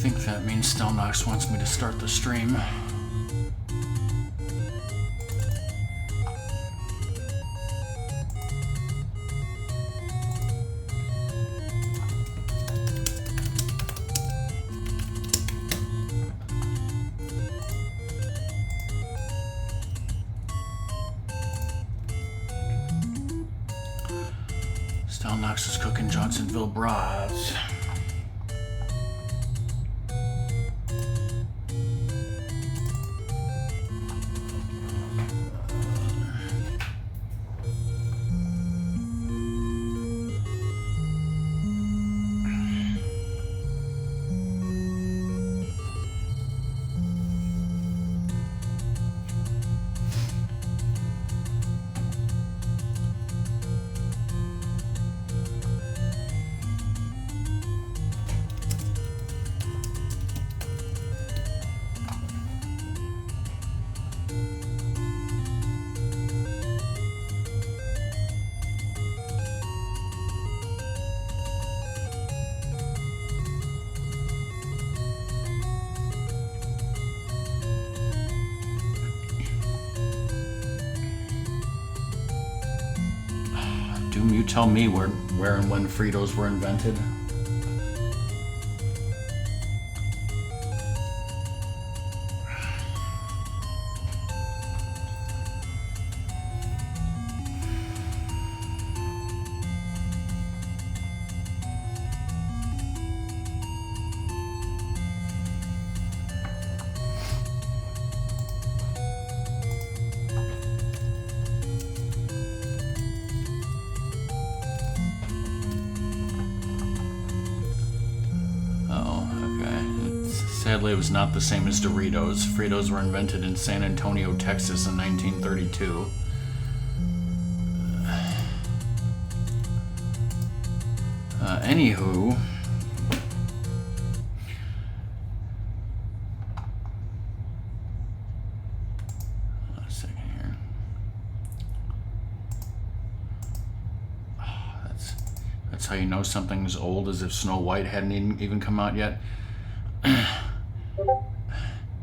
think that means Stelnox wants me to start the stream. Stelnox is cooking Johnsonville brats. Doom, you tell me where and when Fritos were invented. Sadly, it was not the same as Doritos. Fritos were invented in San Antonio, Texas in 1932. Anywho... a second here. That's how you know something's old, as if Snow White hadn't even come out yet.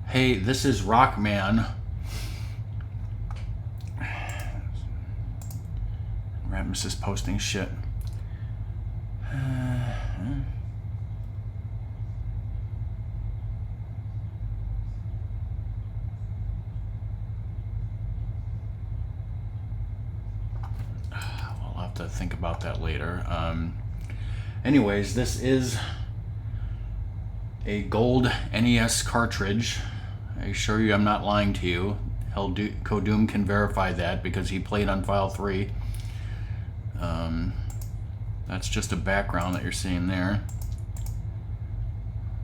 Hey, this is Rockman. Ratmus is posting shit. I'll have to think about that later. Anyways, this is a gold NES cartridge. I assure you I'm not lying to you. Hell, Kodoom can verify that because he played on file 3. That's just a background that you're seeing there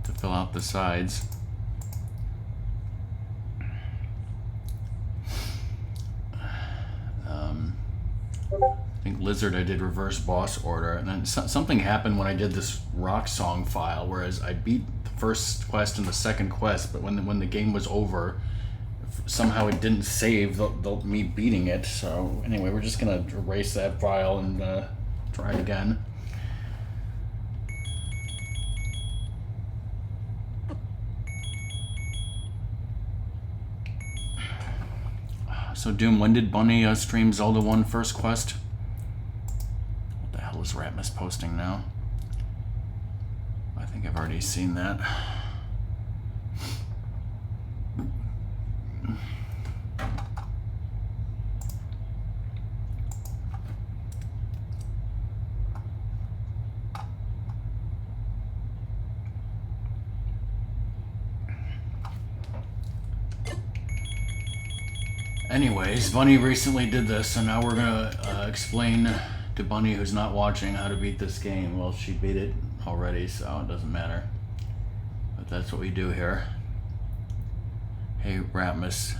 to fill out the sides. I think Lizard I did reverse boss order, and then something happened when I did this rock song file, whereas I beat the first quest and the second quest, but when the game was over, somehow it didn't save me beating it. So anyway, we're just gonna erase that file and try it again. So Doom, when did Bunny stream Zelda 1 first quest? What the hell is Ratmus posting now? I think I've already seen that. Anyways, Bunny recently did this, and now we're gonna explain to Bunny, who's not watching, how to beat this game. Well, she beat it already, so it doesn't matter. But that's what we do here. Hey, Ratmus,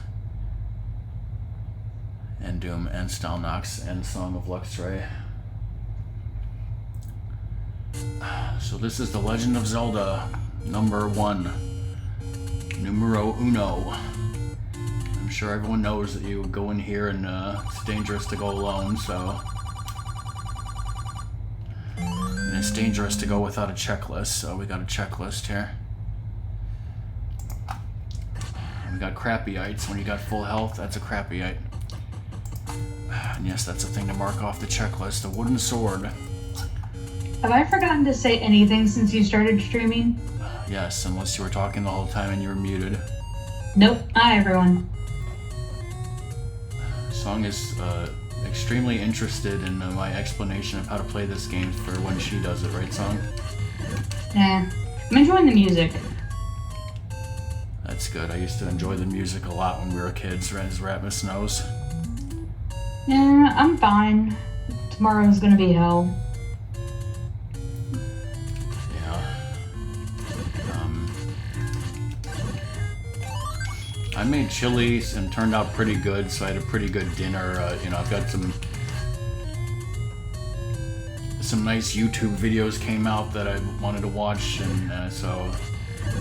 and Doom, and Stelnox, and Song of Luxray. So this is The Legend of Zelda, number 1. Numero uno. I'm sure everyone knows that you go in here and it's dangerous to go alone, so... And it's dangerous to go without a checklist, so we got a checklist here. We got crappyites. When you got full health, that's a crappyite. And yes, that's a thing to mark off the checklist. A wooden sword. Have I forgotten to say anything since you started streaming? Yes, unless you were talking the whole time and you were muted. Nope. Hi, everyone. Song is extremely interested in my explanation of how to play this game for when she does it, right, Song? Yeah. I'm enjoying the music. That's good. I used to enjoy the music a lot when we were kids, as Ratmus knows. Yeah, I'm fine. Tomorrow's gonna be hell. I made chili and turned out pretty good, so I had a pretty good dinner. You know, I've got some nice YouTube videos came out that I wanted to watch, and so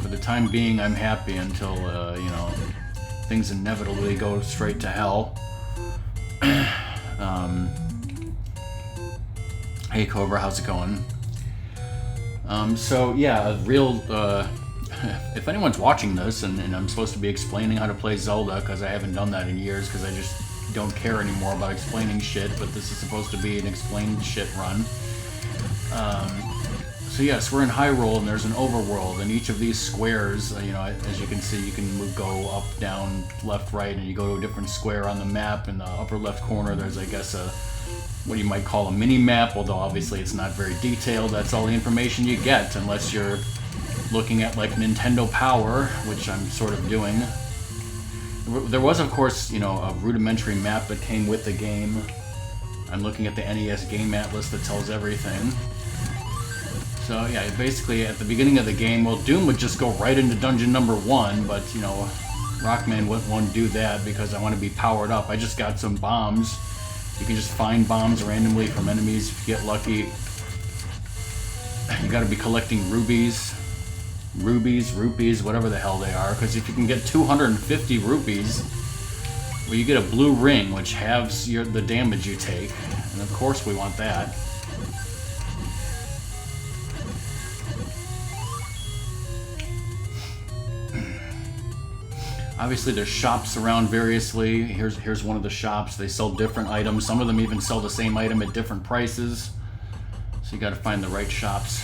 for the time being, I'm happy until you know, things inevitably go straight to hell. Hey Cobra, how's it going? So yeah, a real. If anyone's watching this, and I'm supposed to be explaining how to play Zelda, because I haven't done that in years, because I just don't care anymore about explaining shit, but this is supposed to be an explained shit run. So yes, we're in Hyrule, and there's an overworld, and each of these squares, you know, as you can see, you can go up, down, left, right, and you go to a different square on the map. In the upper left corner, there's, I guess, what you might call a mini-map, although obviously it's not very detailed. That's all the information you get, unless you're looking at like Nintendo Power, which I'm sort of doing. There was, of course, you know, a rudimentary map that came with the game. I'm looking at the NES Game Atlas that tells everything. So yeah, basically at the beginning of the game, well, Doom would just go right into dungeon number 1, but you know, Rockman wouldn't want to do that because I want to be powered up. I just got some bombs. You can just find bombs randomly from enemies if you get lucky. You gotta be collecting rubies, rupees, whatever the hell they are, because if you can get 250 rupees, well, you get a blue ring, which halves the damage you take, and of course we want that. Obviously there's shops around variously. Here's one of the shops. They sell different items. Some of them even sell the same item at different prices. So you gotta find the right shops.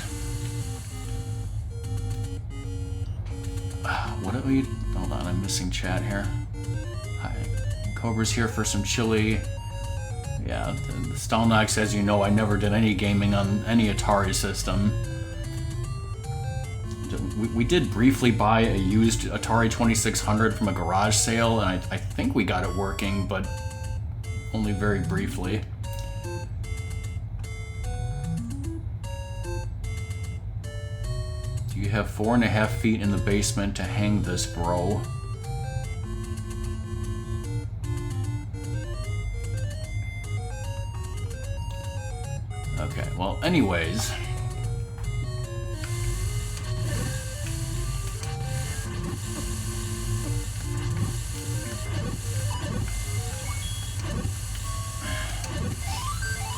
What are we... Hold on, I'm missing chat here. Hi. Cobra's here for some chili. Yeah, Stalnog says, you know, I never did any gaming on any Atari system. We did briefly buy a used Atari 2600 from a garage sale, and I think we got it working, but only very briefly. You have 4.5 feet in the basement to hang this, bro. Okay, well, anyways.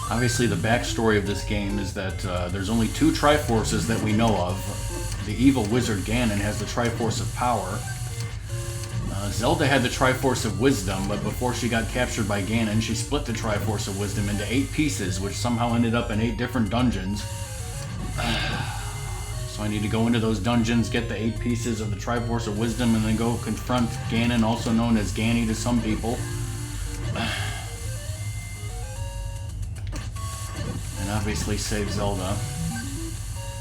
Obviously, the backstory of this game is that there's only 2 Triforces that we know of. The evil wizard Ganon has the Triforce of Power. Zelda had the Triforce of Wisdom, but before she got captured by Ganon, she split the Triforce of Wisdom into 8 pieces, which somehow ended up in 8 different dungeons. So I need to go into those dungeons, get the 8 pieces of the Triforce of Wisdom, and then go confront Ganon, also known as Ganny to some people. And obviously save Zelda.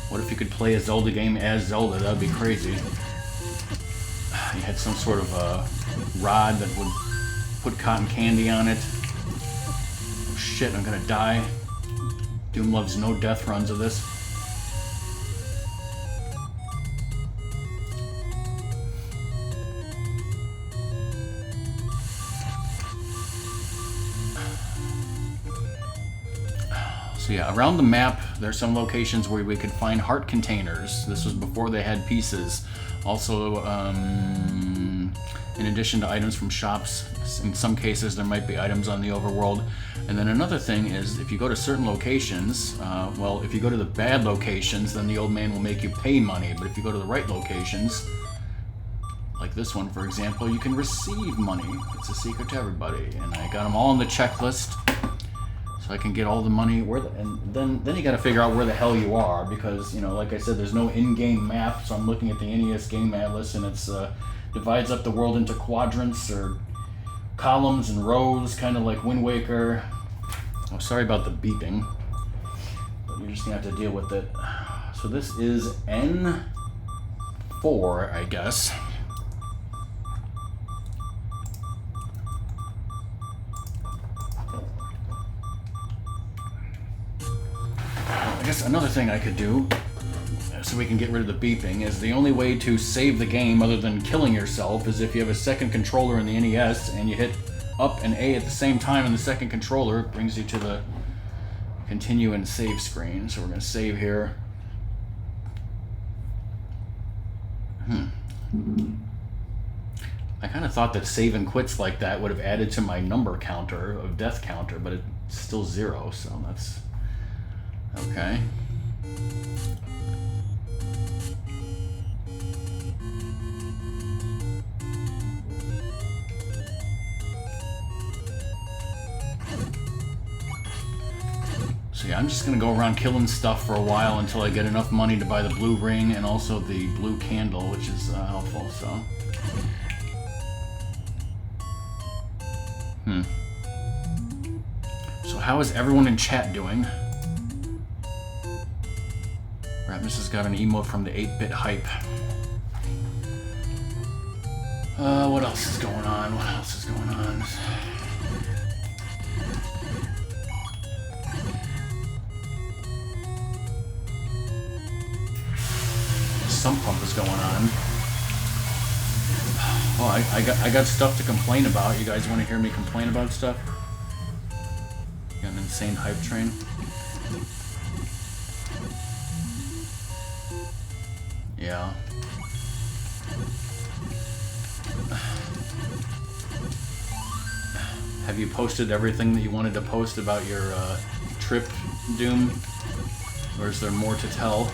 What if you could play a Zelda game as Zelda? That would be crazy. You had some sort of a rod that would put cotton candy on it. Oh shit, I'm gonna die. Doom loves no death runs of this. So yeah, around the map, there's some locations where we could find heart containers. This was before they had pieces. Also, in addition to items from shops, in some cases there might be items on the overworld. And then another thing is, if you go to certain locations, well, if you go to the bad locations, then the old man will make you pay money. But if you go to the right locations, like this one, for example, you can receive money. It's a secret to everybody. And I got them all on the checklist, so I can get all the money. And then you got to figure out where the hell you are, because, you know, like I said, there's no in-game map. So I'm looking at the NES game atlas, and it's divides up the world into quadrants or columns and rows, kind of like Wind Waker. Oh, sorry about the beeping, but you're just gonna have to deal with it. So this is N4, I guess. I guess another thing I could do, so we can get rid of the beeping, is the only way to save the game other than killing yourself is if you have a second controller in the NES and you hit up and A at the same time in the second controller. It brings you to the continue and save screen. So we're going to save here. I kind of thought that save and quits like that would have added to my number counter, of death counter, but it's still 0, so that's okay. So yeah, I'm just gonna go around killing stuff for a while until I get enough money to buy the blue ring and also the blue candle, which is helpful, so. So how is everyone in chat doing? Ratmus has got an emote from the 8-bit hype. What else is going on? What else is going on? Sump pump is going on. Oh, I got stuff to complain about. You guys want to hear me complain about stuff? Got an insane hype train. Yeah. Have you posted everything that you wanted to post about your trip, Doom? Or is there more to tell?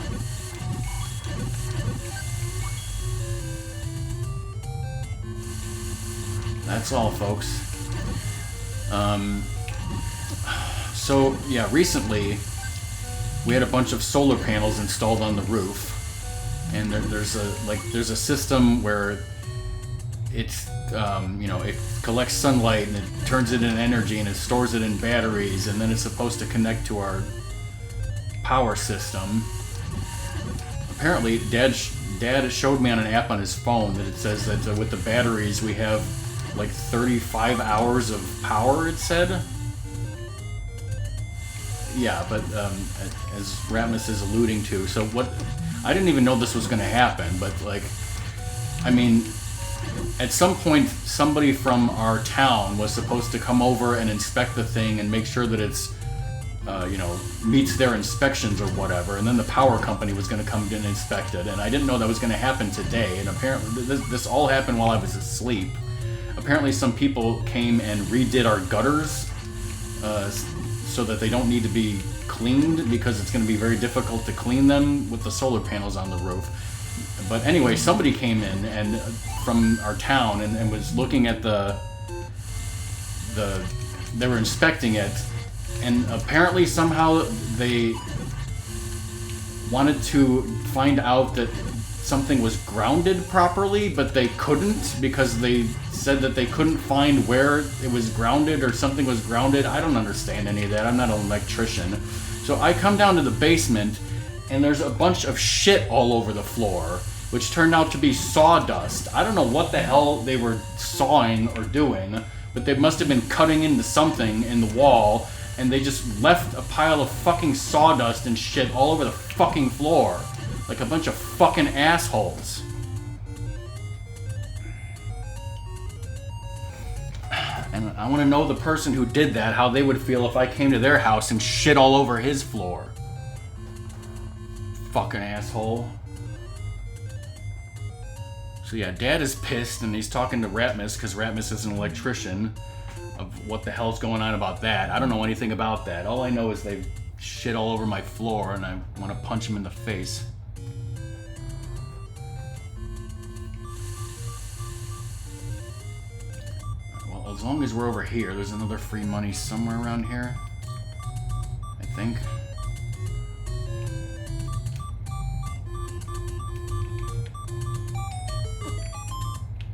That's all, folks. So yeah, recently we had a bunch of solar panels installed on the roof, and there's a system where it's you know, it collects sunlight and it turns it into energy and it stores it in batteries, and then it's supposed to connect to our power system. Apparently, Dad showed me on an app on his phone that it says that with the batteries we have like 35 hours of power, it said. Yeah, but as Ratmus is alluding to, so what, I didn't even know this was going to happen, but like, I mean, at some point somebody from our town was supposed to come over and inspect the thing and make sure that it's you know, meets their inspections or whatever, and then the power company was going to come in and inspect it, and I didn't know that was going to happen today, and apparently this all happened while I was asleep. Apparently some people came and redid our gutters so that they don't need to be cleaned, because it's going to be very difficult to clean them with the solar panels on the roof. But anyway, somebody came in and from our town and was looking at they were inspecting it, and apparently somehow they wanted to find out that something was grounded properly, but they couldn't, because they said that they couldn't find where it was grounded or something was grounded. I don't understand any of that. I'm not an electrician. So I come down to the basement and there's a bunch of shit all over the floor, which turned out to be sawdust. I don't know what the hell they were sawing or doing, but they must have been cutting into something in the wall, and they just left a pile of fucking sawdust and shit all over the fucking floor. Like a bunch of fucking assholes. And I want to know the person who did that, how they would feel if I came to their house and shit all over his floor. Fucking asshole. So yeah, Dad is pissed and he's talking to Ratmus, because Ratmus is an electrician, of what the hell's going on about that. I don't know anything about that. All I know is they've shit all over my floor and I want to punch him in the face. as long as we're over here, there's another free money somewhere around here. I think.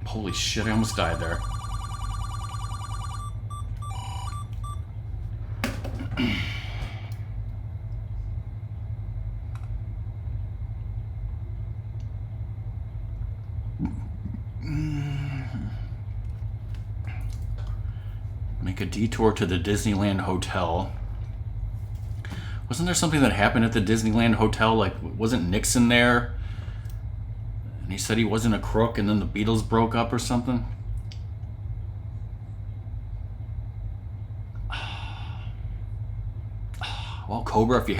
Holy shit, I almost died there. Make a detour to the Disneyland Hotel. Wasn't there something that happened at the Disneyland Hotel? Like, wasn't Nixon there? And he said he wasn't a crook, and then the Beatles broke up or something? Well, Cobra, if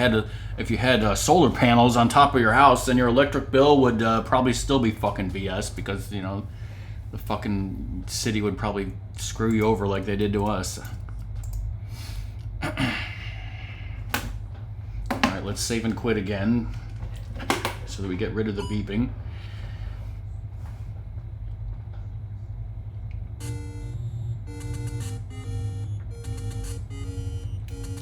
you had solar panels on top of your house, then your electric bill would probably still be fucking BS, because, you know, the fucking city would probably screw you over like they did to us. Alright, let's save and quit again so that we get rid of the beeping.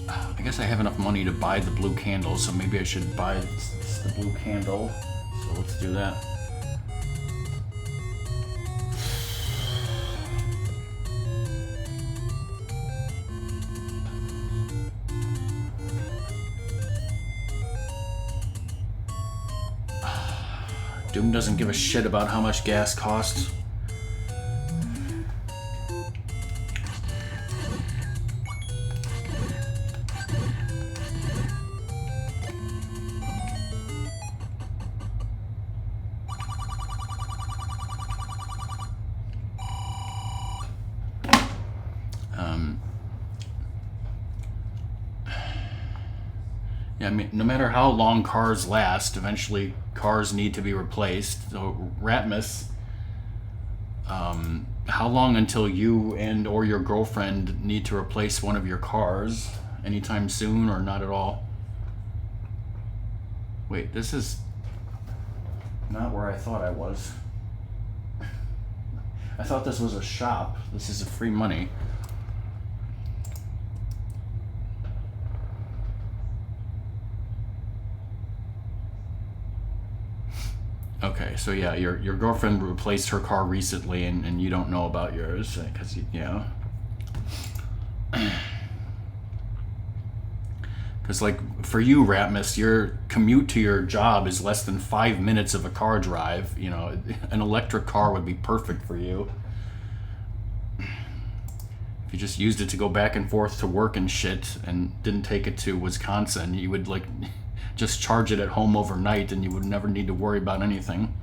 I guess I have enough money to buy the blue candle, so maybe I should buy the blue candle. So let's do that. Doom doesn't give a shit about how much gas costs. Yeah, I mean, no matter how long cars last, eventually cars need to be replaced. So, Ratmus, how long until you and or your girlfriend need to replace one of your cars? Anytime soon or not at all? Wait, this is not where I thought I was. I thought this was a shop. This is a free money. Okay, so yeah, your girlfriend replaced her car recently, and you don't know about yours, because, yeah. Because, like, for you, Ratmus, your commute to your job is less than 5 minutes of a car drive. You know, an electric car would be perfect for you. If you just used it to go back and forth to work and shit, and didn't take it to Wisconsin, you would, like... just charge it at home overnight and you would never need to worry about anything.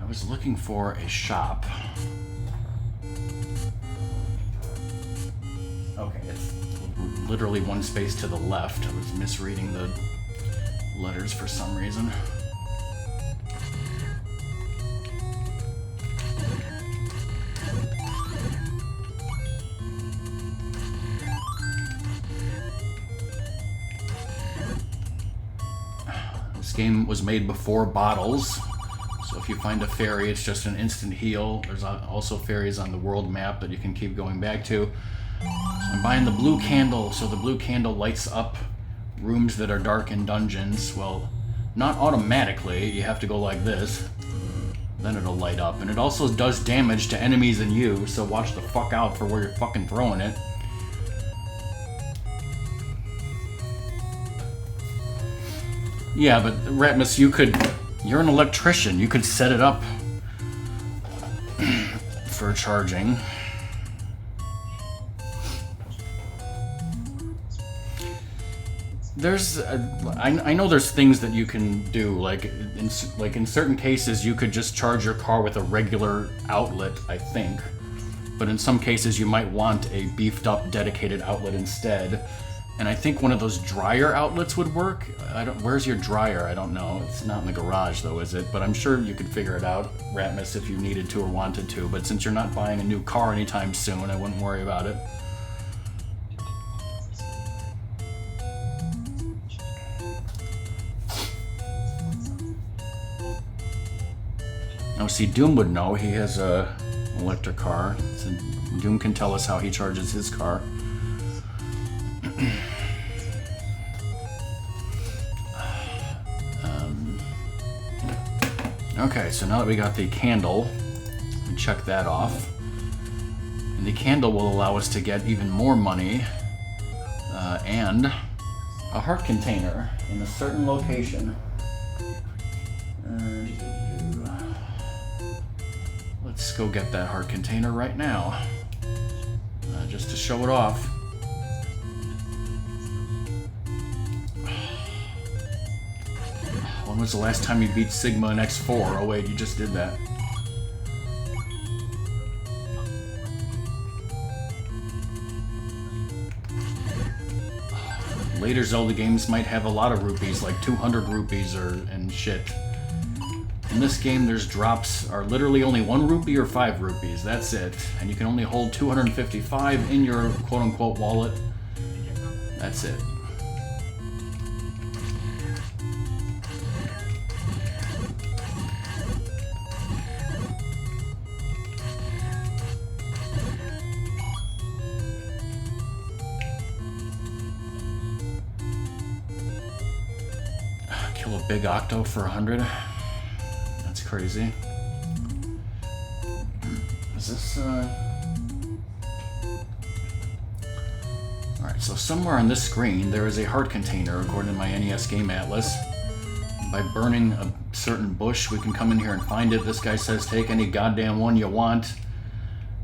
I was looking for a shop. Okay, it's literally one space to the left. I was misreading the letters for some reason. This game was made before bottles, so if you find a fairy, it's just an instant heal. There's also fairies on the world map that you can keep going back to. So I'm buying the blue candle, so the blue candle lights up rooms that are dark in dungeons. Well, not automatically, you have to go like this. Then it'll light up, and it also does damage to enemies and you, so watch the fuck out for where you're fucking throwing it. Yeah, but Ratmus, you're an electrician. You could set it up for charging. I know there's things that you can do, like in certain cases you could just charge your car with a regular outlet, I think. But in some cases you might want a beefed up dedicated outlet instead. And I think one of those dryer outlets would work. Where's your dryer? I don't know. It's not in the garage though, is it? But I'm sure you could figure it out, Ratmus, if you needed to or wanted to. But since you're not buying a new car anytime soon, I wouldn't worry about it. Now, see, Doom would know. He has a electric car. So Doom can tell us how he charges his car. Okay, so now that we got the candle, we check that off. And the candle will allow us to get even more money and a heart container in a certain location. Let's go get that heart container right now, just to show it off. When was the last time you beat Sigma in X4? Oh wait, you just did that. Later Zelda games might have a lot of rupees, like 200 rupees and shit. In this game, there's drops are literally only 1 rupee or 5 rupees. That's it. And you can only hold 255 in your quote-unquote wallet. That's it. Kill a big octo for 100. That's crazy. Is this Alright, so somewhere on this screen there is a heart container according to my NES Game Atlas. By burning a certain bush we can come in here and find it. This guy says take any goddamn one you want.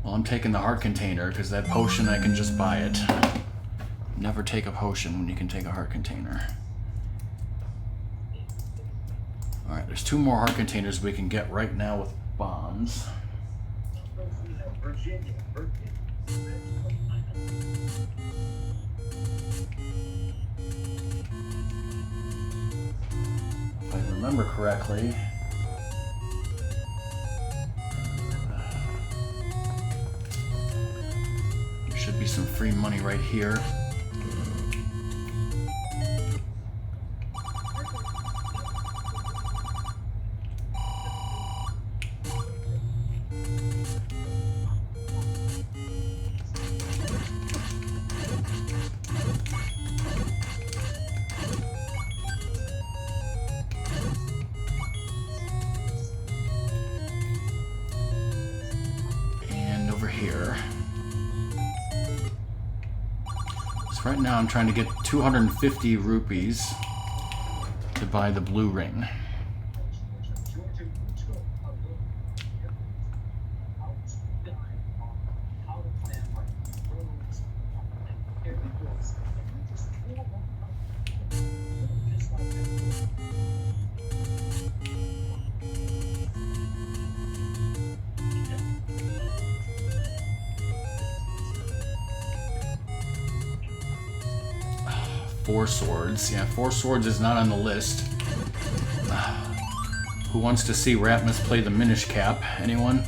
Well, I'm taking the heart container because that potion I can just buy it. Never take a potion when you can take a heart container. Alright, there's 2 more heart containers we can get right now with bombs. If I remember correctly, there should be some free money right here. Here. So right now I'm trying to get 250 rupees to buy the blue ring. Four swords. Yeah, 4 swords is not on the list. Who wants to see Ratmus play the Minish Cap? Anyone?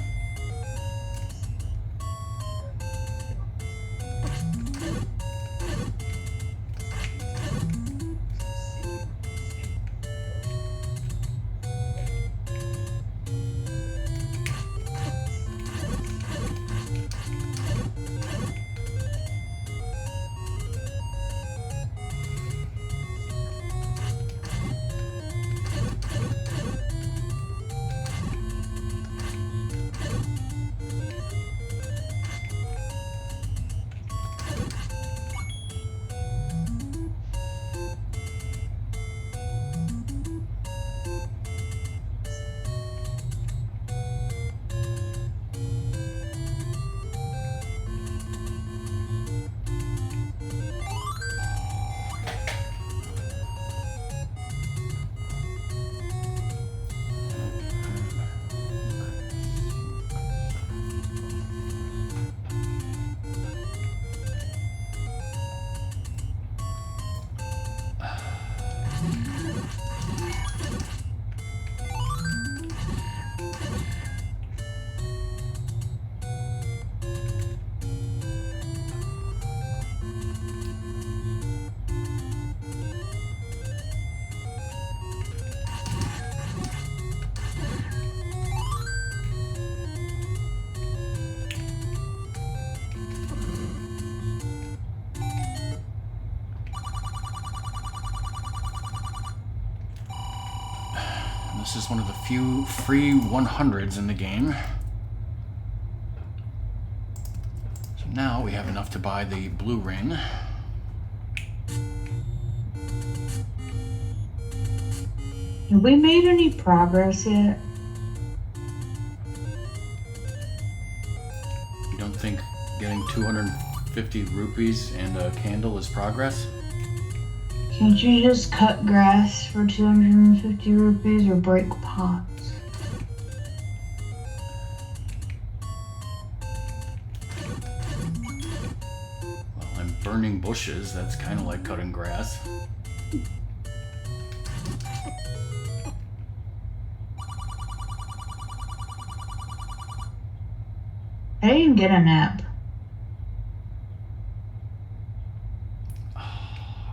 And this is one of the few free 100s in the game. So now we have enough to buy the blue ring. Have we made any progress yet? You don't think getting 250 rupees and a candle is progress? Can't you just cut grass for 250 rupees or break pots? Well, I'm burning bushes. That's kind of like cutting grass. I didn't get a nap.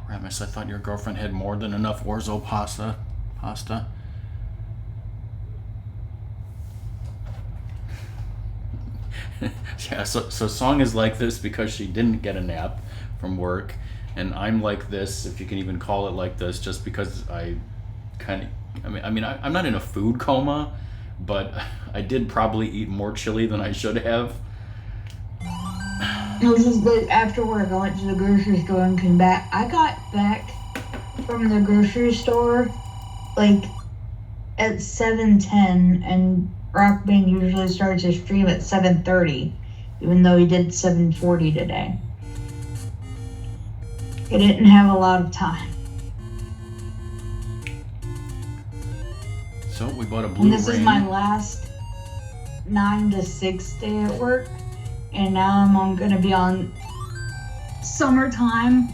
Ramus, I thought your girlfriend had more than enough orzo pasta. Yeah, so Song is like this because she didn't get a nap from work, and I'm like this, if you can even call it like this, just because I'm not in a food coma, but I did probably eat more chili than I should have. This is after work. I went to the grocery store and came back. I got back from the grocery store like at 7:10, and Rock Band usually starts his stream at 7:30, even though he did 7:40 today. He didn't have a lot of time. So we bought a blue And this ring. is my last 9 to 6 day at work, and now I'm going to be on summertime,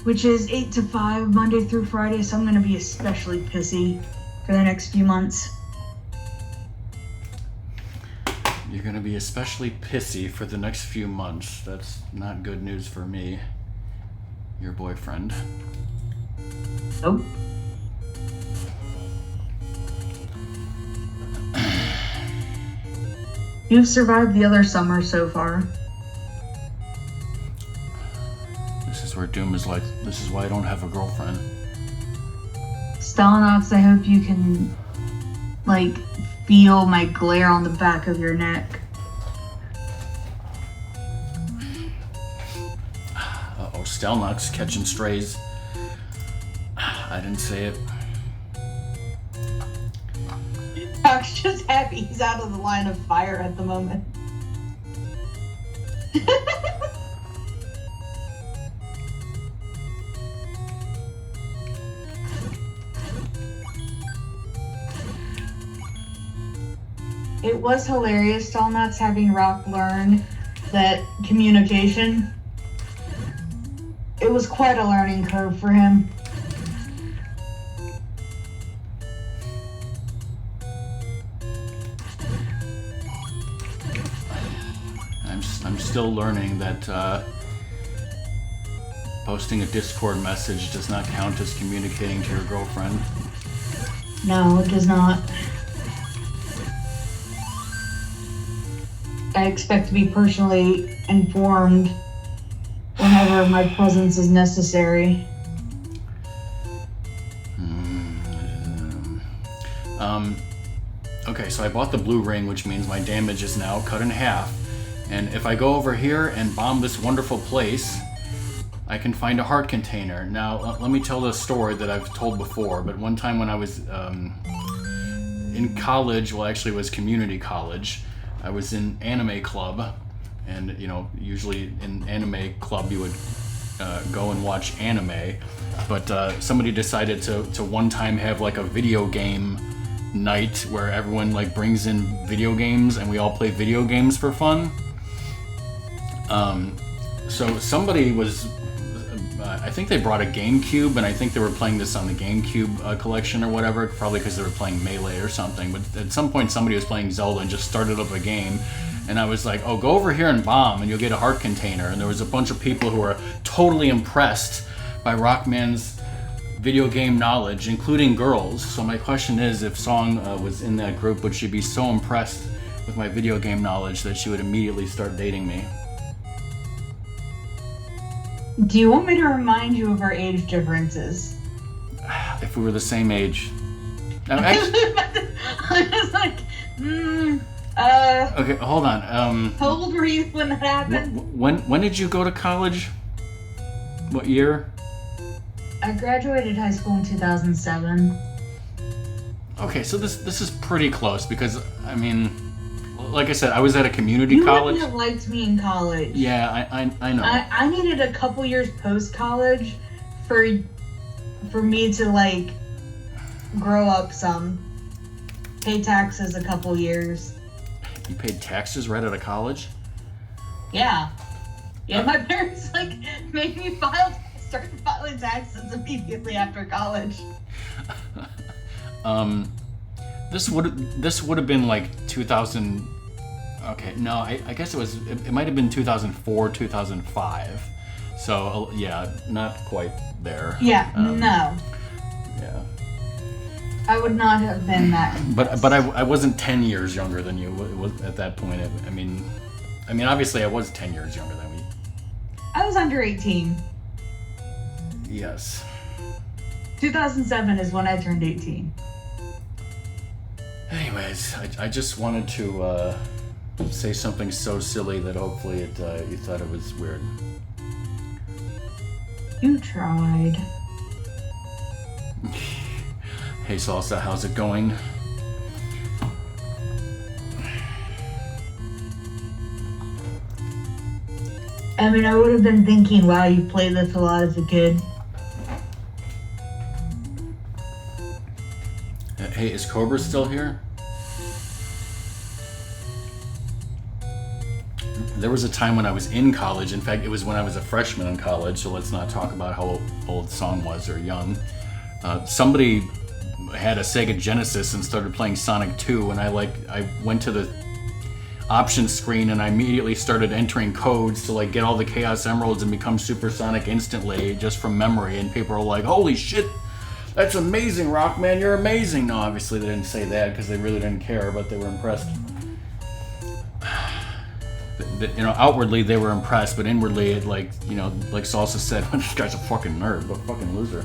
which is 8 to 5 Monday through Friday, so I'm going to be especially pissy for the next few months. You're going to be especially pissy for the next few months. That's not good news for me, your boyfriend. Nope. You've survived the other summer so far. This is where Doom is like, this is why I don't have a girlfriend. Stalinox, I hope you can, feel my glare on the back of your neck. Uh-oh, Stelnox catching strays. I didn't say it. Doc's just happy he's out of the line of fire at the moment. It was hilarious, Stalnuts, having Rock learn that communication. It was quite a learning curve for him. I'm still learning that posting a Discord message does not count as communicating to your girlfriend. No, it does not. I expect to be personally informed whenever my presence is necessary. Okay, so I bought the blue ring, which means my damage is now cut in half. And if I go over here and bomb this wonderful place, I can find a heart container. Now, let me tell the story that I've told before, but one time when I was in college, well, actually it was community college, I was in anime club, and usually in anime club you would go and watch anime, but somebody decided to one time have like a video game night where everyone brings in video games and we all play video games for fun. So somebody was, I think they brought a GameCube, and I think they were playing this on the GameCube collection or whatever, probably because they were playing Melee or something, but at some point somebody was playing Zelda and just started up a game, and I was like, oh, go over here and bomb and you'll get a heart container. And there was a bunch of people who were totally impressed by Rockman's video game knowledge, including girls. So my question is, if Song was in that group, would she be so impressed with my video game knowledge that she would immediately start dating me? Do you want me to remind you of our age differences? If we were the same age. I was like, Okay, hold on. How old were you when that happened? When did you go to college? What year? I graduated high school in 2007. Okay, so this is pretty close because I mean, like I said, I was at a community You college. wouldn't have liked me in college. Yeah, I know. I needed a couple years post college for me to like grow up some, pay taxes a couple years. You paid taxes right out of college? Yeah, my parents like made me start filing taxes immediately after college. This would have been like 2000. Okay, no, I guess it might have been 2004, 2005. So yeah, not quite there. Yeah, no. Yeah. I would not have been that. But I wasn't 10 years younger than you at that point. I mean obviously I was 10 years younger than you. I was under 18. Yes. 2007 is when I turned 18. Anyways, I just wanted to say something so silly that hopefully you thought it was weird. You tried. Hey Salsa, how's it going? I mean, I would have been thinking, wow, you played this a lot as a kid. Hey, is Cobra still here? There was a time when I was in college. In fact, it was when I was a freshman in college, so let's not talk about how old the song was or young. Somebody had a Sega Genesis and started playing Sonic 2, and I went to the options screen and I immediately started entering codes to like get all the Chaos Emeralds and become Supersonic instantly just from memory, and people were like, holy shit, that's amazing, Rockman, you're amazing. No, obviously they didn't say that because they really didn't care, but they were impressed. Outwardly they were impressed, but inwardly it like Salsa said, this guy's a fucking nerd, but fucking loser.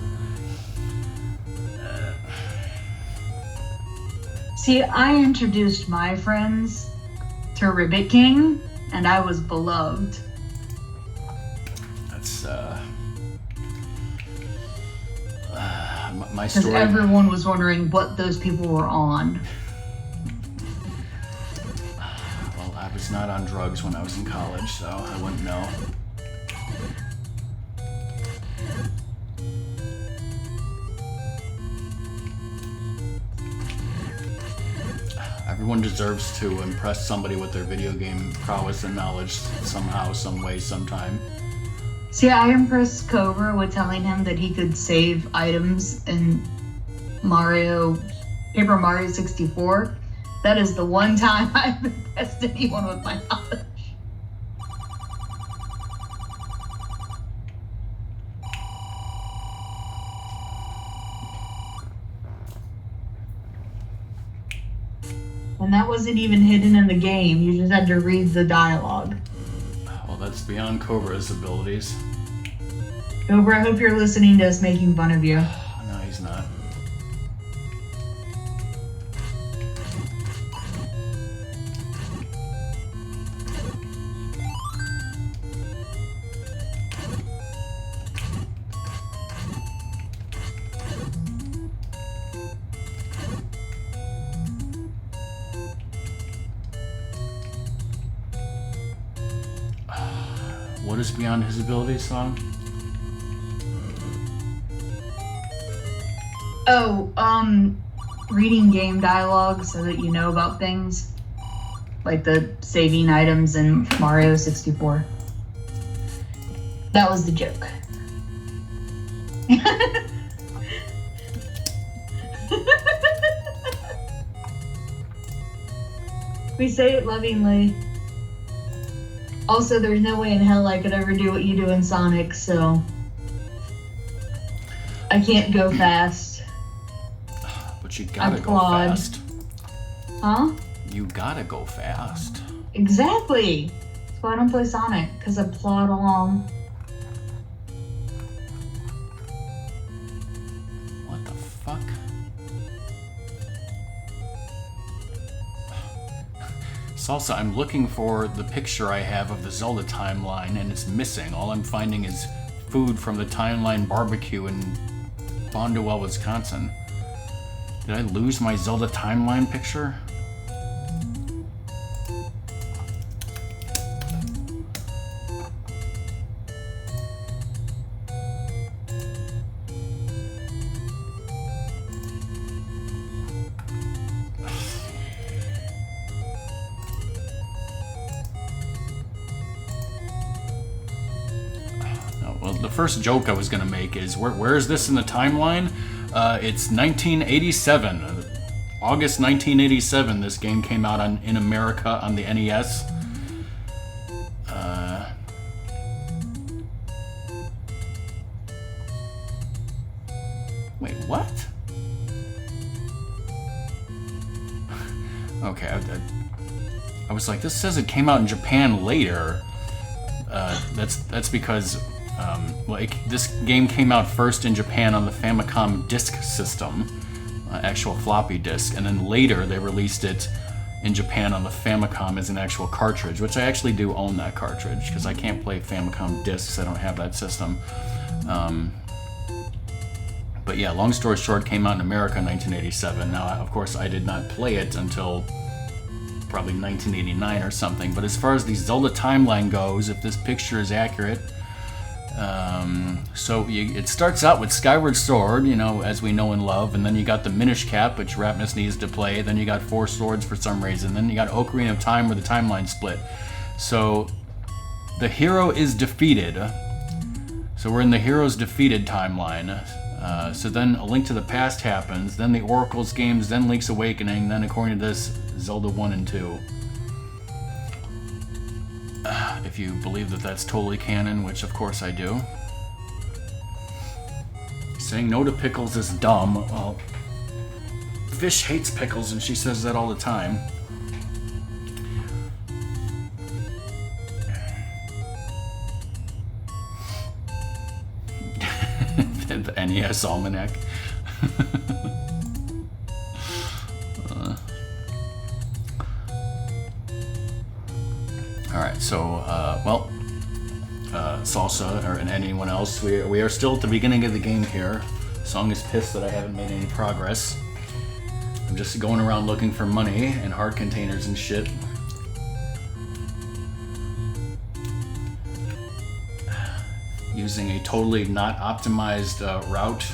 See, I introduced my friends to Ribbit King, and I was beloved. That's my story. Because everyone was wondering what those people were on. Well, I was not on drugs when I was in college, so I wouldn't know. Everyone deserves to impress somebody with their video game prowess and knowledge somehow, some way, sometime. See, I impressed Cobra with telling him that he could save items in Paper Mario 64. That is the one time I've impressed anyone with my knowledge. And that wasn't even hidden in the game. You just had to read the dialogue. Well, that's beyond Cobra's abilities. Cobra, I hope you're listening to us making fun of you. No, he's not. What is beyond his abilities, song? Reading game dialogue so that you know about things. Like the saving items in Mario 64. That was the joke. We say it lovingly. Also, there's no way in hell I could ever do what you do in Sonic, so I can't go fast. But you gotta go fast. Huh? You gotta go fast. Exactly. That's why I don't play Sonic, because I plod along. What the fuck? Salsa, I'm looking for the picture I have of the Zelda timeline, and it's missing. All I'm finding is food from the Timeline Barbecue in Bondwell, Wisconsin. Did I lose my Zelda timeline picture? Well, the first joke I was going to make is, where is this in the timeline? It's 1987. August 1987, this game came out in America on the NES. Wait, what? Okay, I was like, this says it came out in Japan later. That's because this game came out first in Japan on the Famicom Disk System, actual floppy disk, and then later they released it in Japan on the Famicom as an actual cartridge, which I actually do own that cartridge because I can't play Famicom discs. I don't have that system. But yeah, long story short, came out in America in 1987. Now, of course, I did not play it until probably 1989 or something. But as far as the Zelda timeline goes, if this picture is accurate, it starts out with Skyward Sword, as we know and love, and then you got the Minish Cap, which Rapmus needs to play. Then you got Four Swords for some reason. Then you got Ocarina of Time, where the timeline split. So the hero is defeated. So we're in the hero's defeated timeline. So then A Link to the Past happens, then the Oracle's games, then Link's Awakening, then according to this, Zelda 1 and 2. If you believe that that's totally canon, which of course I do. Saying no to pickles is dumb. Well, Fish hates pickles and she says that all the time. The NES Almanac. Alright, so, Salsa, and anyone else, we are still at the beginning of the game here. Song is pissed that I haven't made any progress. I'm just going around looking for money and heart containers and shit. Using a totally not optimized route.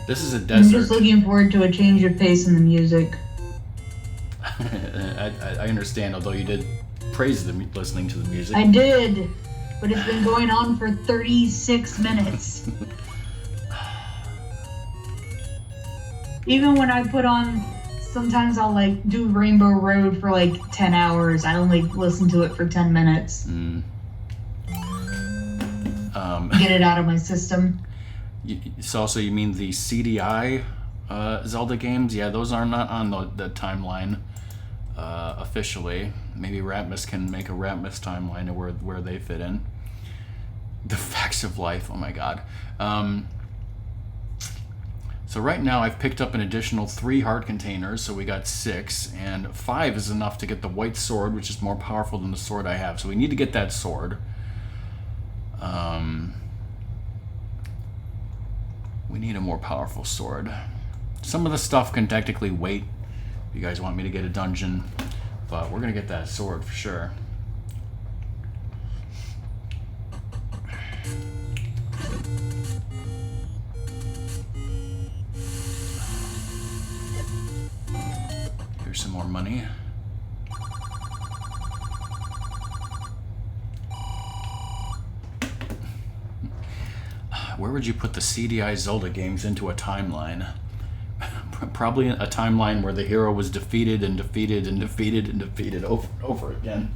This is a desert. I'm just looking forward to a change of pace in the music. I understand, although you did praise listening to the music. I did, but it's been going on for 36 minutes. Even when I put on, sometimes I'll do Rainbow Road for 10 hours. I only listen to it for 10 minutes. Get it out of my system. So you mean the CDI Zelda games? Yeah, those are not on the timeline officially. Maybe Rapmus can make a Rapmus timeline of where they fit in. The Facts of Life, oh my god. So right now I've picked up an additional 3 heart containers, so we got 6, and 5 is enough to get the white sword, which is more powerful than the sword I have. So we need to get that sword. We need a more powerful sword. Some of the stuff can technically wait if you guys want me to get a dungeon, but we're gonna get that sword for sure. Here's some more money. Where would you put the CDI Zelda games into a timeline? Probably a timeline where the hero was defeated and defeated and defeated and defeated over and over again.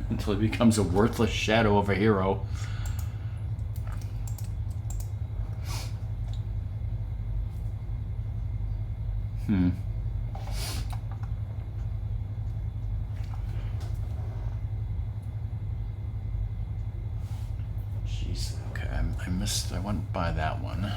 Until he becomes a worthless shadow of a hero. Jeez, okay, I went by that one.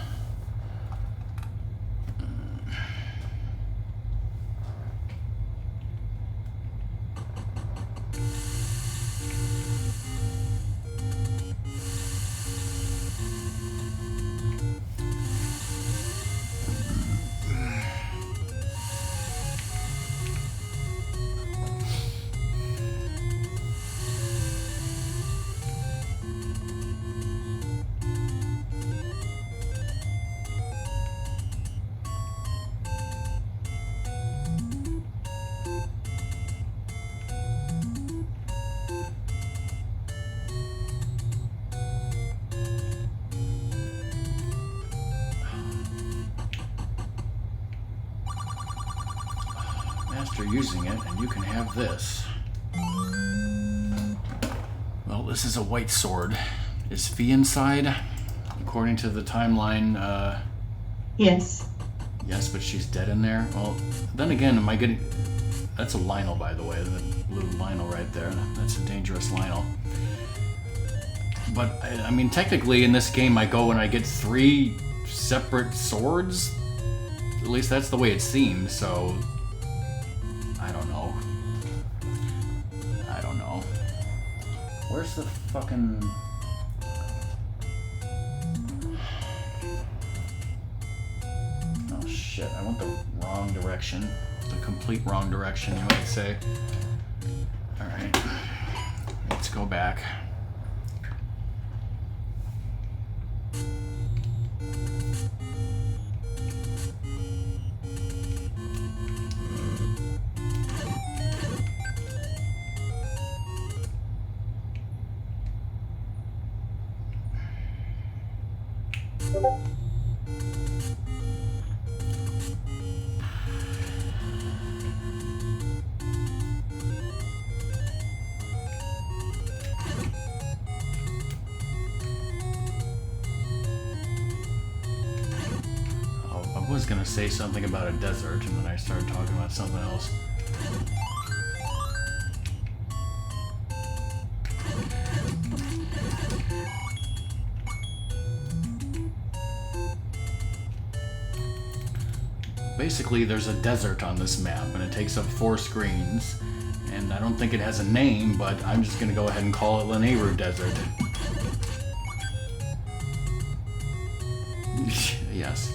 After using it, and you can have this. Well, this is a white sword. Is Fee inside? According to the timeline, Yes. yes, but she's dead in there. Well, then again, am I getting... That's a Lionel, by the way. The blue Lionel right there. That's a dangerous Lionel. But, I mean, technically in this game I go and I get 3 separate swords? At least that's the way it seems, so... I don't know. I don't know. Where's the fucking... Oh shit, I went the wrong direction. The complete wrong direction, you might say. Alright. Let's go back. I was gonna say something about a desert, and then I started talking about something else. Basically, there's a desert on this map, and it takes up 4 screens. And I don't think it has a name, but I'm just gonna go ahead and call it Lanayru Desert. Yes.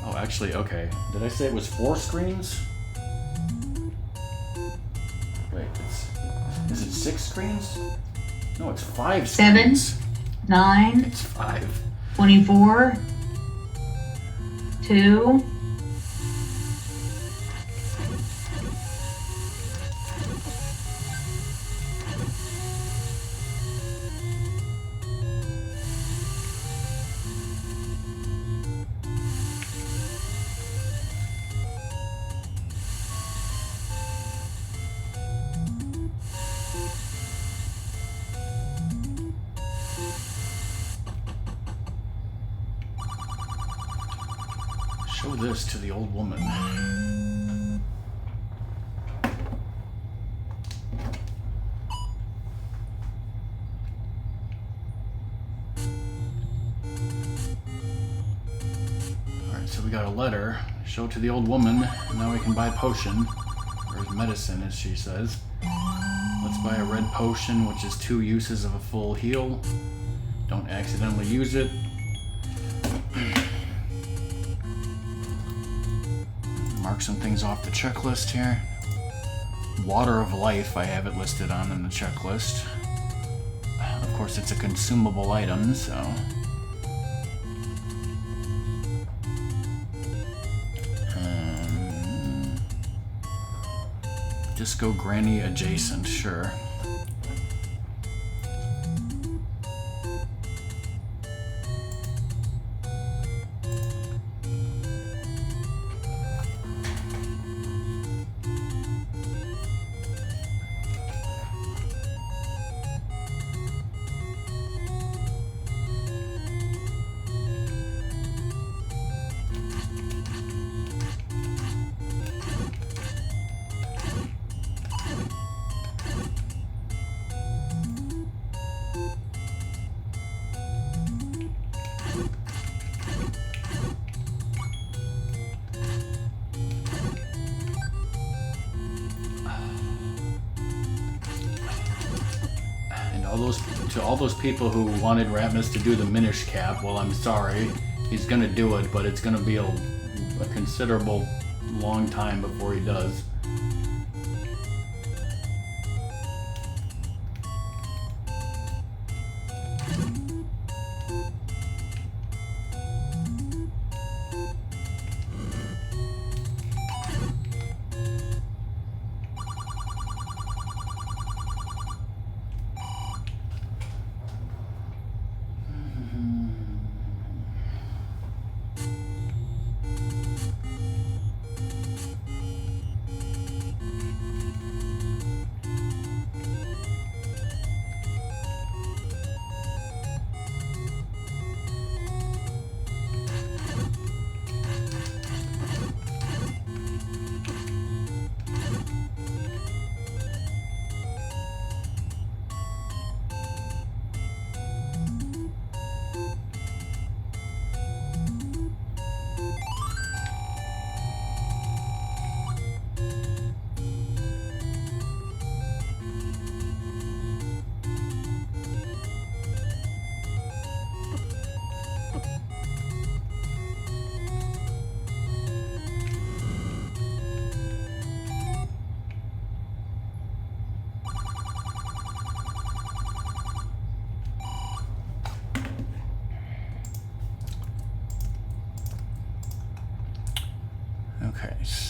Oh, actually, okay. Did I say it was 4 screens? Wait, is it 6 screens? No, it's 5 7, screens. 9, It's 5. 24, 2. Show this to the old woman. Alright, so we got a letter. Show it to the old woman. And now we can buy a potion. Or medicine, as she says. Let's buy a red potion, which is 2 uses of a full heal. Don't accidentally use it. Mark some things off the checklist here. Water of Life, I have it listed on in the checklist. Of course, it's a consumable item, so... Disco Granny adjacent, sure. All those people who wanted Ratmus to do the Minish Cap, well, I'm sorry. He's gonna do it, but it's gonna be a considerable long time before he does.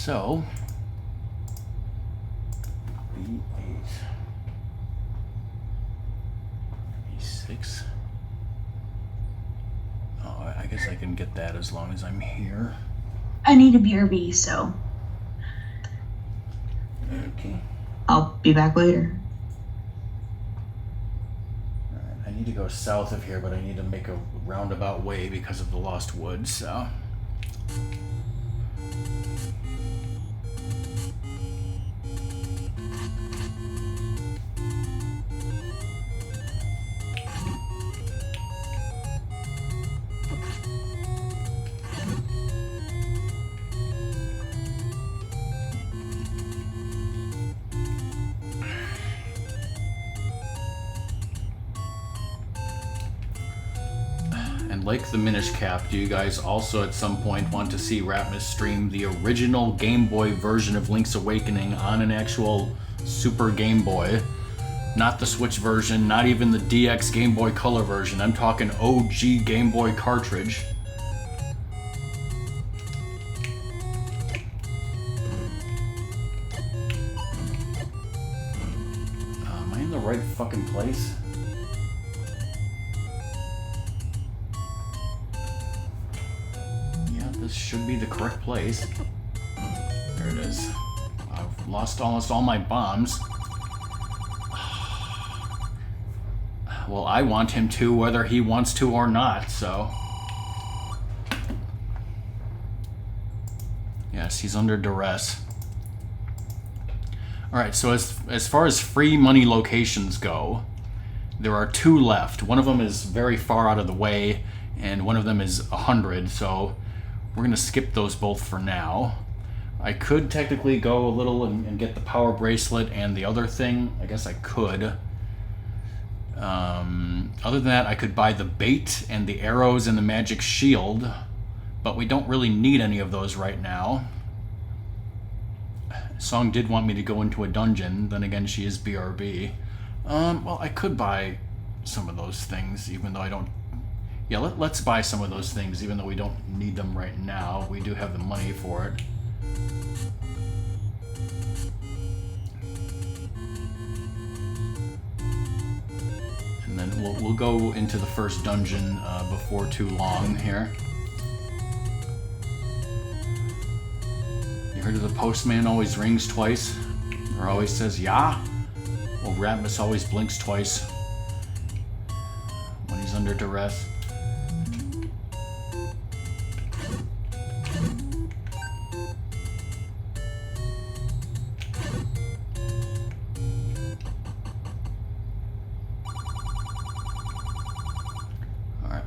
So, B8, B6. Oh, I guess I can get that as long as I'm here. I need a BRB, so Okay. I'll be back later. Alright, I need to go south of here, but I need to make a roundabout way because of the Lost Woods, so... And like the Minish Cap, do you guys also at some point want to see Ratmus stream the original Game Boy version of Link's Awakening on an actual Super Game Boy? Not the Switch version, not even the DX Game Boy Color version. I'm talking OG Game Boy cartridge. Am I in the right fucking place? This should be the correct place. There it is. I've lost almost all my bombs. Well, I want him to, whether he wants to or not, so... Yes, he's under duress. Alright, so as far as free money locations go, there are 2 left. One of them is very far out of the way, and one of them is 100, so... We're going to skip those both for now. I could technically go a little and get the power bracelet and the other thing. I guess I could. Other than that, I could buy the bait and the arrows and the magic shield. But we don't really need any of those right now. Song did want me to go into a dungeon. Then again, she is BRB. Well, I could buy some of those things, even though I don't... Yeah, let's buy some of those things, even though we don't need them right now. We do have the money for it. And then we'll go into the first dungeon before too long here. You heard of the postman always rings twice? Or always says, "Yeah"? Well, Ratmus always blinks twice when he's under duress.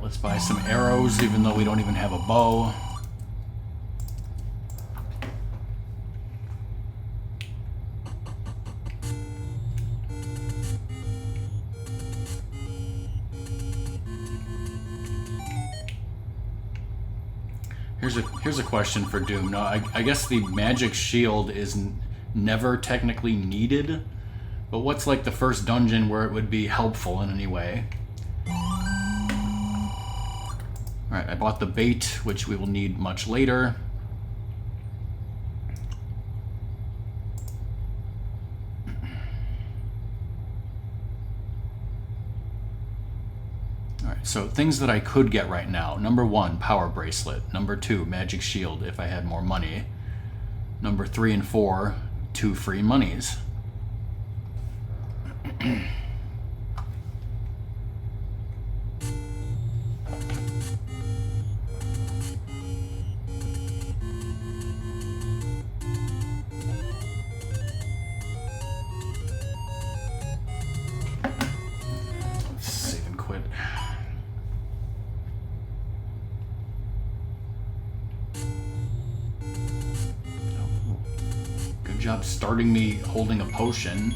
Let's buy some arrows, even though we don't even have a bow. Here's a question for Doom. No, I guess the magic shield is never technically needed, but what's like the first dungeon where it would be helpful in any way? Alright, I bought the bait, which we will need much later. Alright, so things that I could get right now. Number 1, power bracelet. Number 2, magic shield, if I had more money. Number 3 and 4, 2 free monies. Job starting me holding a potion.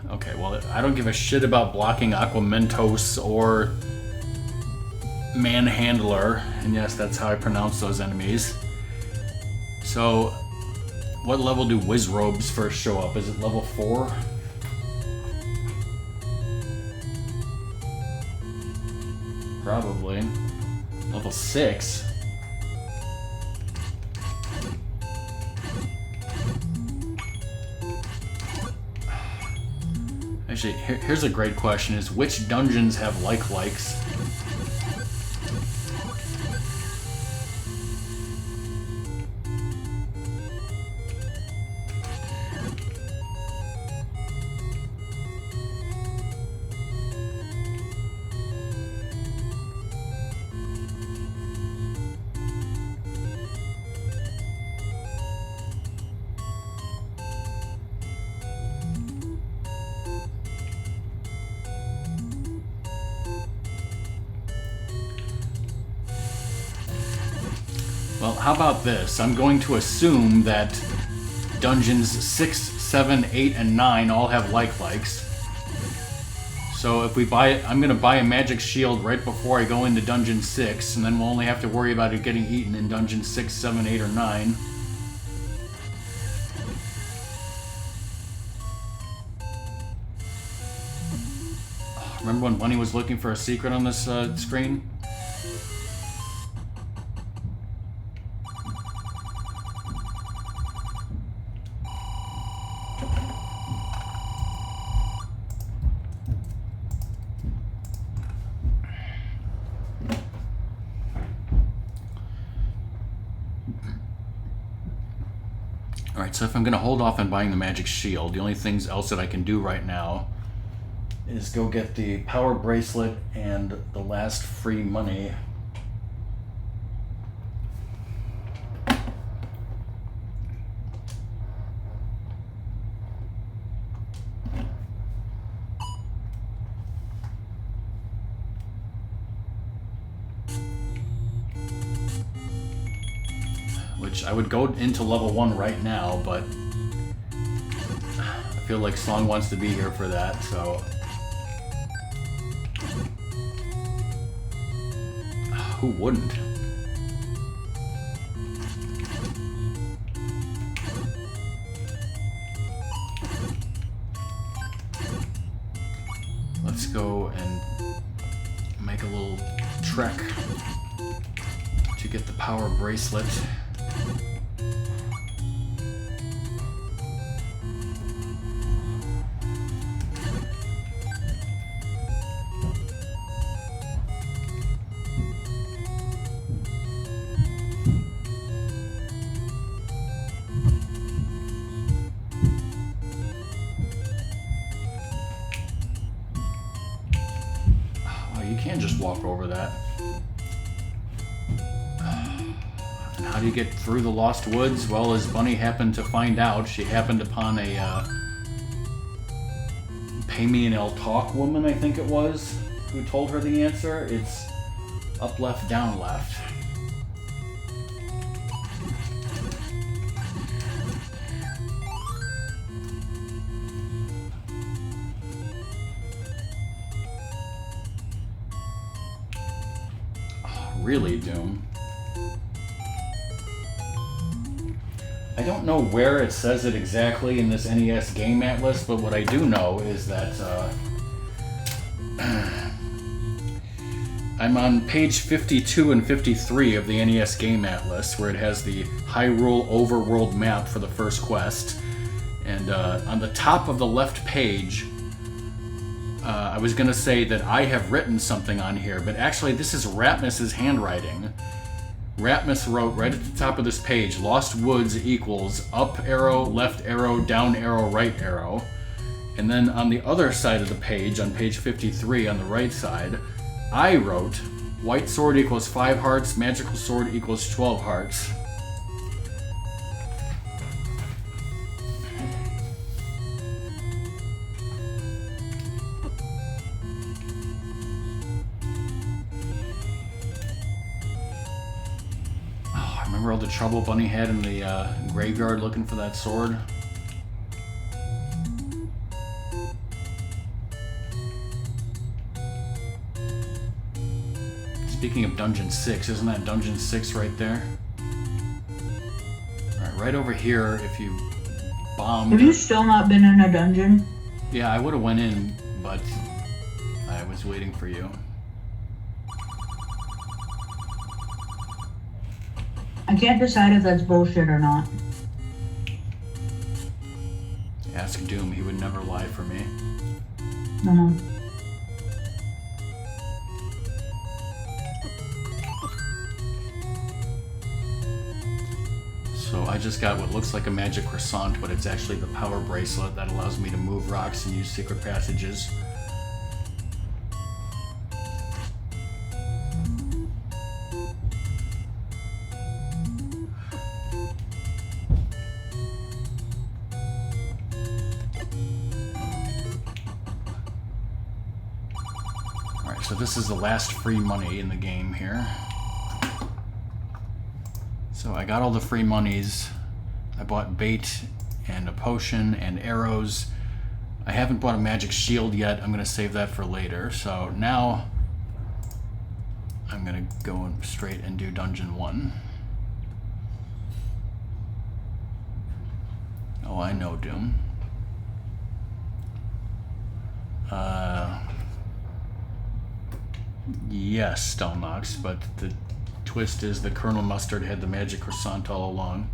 Okay, well, I don't give a shit about blocking Aquamentos or Manhandler. And yes, that's how I pronounce those enemies. So, what level do Wizrobes first show up? Is it level 4? Probably. Level 6? Actually, here's a great question, is which dungeons have likes? Well, how about this? I'm going to assume that dungeons 6, 7, 8, and 9 all have likes. So if we buy it, I'm going to buy a magic shield right before I go into dungeon 6, and then we'll only have to worry about it getting eaten in dungeon 6, 7, 8, or 9. Remember when Bunny was looking for a secret on this screen? Alright, so if I'm going to hold off on buying the magic shield, the only things else that I can do right now is go get the power bracelet and the last free money. Which I would go into level 1 right now, but I feel like Song wants to be here for that, so... Who wouldn't? Let's go and make a little trek to get the power bracelet. You can't just walk over that. And how do you get through the Lost Woods? Well, as Bunny happened to find out, she happened upon a Pay Me and I'll Talk woman, I think it was, who told her the answer. It's up, left, down, left. Really, Doom. I don't know where it says it exactly in this NES Game Atlas, but what I do know is that I'm on page 52 and 53 of the NES Game Atlas, where it has the Hyrule Overworld map for the first quest. And on the top of the left page, I was going to say that I have written something on here, but actually this is Ratmus's handwriting. Ratmus wrote right at the top of this page, Lost Woods equals up arrow, left arrow, down arrow, right arrow. And then on the other side of the page, on page 53 on the right side, I wrote white sword equals 5 hearts, magical sword equals 12 hearts. Remember all the trouble Bunny had in the graveyard looking for that sword? Speaking of Dungeon 6, isn't that Dungeon 6 right there? Alright, right over here, if you bombed... Have you still not been in a dungeon? Yeah, I would have went in, but I was waiting for you. I can't decide if that's bullshit or not. Ask Doom, he would never lie for me. Uh-huh. So I just got what looks like a magic croissant, but it's actually the power bracelet that allows me to move rocks and use secret passages. Alright, so this is the last free money in the game here. So I got all the free monies. I bought bait and a potion and arrows. I haven't bought a magic shield yet. I'm going to save that for later. So now I'm going to go straight and do Dungeon 1. Oh, I know Doom. Yes, Stelnox, but the twist is that Colonel Mustard had the magic croissant all along.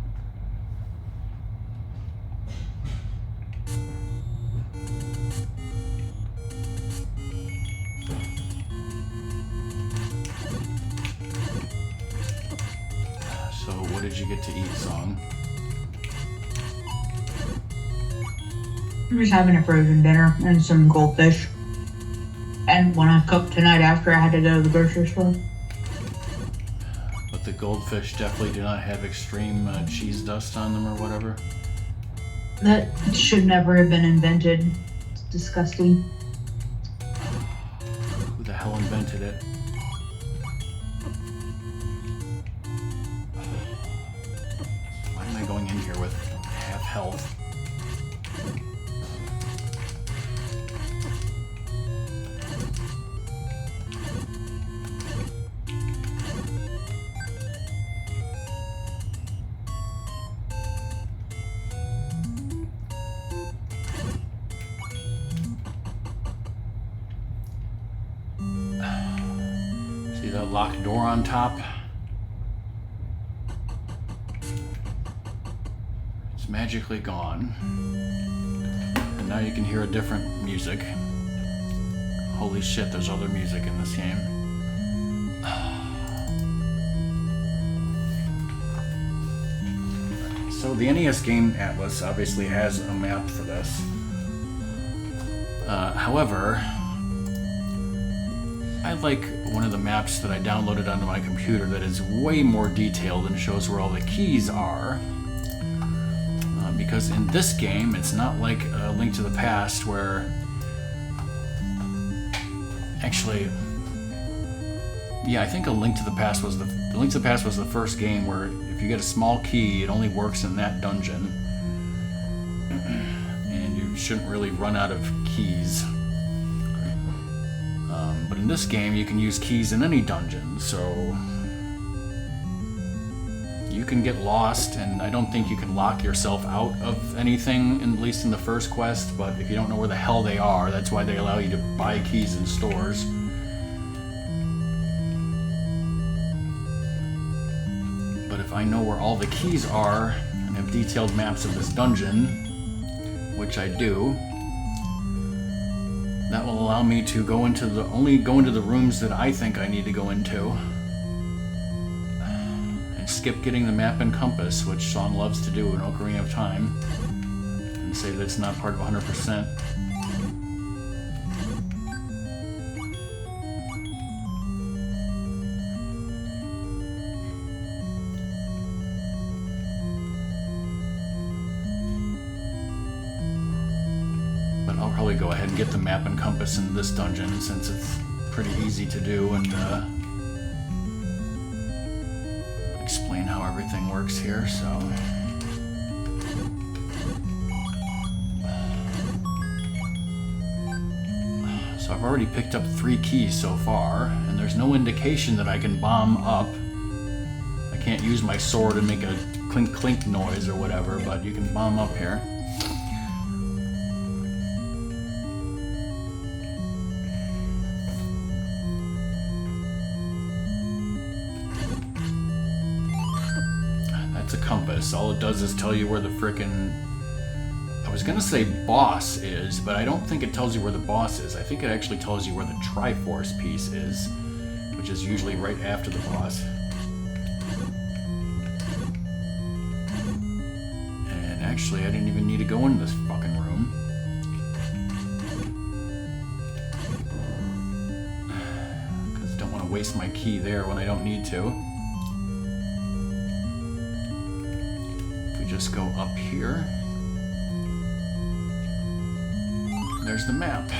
So what did you get to eat, Song? I'm just having a frozen dinner and some goldfish. And when I cooked tonight after, I had to go to the grocery store. But the goldfish definitely do not have extreme cheese dust on them or whatever. That should never have been invented. It's disgusting. Who the hell invented it? Why am I going in here with half health? See that locked door on top? It's magically gone. And now you can hear a different music. Holy shit, there's other music in this game. So the NES Game Atlas obviously has a map for this. However, I like one of the maps that I downloaded onto my computer that is way more detailed and shows where all the keys are. Because in this game, it's not like A Link to the Past where... Actually... Yeah, I think A Link to the Past was A Link to the Past was the first game where if you get a small key, it only works in that dungeon. And you shouldn't really run out of keys. But in this game, you can use keys in any dungeon, so you can get lost, and I don't think you can lock yourself out of anything, at least in the first quest, but if you don't know where the hell they are, that's why they allow you to buy keys in stores. But if I know where all the keys are, and have detailed maps of this dungeon, which I do, that will allow me to only go into the rooms that I think I need to go into. And skip getting the map and compass, which Song loves to do in Ocarina of Time. And say that it's not part of 100%. I'll probably go ahead and get the map and compass in this dungeon since it's pretty easy to do and explain how everything works here, so... So I've already picked up 3 keys so far, and there's no indication that I can bomb up. I can't use my sword and make a clink clink noise or whatever, but you can bomb up here. That's a compass. All it does is tell you where the frickin'... I was gonna say boss is, but I don't think it tells you where the boss is. I think it actually tells you where the Triforce piece is, which is usually right after the boss. And actually, I didn't even need to go into this fucking room. Because I don't want to waste my key there when I don't need to. If we just go up here... There's the map.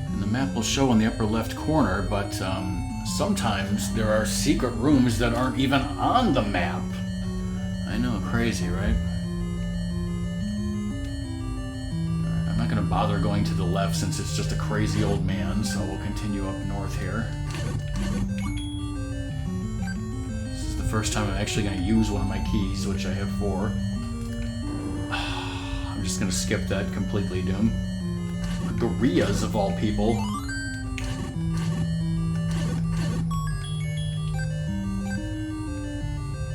And the map will show in the upper left corner, but sometimes there are secret rooms that aren't even on the map. I know, crazy, right? I'm not going to bother going to the left since it's just a crazy old man, so we'll continue up north here. First time I'm actually going to use one of my keys, which I have 4. I'm just going to skip that completely, Doom. Gorillas, of all people.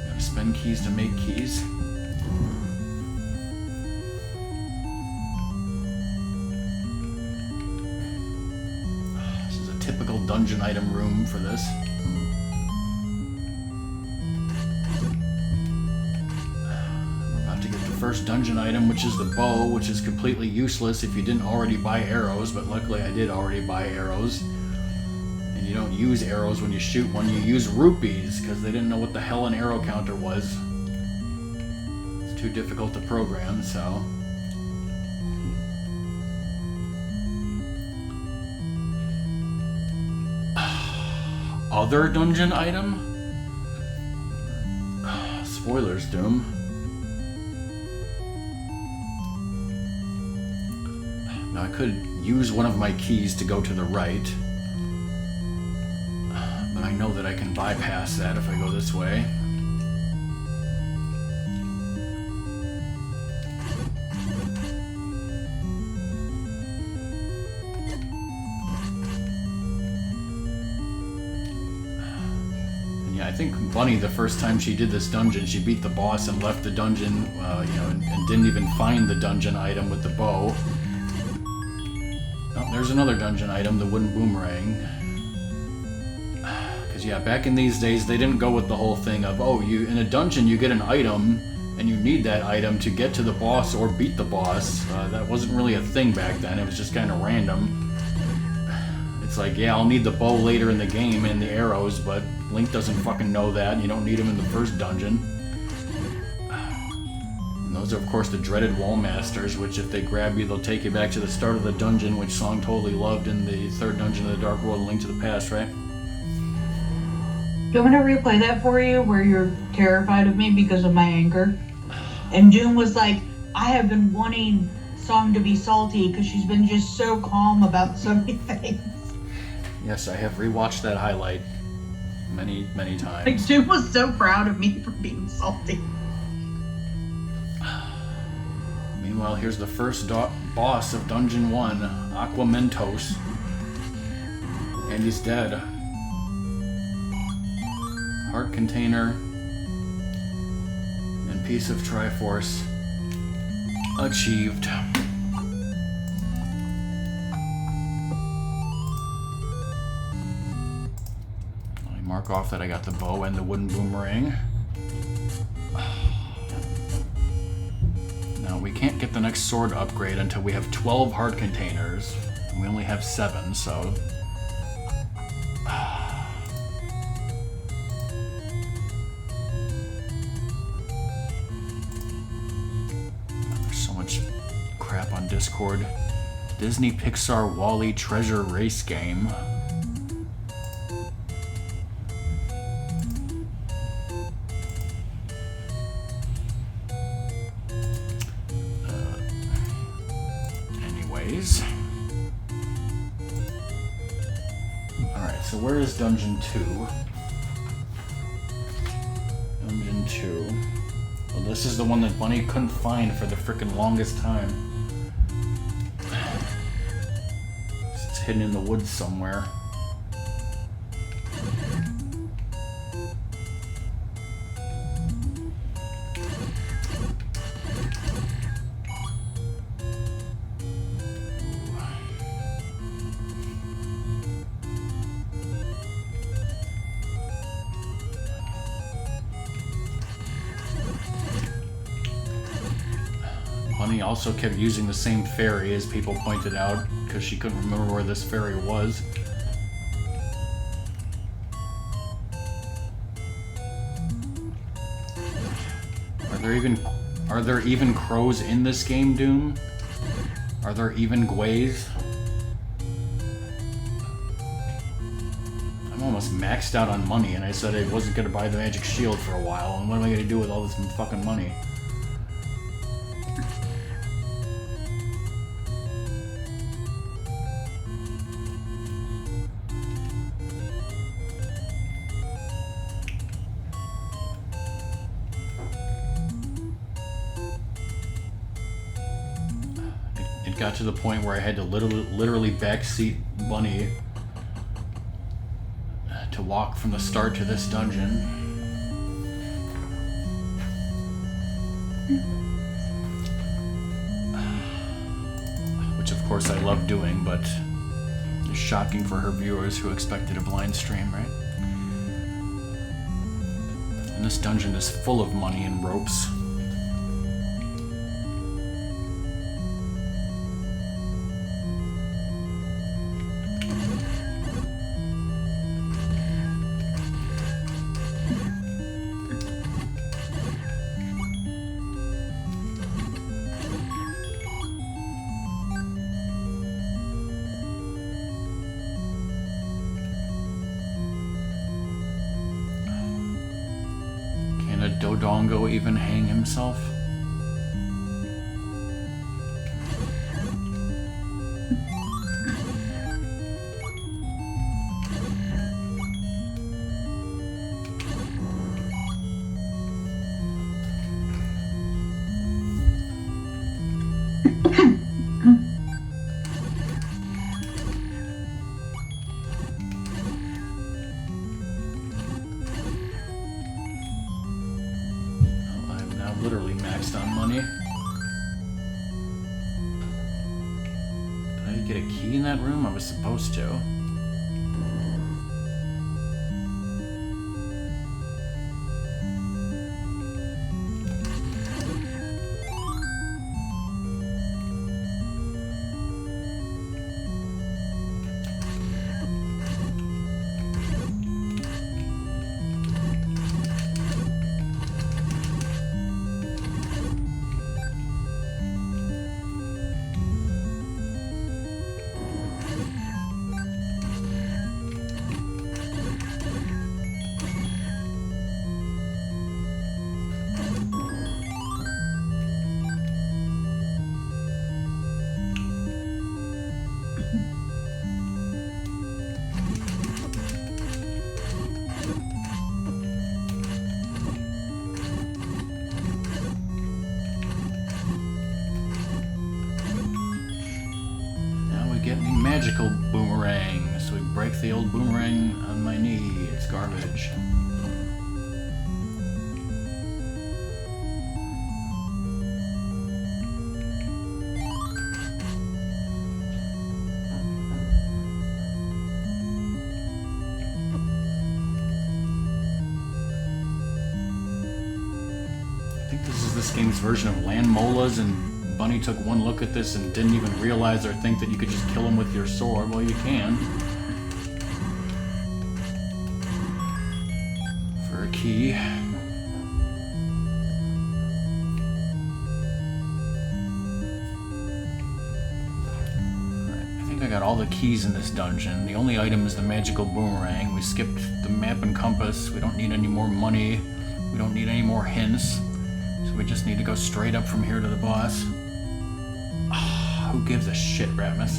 Gotta spend keys to make keys. This is a typical dungeon item room for this. First dungeon item, which is the bow, which is completely useless if you didn't already buy arrows, but luckily I did already buy arrows. And you don't use arrows when you shoot one, you use rupees, because they didn't know what the hell an arrow counter was. It's too difficult to program, so... Other dungeon item? Spoilers, Doom. Now I could use one of my keys to go to the right, but I know that I can bypass that if I go this way. And yeah, I think Bunny, the first time she did this dungeon, she beat the boss and left the dungeon, and didn't even find the dungeon item with the bow. Oh, there's another dungeon item, the wooden boomerang. Because yeah, back in these days, they didn't go with the whole thing of, oh, in a dungeon you get an item, and you need that item to get to the boss or beat the boss. That wasn't really a thing back then, it was just kind of random. It's like, yeah, I'll need the bow later in the game and the arrows, but Link doesn't fucking know that, and you don't need them in the first dungeon. Those are, of course, the dreaded wall masters, which if they grab you, they'll take you back to the start of the dungeon, which Song totally loved in the third dungeon of the Dark World, Link to the Past, right? Do you want me to replay that for you, where you're terrified of me because of my anger? And Doom was like, I have been wanting Song to be salty because she's been just so calm about so many things. Yes, I have rewatched that highlight many, many times. Like, Doom was so proud of me for being salty. Meanwhile, here's the first boss of Dungeon 1, Aquamentos. And he's dead. Heart container and piece of Triforce achieved. Let me mark off that I got the bow and the wooden boomerang. Now, we can't get the next sword upgrade until we have 12 heart containers. And we only have 7, so... There's so much crap on Discord. Disney Pixar Wall-E treasure race game. Anyways. Alright, so where is Dungeon 2? Dungeon 2. Well, this is the one that Bunny couldn't find for the frickin' longest time. It's hidden in the woods somewhere. Bunny also kept using the same fairy, as people pointed out, because she couldn't remember where this fairy was. Are there even crows in this game, Doom? Are there even gways? I'm almost maxed out on money, and I said I wasn't gonna buy the magic shield for a while, and what am I gonna do with all this fucking money? Got to the point where I had to literally backseat Bunny to walk from the start to this dungeon. Which of course I love doing, but it's shocking for her viewers who expected a blind stream, right? And this dungeon is full of money and ropes. Dodongo even hang himself? Literally maxed on money. Did I get a key in that room? I was supposed to. Magical boomerang. So we break the old boomerang on my knee. It's garbage. I think this is this game's version of land molas, and Bunny took one look at this and didn't even realize or think that you could just kill him with your sword. Well, you can. For a key. Alright, I think I got all the keys in this dungeon. The only item is the magical boomerang. We skipped the map and compass. We don't need any more money. We don't need any more hints. So we just need to go straight up from here to the boss. Who gives a shit, Ratmus?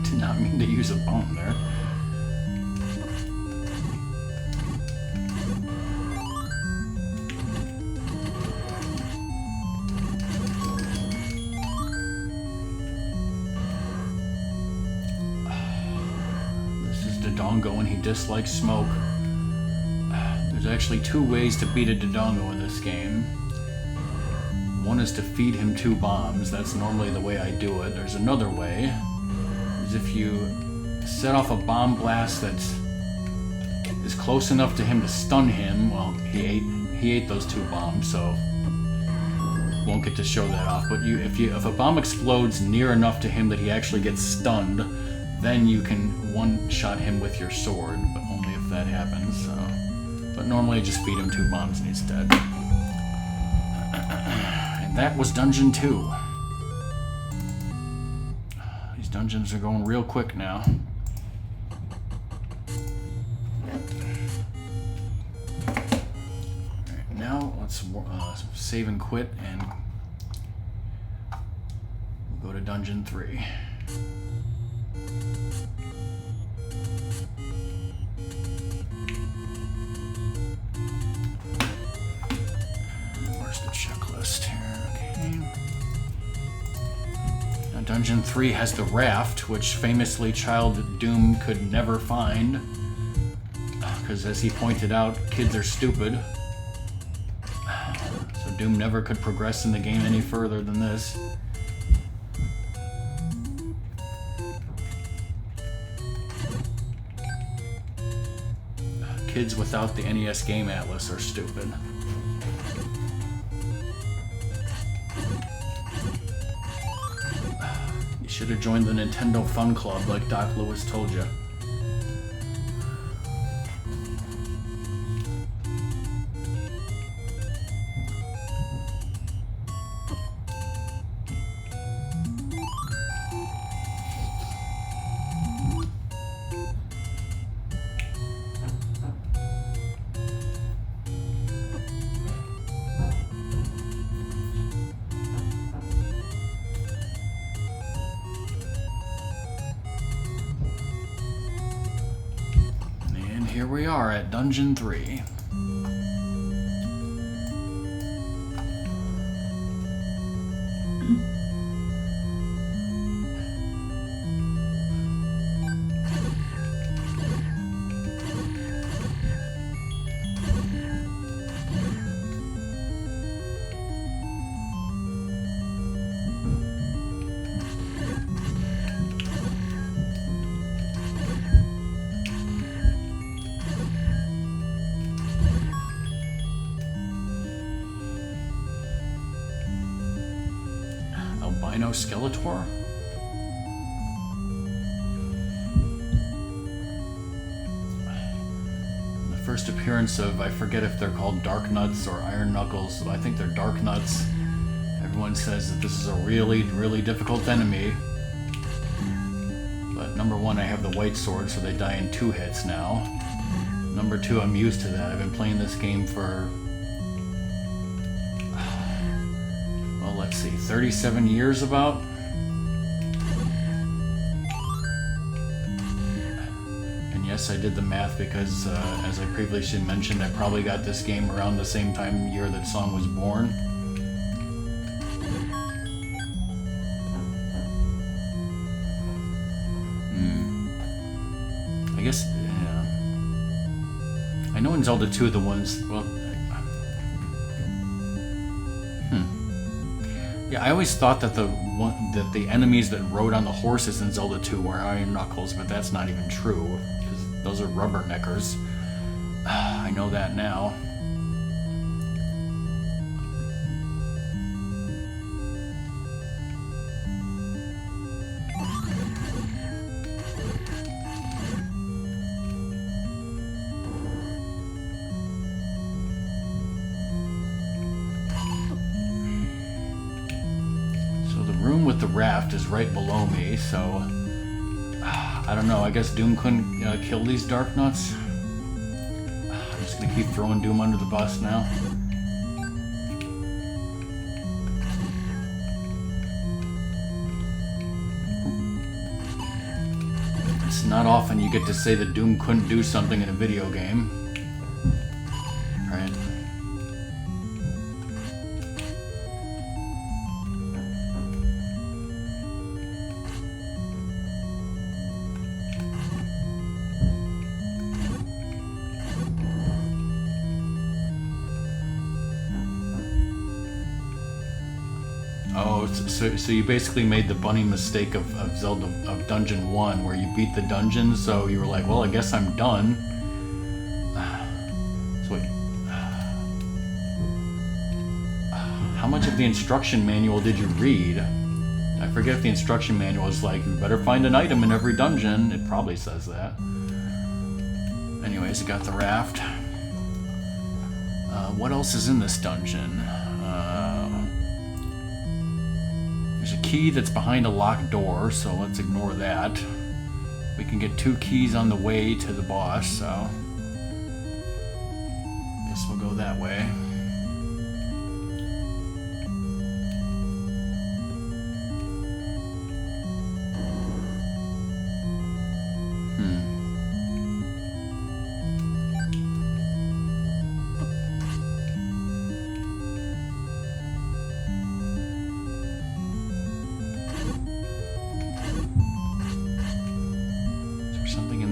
Did not mean to use a bomb there. Dodongo and he dislikes smoke. There's actually 2 ways to beat a Dodongo in this game. One is to feed him 2 bombs. That's normally the way I do it. There's another way, is if you set off a bomb blast that is close enough to him to stun him. Well, he ate those 2 bombs, so won't get to show that off. But if a bomb explodes near enough to him that he actually gets stunned, then you can one-shot him with your sword, but only if that happens. So. But normally just feed him 2 bombs and he's dead. And that was Dungeon 2. These dungeons are going real quick now. Alright, now let's save and quit and we'll go to Dungeon 3. Dungeon 3 has the raft, which famously Child Doom could never find. Because as he pointed out, kids are stupid. So Doom never could progress in the game any further than this. Kids without the NES Game Atlas are stupid. Should have joined the Nintendo Fun Club like Doc Lewis told you. Here we are at Dungeon 3. Albino Skeletor? The first appearance of, I forget if they're called Dark Nuts or Iron Knuckles, but I think they're Dark Nuts. Everyone says that this is a really, really difficult enemy. But number 1, I have the white sword, so they die in 2 hits now. Number 2, I'm used to that. I've been playing this game for... well, let's see, 37 years about? And yes, I did the math because, as I previously mentioned, I probably got this game around the same time year that song was born. I guess, yeah. I know in Zelda 2 the ones, well... Yeah, I always thought that the enemies that rode on the horses in Zelda 2 were Iron Knuckles, but that's not even true, because those are rubberneckers. I know that now. room with the raft is right below me, so I don't know. I guess Doom couldn't kill these Dark Nuts. I'm just gonna keep throwing Doom under the bus now. It's not often you get to say that Doom couldn't do something in a video game. Right? Oh, so you basically made the bunny mistake of Zelda, of Dungeon 1, where you beat the dungeon, so you were like, well, I guess I'm done. So wait. How much of the instruction manual did you read? I forget if the instruction manual is like, you better find an item in every dungeon. It probably says that. Anyways, I got the raft. What else is in this dungeon? There's a key that's behind a locked door, so let's ignore that. We can get 2 keys on the way to the boss, so guess we'll go that way.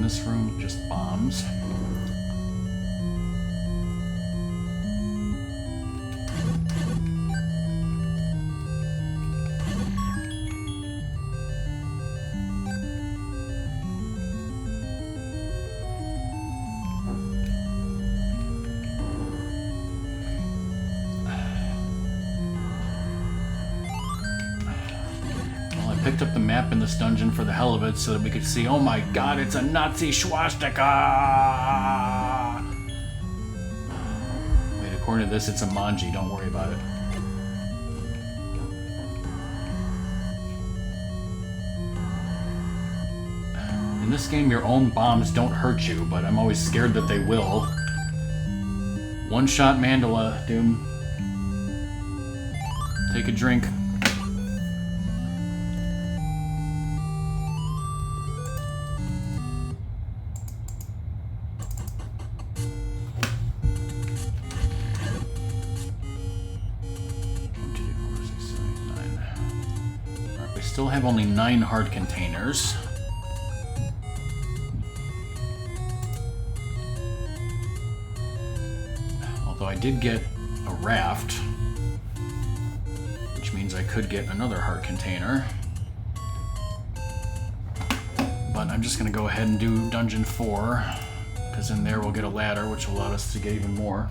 This room, just bombs. Picked up the map in this dungeon for the hell of it so that we could see, oh my god, it's a Nazi swastika! Wait, according to this, it's a manji, don't worry about it. In this game, your own bombs don't hurt you, but I'm always scared that they will. One-shot Mandala, Doom. Take a drink. Still have only 9 heart containers. Although I did get a raft, which means I could get another heart container. But I'm just going to go ahead and do Dungeon 4, because in there we'll get a ladder, which will allow us to get even more.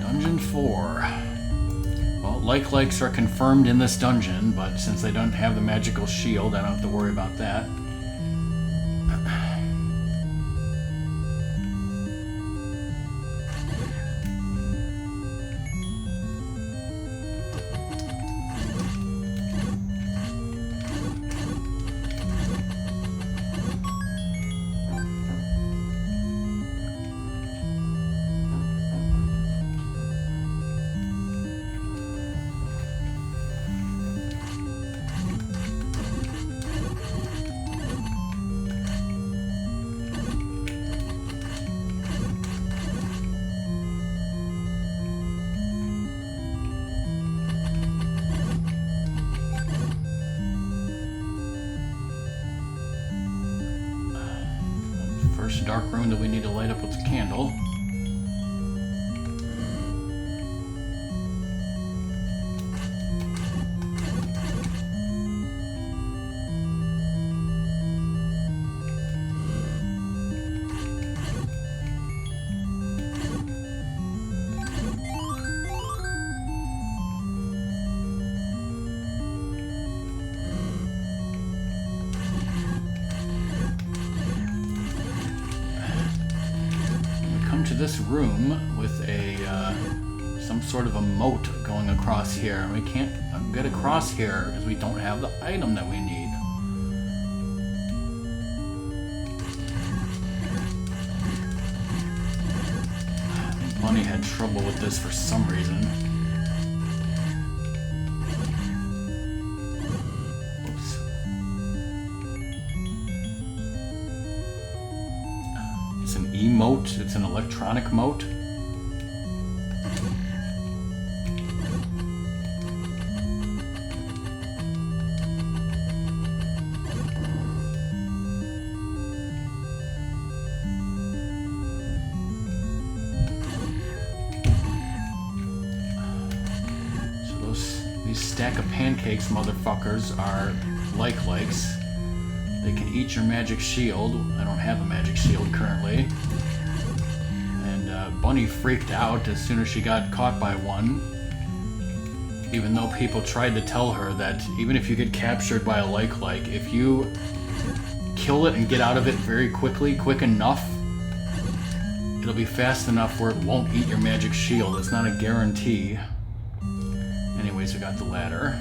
Dungeon 4. Well, like-likes are confirmed in this dungeon, but since they don't have the magical shield, I don't have to worry about that. First dark room that we need to light up with a candle. this room with a some sort of a moat going across here. We can't get across here because we don't have the item that we need. I think Bunny had trouble with this for some reason. Whoops. It's an emote. It's an electronic moat. These stack of pancakes motherfuckers are likes. They can eat your magic shield. I don't have a magic shield currently. And Bunny freaked out as soon as she got caught by one. Even though people tried to tell her that even if you get captured by a like, if you kill it and get out of it very quickly, quick enough, it'll be fast enough where it won't eat your magic shield. It's not a guarantee. Anyways, we got the ladder.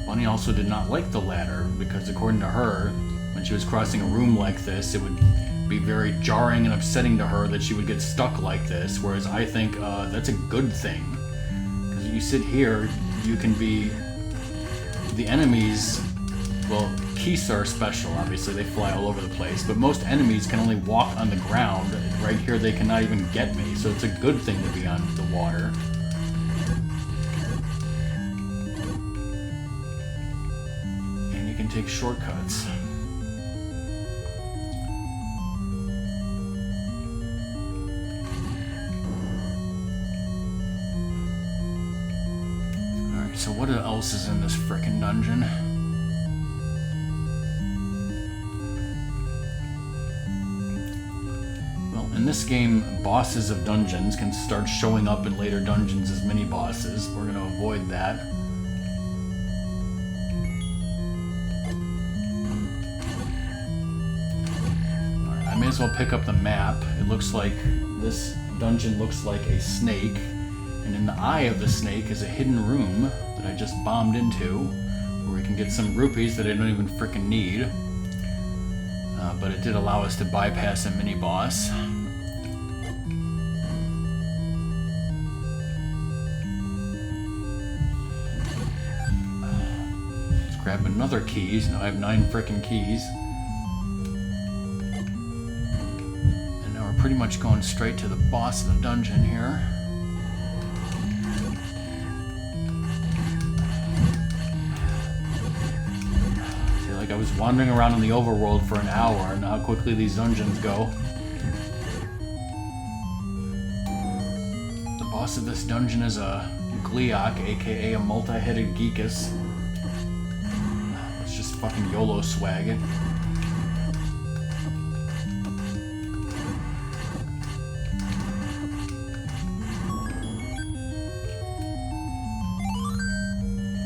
Bunny also did not like the ladder because according to her, when she was crossing a room like this, it would be very jarring and upsetting to her that she would get stuck like this, whereas I think that's a good thing. Because you sit here, you can be... The enemies... Well, geese are special, obviously, they fly all over the place, but most enemies can only walk on the ground. Right here, they cannot even get me, so it's a good thing to be on the water. And you can take shortcuts. Alright, so what else is in this frickin' dungeon? In this game, bosses of dungeons can start showing up in later dungeons as mini-bosses. We're going to avoid that. Right, I may as well pick up the map. It looks like this dungeon looks like a snake, and in the eye of the snake is a hidden room that I just bombed into, where we can get some rupees that I don't even frickin' need. But it did allow us to bypass a mini-boss. Grab another keys. Now I have 9 frickin' keys. And now we're pretty much going straight to the boss of the dungeon here. See, like I was wandering around in the overworld for an hour, and how quickly these dungeons go. The boss of this dungeon is a Gleeok, aka a multi-headed Geekus. Fucking YOLO swag.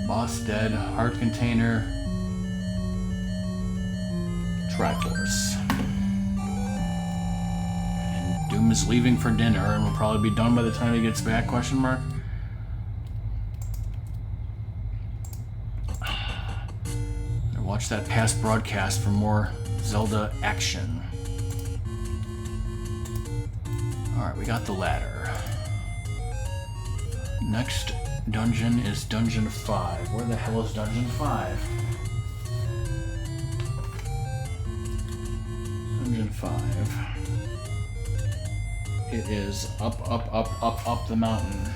Boss dead. Heart container. Triforce. And Doom is leaving for dinner and will probably be done by the time he gets back, question mark? Watch that past broadcast for more Zelda action. Alright, we got the ladder. Next dungeon is Dungeon 5. Where the hell is Dungeon 5? Dungeon 5. It is up the mountain.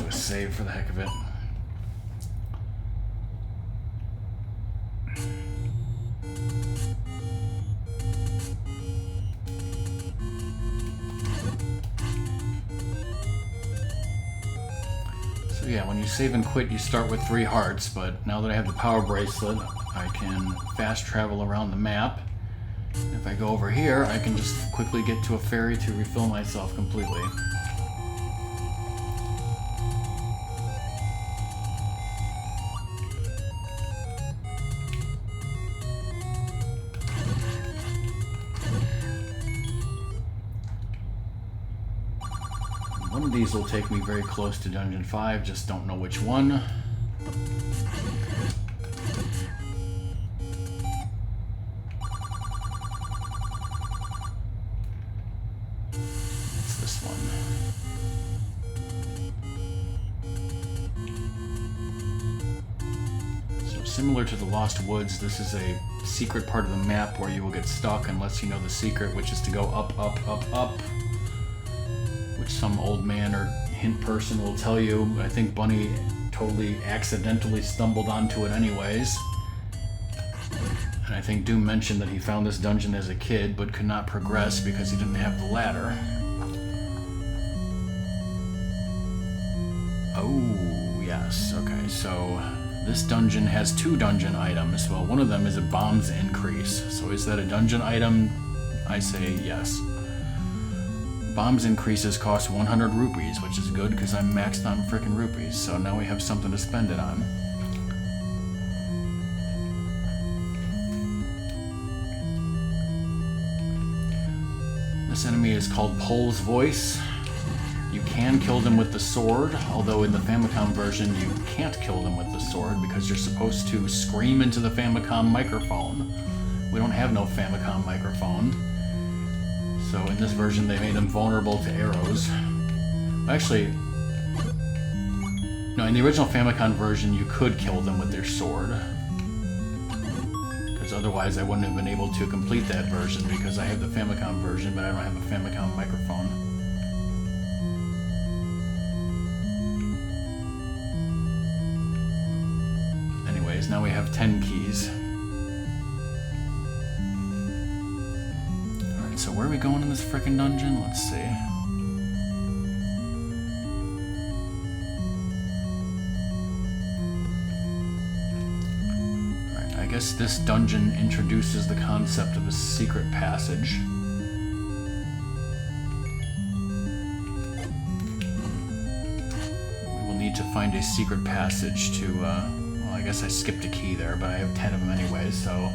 Save for the heck of it. So yeah, when you save and quit, you start with 3 hearts, but now that I have the power bracelet, I can fast travel around the map If I go over here, I can just quickly get to a ferry to refill myself completely. One of these will take me very close to Dungeon 5, just don't know which one. It's this one. So similar to the Lost Woods, this is a secret part of the map where you will get stuck unless you know the secret, which is to go up, up, up, up. Which some old man or hint person will tell you. I think Bunny totally accidentally stumbled onto it anyways. And I think Doom mentioned that he found this dungeon as a kid but could not progress because he didn't have the ladder. Oh, yes. Okay, so this dungeon has 2 dungeon items. Well, one of them is a bombs increase. So is that a dungeon item? I say yes. Bombs increases cost 100 rupees, which is good because I'm maxed on frickin' rupees, so now we have something to spend it on. This enemy is called Pole's Voice. You can kill them with the sword, although in the Famicom version you can't kill them with the sword because you're supposed to scream into the Famicom microphone. We don't have no Famicom microphone. So in this version, they made them vulnerable to arrows. Actually, no, in the original Famicom version, you could kill them with their sword. Because otherwise, I wouldn't have been able to complete that version because I have the Famicom version, but I don't have a Famicom microphone. Anyways, now we have 10 keys. So where are we going in this frickin' dungeon? Let's see. Alright, I guess this dungeon introduces the concept of a secret passage. We will need to find a secret passage to, well, I guess I skipped a key there, but I have 10 of them anyway, so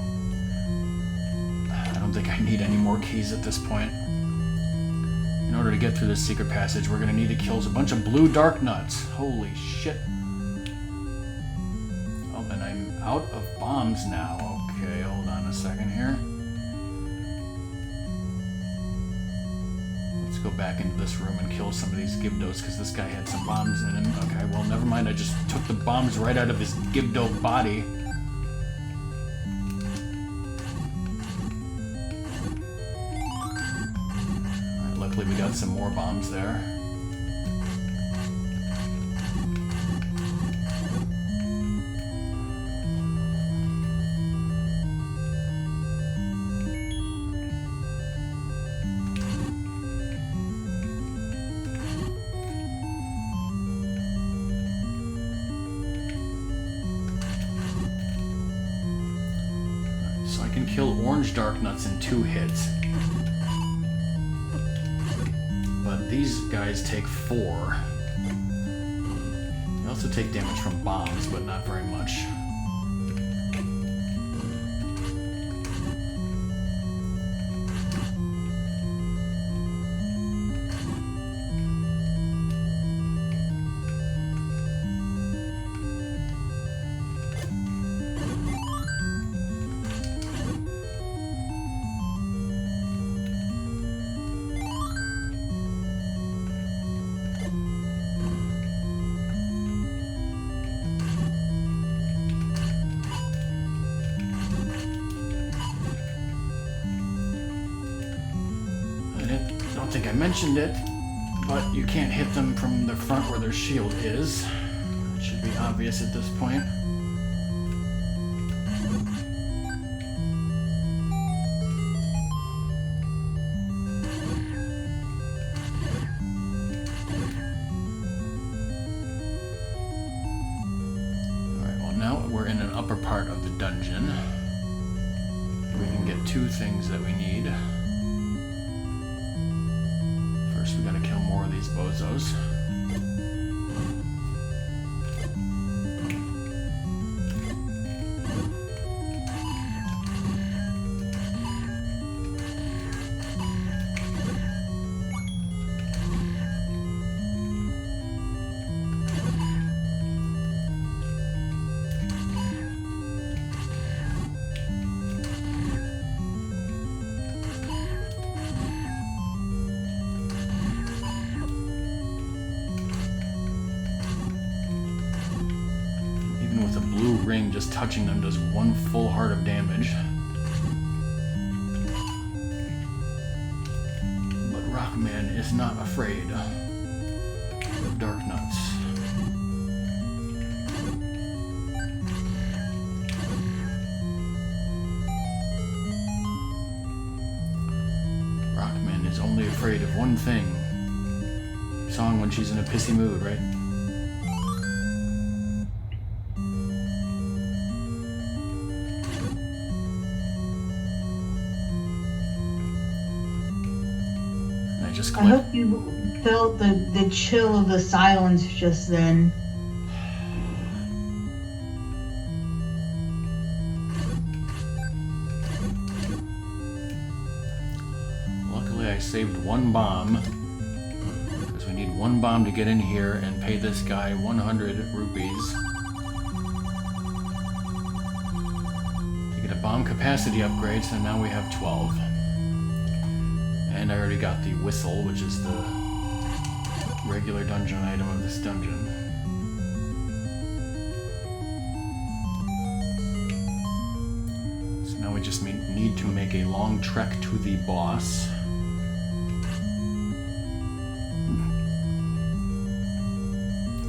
I don't think I need any more keys at this point. In order to get through this secret passage, we're going to need to kill a bunch of blue dark nuts. Holy shit. Oh, and I'm out of bombs now. Okay, hold on a second here. Let's go back into this room and kill some of these Gibdos, because this guy had some bombs in him. Okay, well, never mind. I just took the bombs right out of his Gibdo body. We got some more bombs there. So I can kill orange dark nuts in 2 hits. But these guys take 4. They also take damage from bombs, but not very much. I don't think I mentioned it, but you can't hit them from the front where their shield is. It should be obvious at this point. Alright, well now we're in an upper part of the dungeon. We can get 2 things that we need. First, we gotta kill more of these bozos. With a blue ring, just touching them does 1 full heart of damage. But Rockman is not afraid of dark nuts. Rockman is only afraid of one thing. Song when she's in a pissy mood, right? I hope you felt the chill of the silence just then. Luckily I saved 1 bomb, because we need 1 bomb to get in here and pay this guy 100 rupees to get a bomb capacity upgrade, so now we have 12. And I already got the whistle, which is the regular dungeon item of this dungeon. So now we just need to make a long trek to the boss.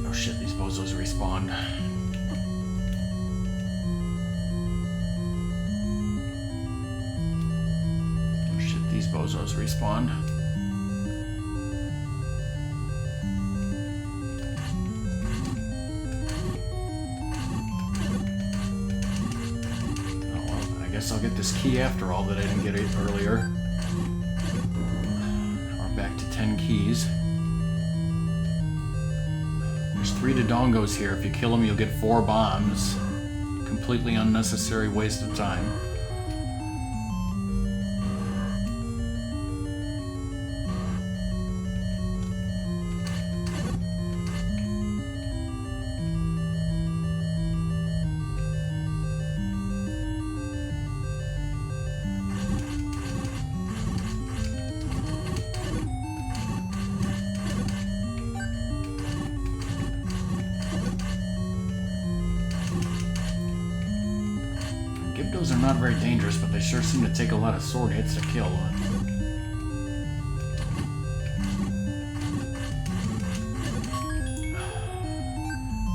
Oh shit, these bozos respawned. These bozos respawned. Oh well, I guess I'll get this key after all that I didn't get it earlier. We're back to 10 keys. There's 3 Dodongos here. If you kill them, you'll get 4 bombs. Completely unnecessary waste of time. Gibdos are not very dangerous, but they sure seem to take a lot of sword hits to kill.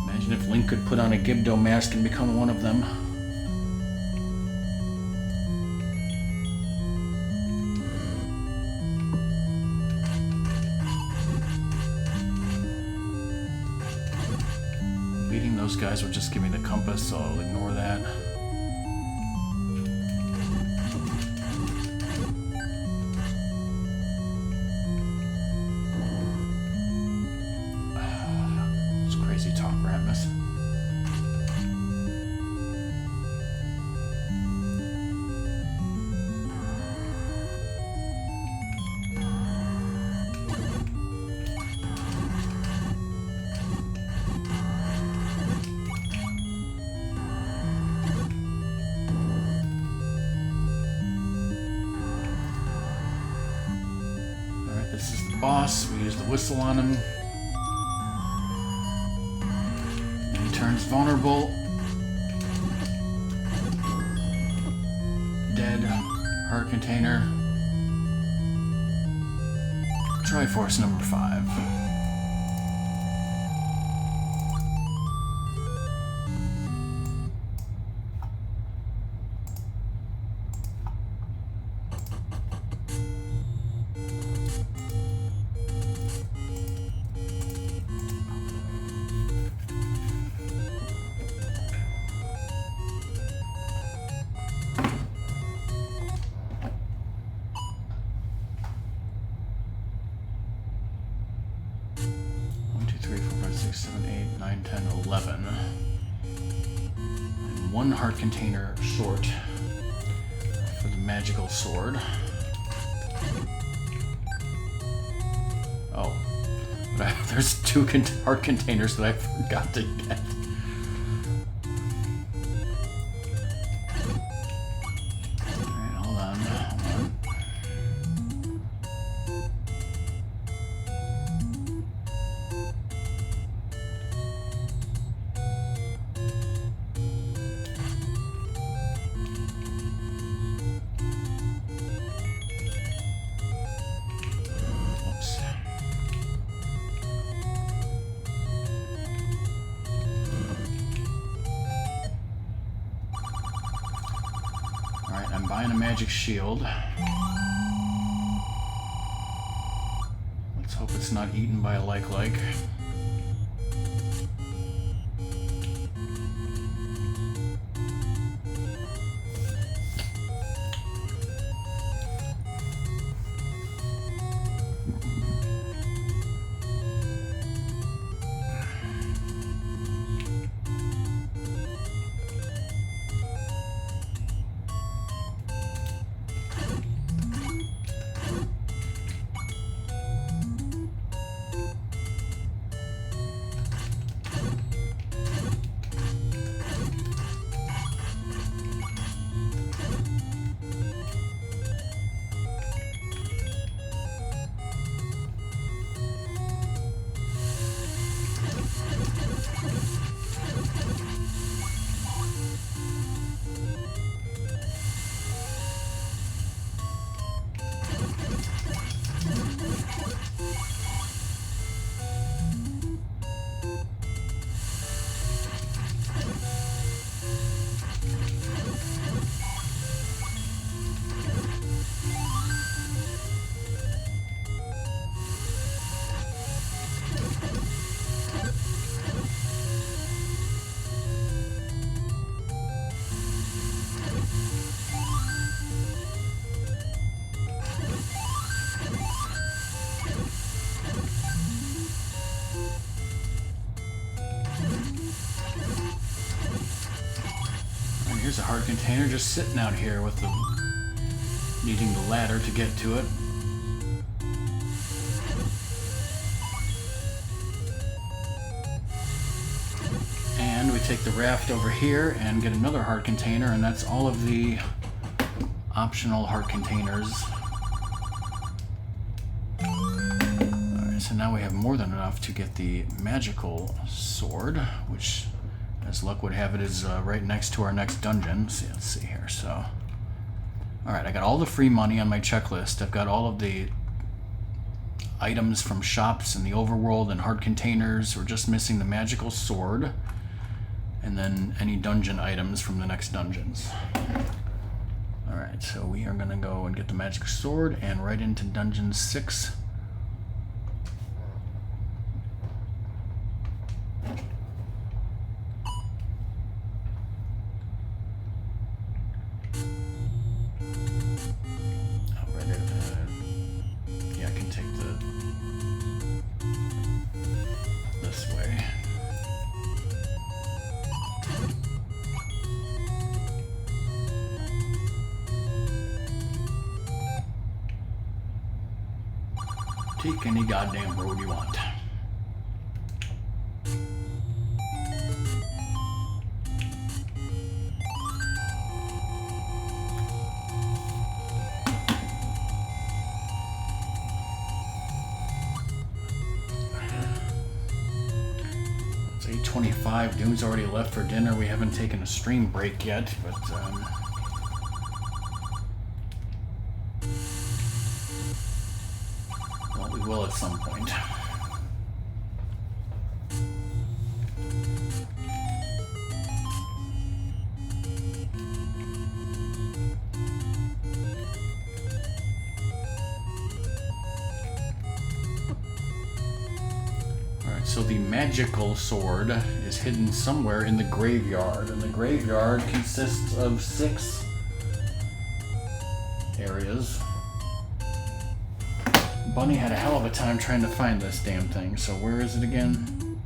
Imagine if Link could put on a Gibdo mask and become one of them. Beating those guys would just give me the compass, so I'll ignore that. Talk Ratmus. Alright, this is the boss. We use the whistle on him. Turns vulnerable. Dead. Heart container. Triforce number 5. heart container short for the magical sword. Oh, but there's 2 heart containers that I forgot to get. Alright, hold on. I'm buying a magic shield. Let's hope it's not eaten by a like. Here's a heart container just sitting out here with needing the ladder to get to it. And we take the raft over here and get another heart container, and that's all of the optional heart containers. Alright, so now we have more than enough to get the magical sword, which, as luck would have it, is right next to our next dungeon. Let's see here. So, alright, I got all the free money on my checklist. I've got all of the items from shops in the overworld and heart containers. We're just missing the magical sword, and then any dungeon items from the next dungeons. Alright, so we are going to go and get the magic sword and right into dungeon 6. Take any goddamn road you want. It's 8:25. Dune's already left for dinner. We haven't taken a stream break yet, but we will at some point. Alright, so the magical sword is hidden somewhere in the graveyard, and the graveyard consists of 6 areas. Bunny had a hell of a time trying to find this damn thing, so where is it again?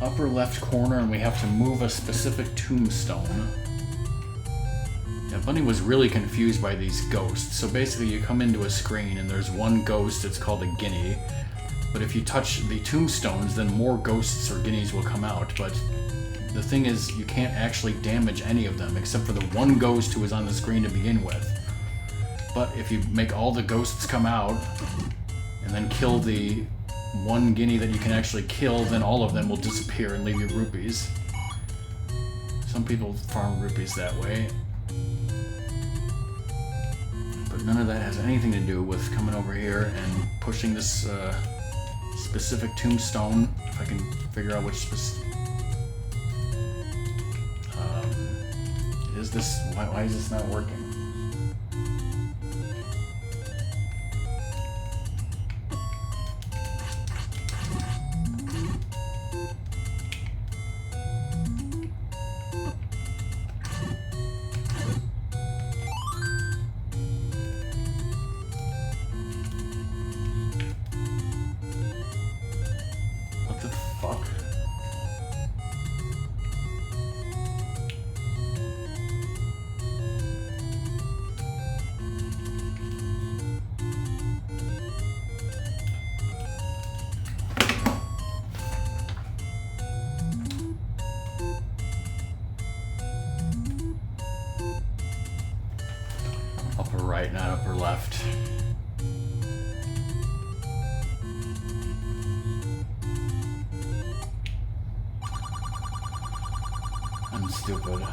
upper left corner and we have to move a specific tombstone. Yeah, Bunny was really confused by these ghosts. So basically you come into a screen and there's one ghost, it's called a guinea. But if you touch the tombstones, then more ghosts or guineas will come out. But the thing is, you can't actually damage any of them except for the one ghost who was on the screen to begin with. But if you make all the ghosts come out and then kill the one guinea that you can actually kill, then all of them will disappear and leave you rupees. Some people farm rupees that way. But none of that has anything to do with coming over here and pushing this specific tombstone. If I can figure out which specific... is this... Why is this not working? Upper right, not upper left. I'm stupid.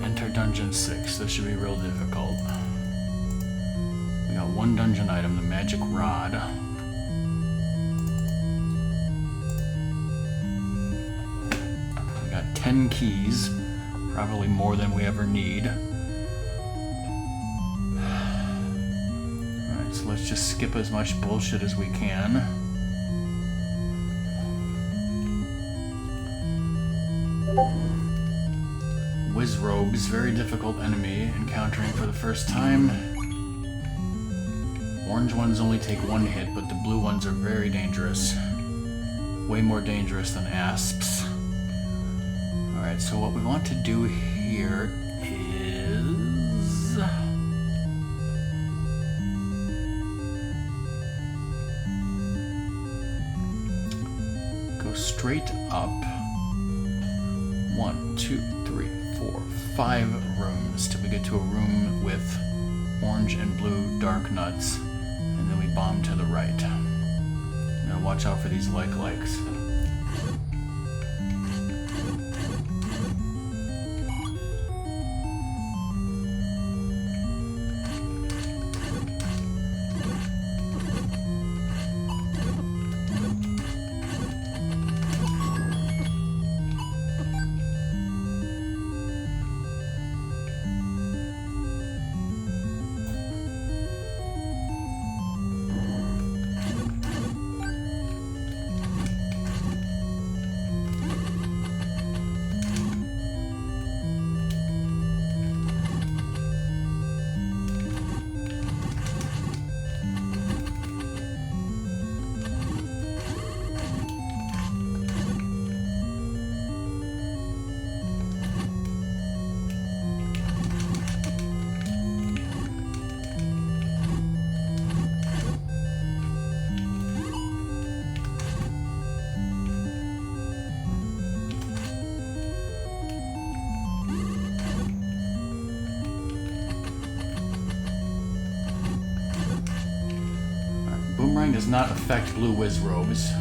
Enter Dungeon 6. This should be real difficult. We got one dungeon item, the magic rod. We got 10 keys. Probably more than we ever need. Alright, so let's just skip as much bullshit as we can. Wizrobes, very difficult enemy, encountering for the first time. Orange ones only take one hit, but the blue ones are very dangerous. Way more dangerous than asps. Alright, so what we want to do here is... go straight up. 1, 2, 3, 4, 5 rooms till we get to a room with orange and blue dark nuts, and then we bomb to the right. Now watch out for these likes. Boomerang does not affect blue Wizrobes.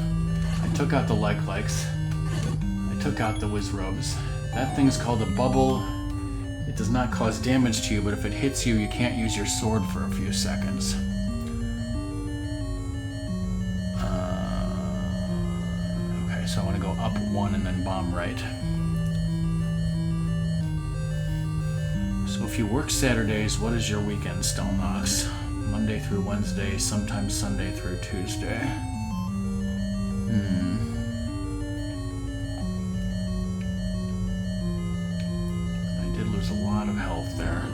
I took out the likes. I took out the Wizrobes. That thing's called a bubble. It does not cause damage to you, but if it hits you, you can't use your sword for a few seconds. Okay, so I want to go up 1 and then bomb right. So if you work Saturdays, what is your weekend, Stonenox? Monday through Wednesday, sometimes Sunday through Tuesday. I did lose a lot of health there.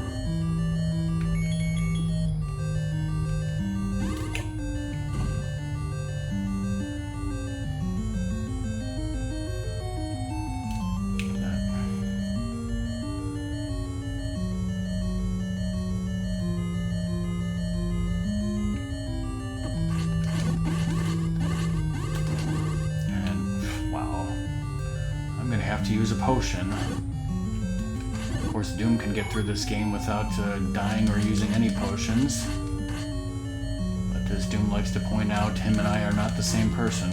To use a potion. Of course, Doom can get through this game without dying or using any potions. But as Doom likes to point out, him and I are not the same person.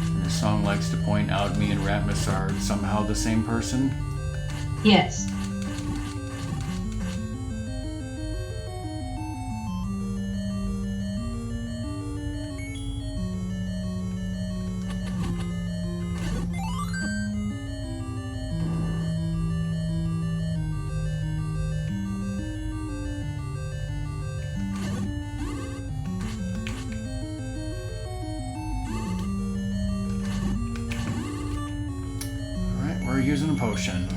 And the song likes to point out me and Ratmus are somehow the same person. Yes. Using a potion.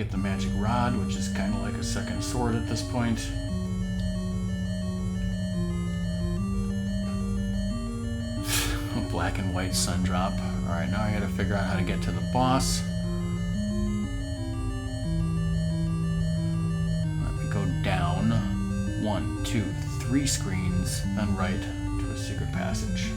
The magic rod, which is kind of like a second sword at this point. Black and white sun drop. Alright, now I gotta figure out how to get to the boss. Let me go down 1, 2, 3 screens, then right to a secret passage.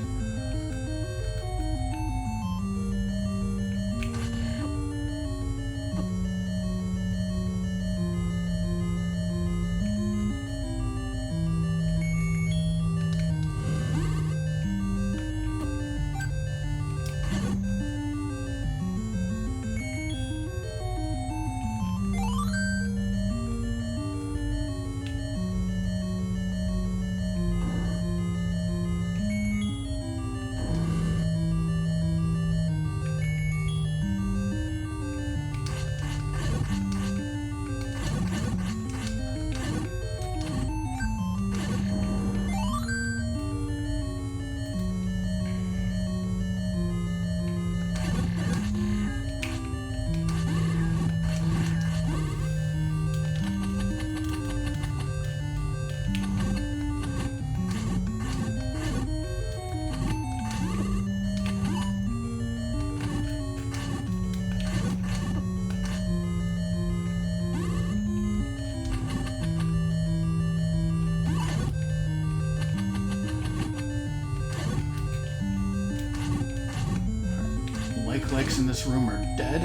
Legs in this room are dead.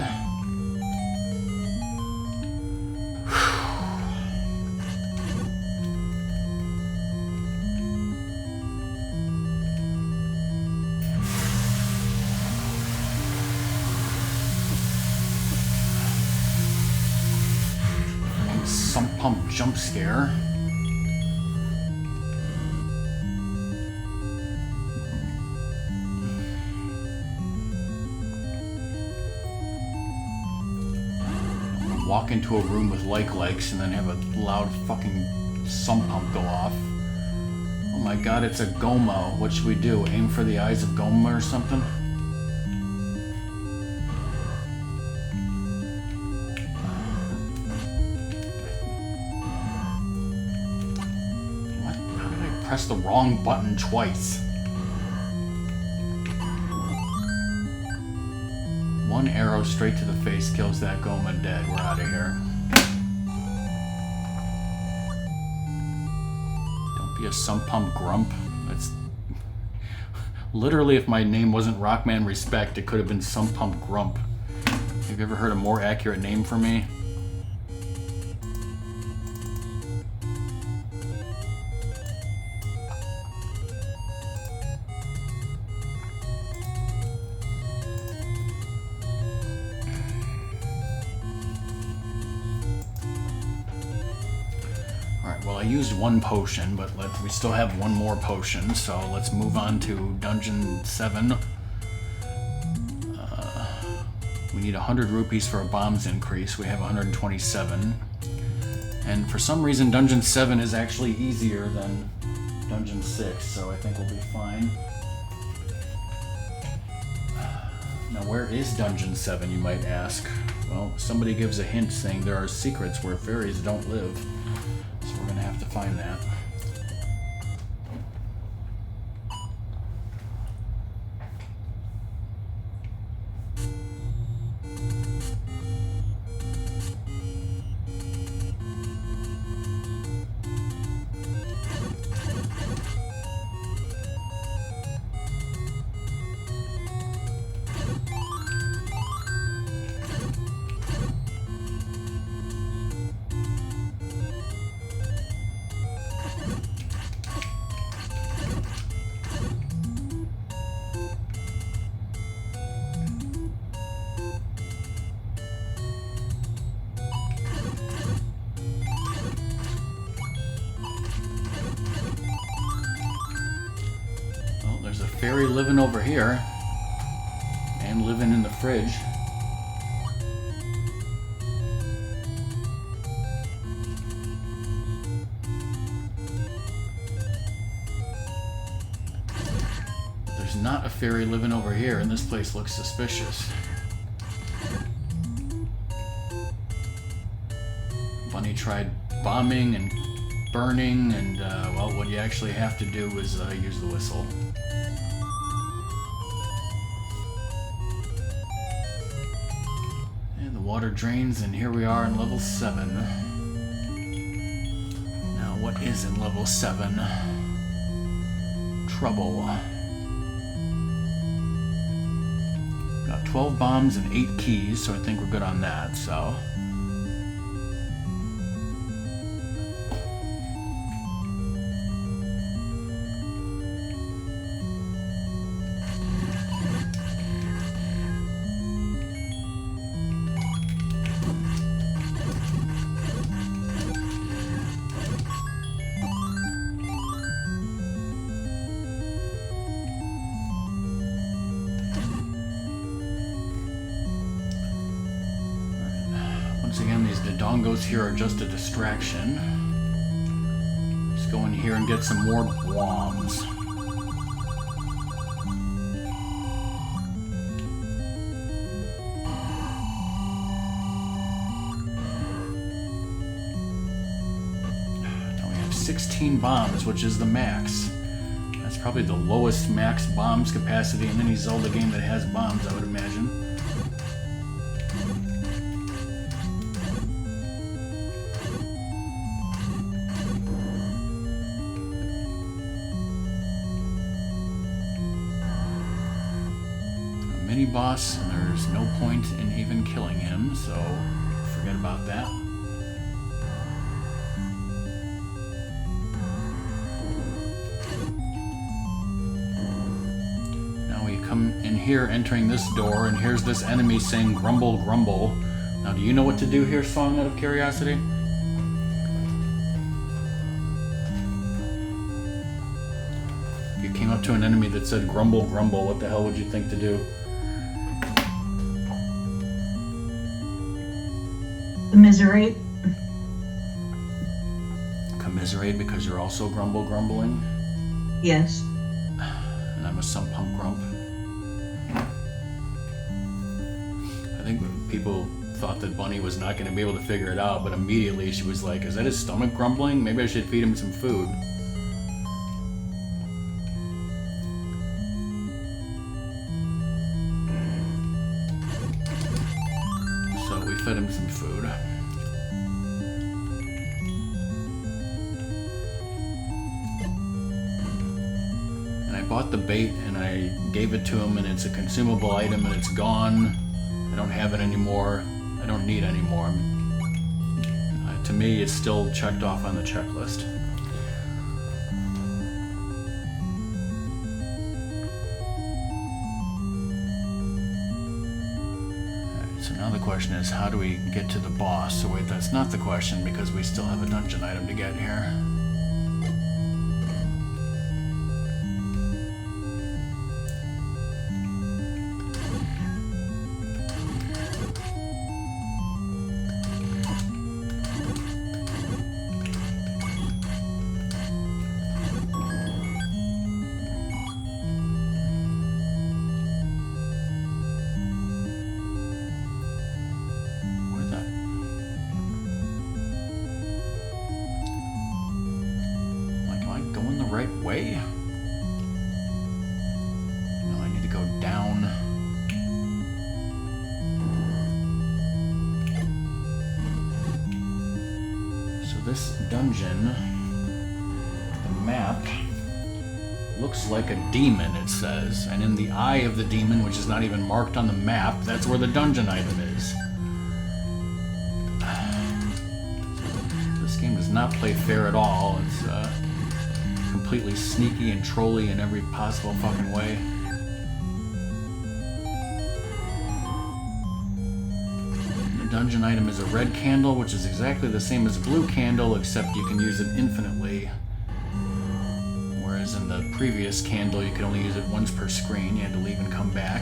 Some pump jump scare. Walk into a room with legs and then have a loud fucking sump pump go off. Oh my god, it's a Goma. What should we do? Aim for the eyes of Goma or something? What? How did I press the wrong button twice? One arrow straight to the face kills that Goma dead. We're out of here. Don't be a sump pump grump. That's literally, if my name wasn't Rockman Respect, it could have been Sump Pump Grump. Have you ever heard a more accurate name for me? Alright, well I used one potion, but we still have one more potion, so let's move on to Dungeon 7. We need 100 rupees for a bombs increase. We have 127. And for some reason, Dungeon 7 is actually easier than Dungeon 6, so I think we'll be fine. Now, where is Dungeon 7, you might ask? Well, somebody gives a hint saying there are secrets where fairies don't live. So we're gonna have to find that. There's a fairy living over here and living in the fridge. There's not a fairy living over here, and this place looks suspicious. Bunny tried bombing and burning, and well, what you actually have to do is use the whistle. And the water drains, and here we are in level 7. Now, what is in level 7? Trouble. Got 12 bombs and 8 keys, so I think we're good on that, so... Once again, these dodongos here are just a distraction. Let's go in here and get some more bombs. Now we have 16 bombs, which is the max. That's probably the lowest max bombs capacity in any Zelda game that has bombs, I would imagine. Boss, and there's no point in even killing him, so forget about that. Now we come in here, entering this door, and here's this enemy saying grumble grumble. Now do you know what to do here, Song, out of curiosity? If you came up to an enemy that said grumble grumble, what the hell would you think to do? Commiserate. Commiserate because you're also grumbling? Yes. And I'm a sump pump grump. I think people thought that Bunny was not going to be able to figure it out, but immediately she was like, is that his stomach grumbling? Maybe I should feed him some food. So we fed him some food. And I bought the bait and I gave it to him, and it's a consumable item and it's gone. And don't have it anymore. I don't need any more. To me, it's still checked off on the checklist. Alright, so now the question is, how do we get to the boss? So wait, that's not the question because we still have a dungeon item to get here. Right way? No, I need to go down. So this dungeon, the map, looks like a demon, it says. And in the eye of the demon, which is not even marked on the map, that's where the dungeon item is. This game does not play fair at all. It's, completely sneaky and trolly in every possible fucking way. The dungeon item is a red candle, which is exactly the same as a blue candle, except you can use it infinitely. Whereas in the previous candle, you could only use it once per screen. You had to leave and come back.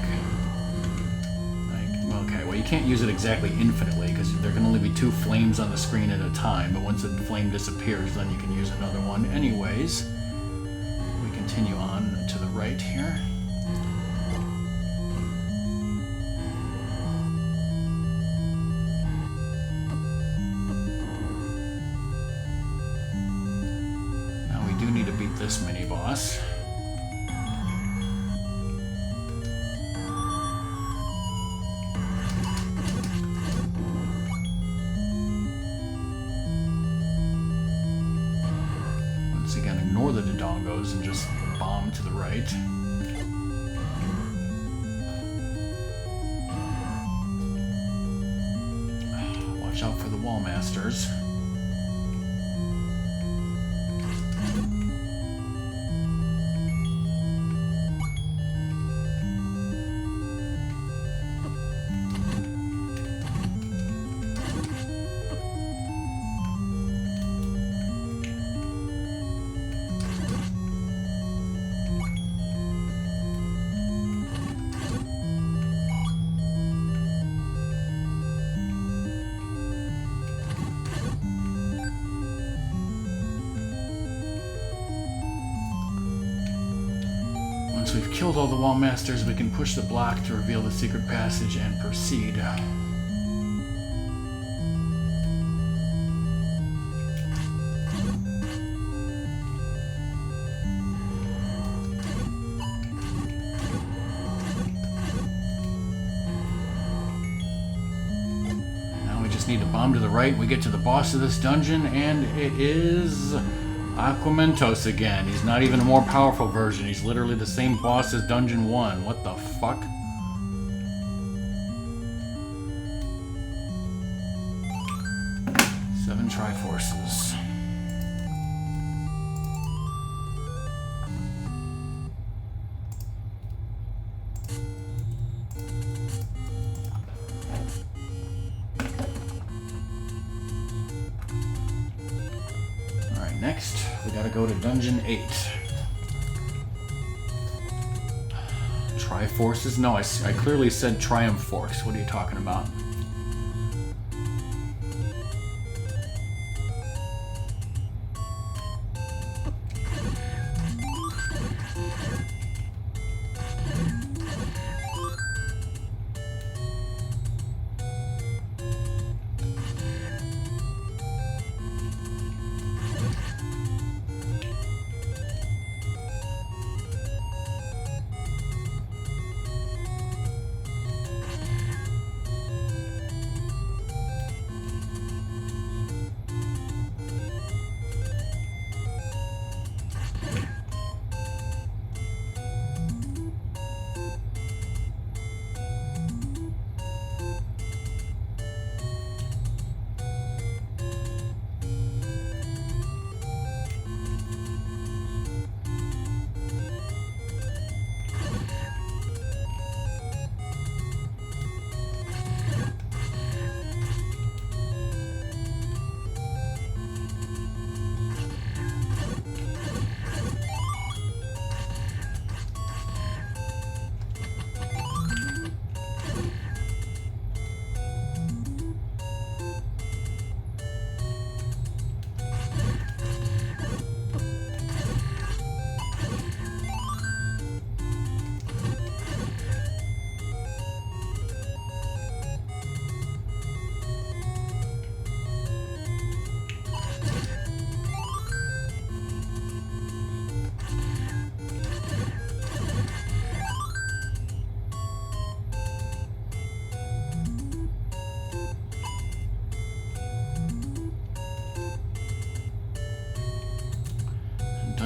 Okay, well, you can't use it exactly infinitely, because there can only be 2 flames on the screen at a time, but once the flame disappears, then you can use another one. Anyways, continue on to the right here. Now we do need to beat this mini-boss. Once again, ignore the dodongos and just bomb to the right. Watch out for the wall masters. Once we've killed all the wall masters, we can push the block to reveal the secret passage and proceed. Now we just need to bomb to the right. We get to the boss of this dungeon, and it is Aquamentos again. He's not even a more powerful version. He's literally the same boss as Dungeon 1. What the fuck? Seven Triforces. Next, we gotta go to Dungeon 8. Triforces? No, I clearly said Triumph Forks. What are you talking about?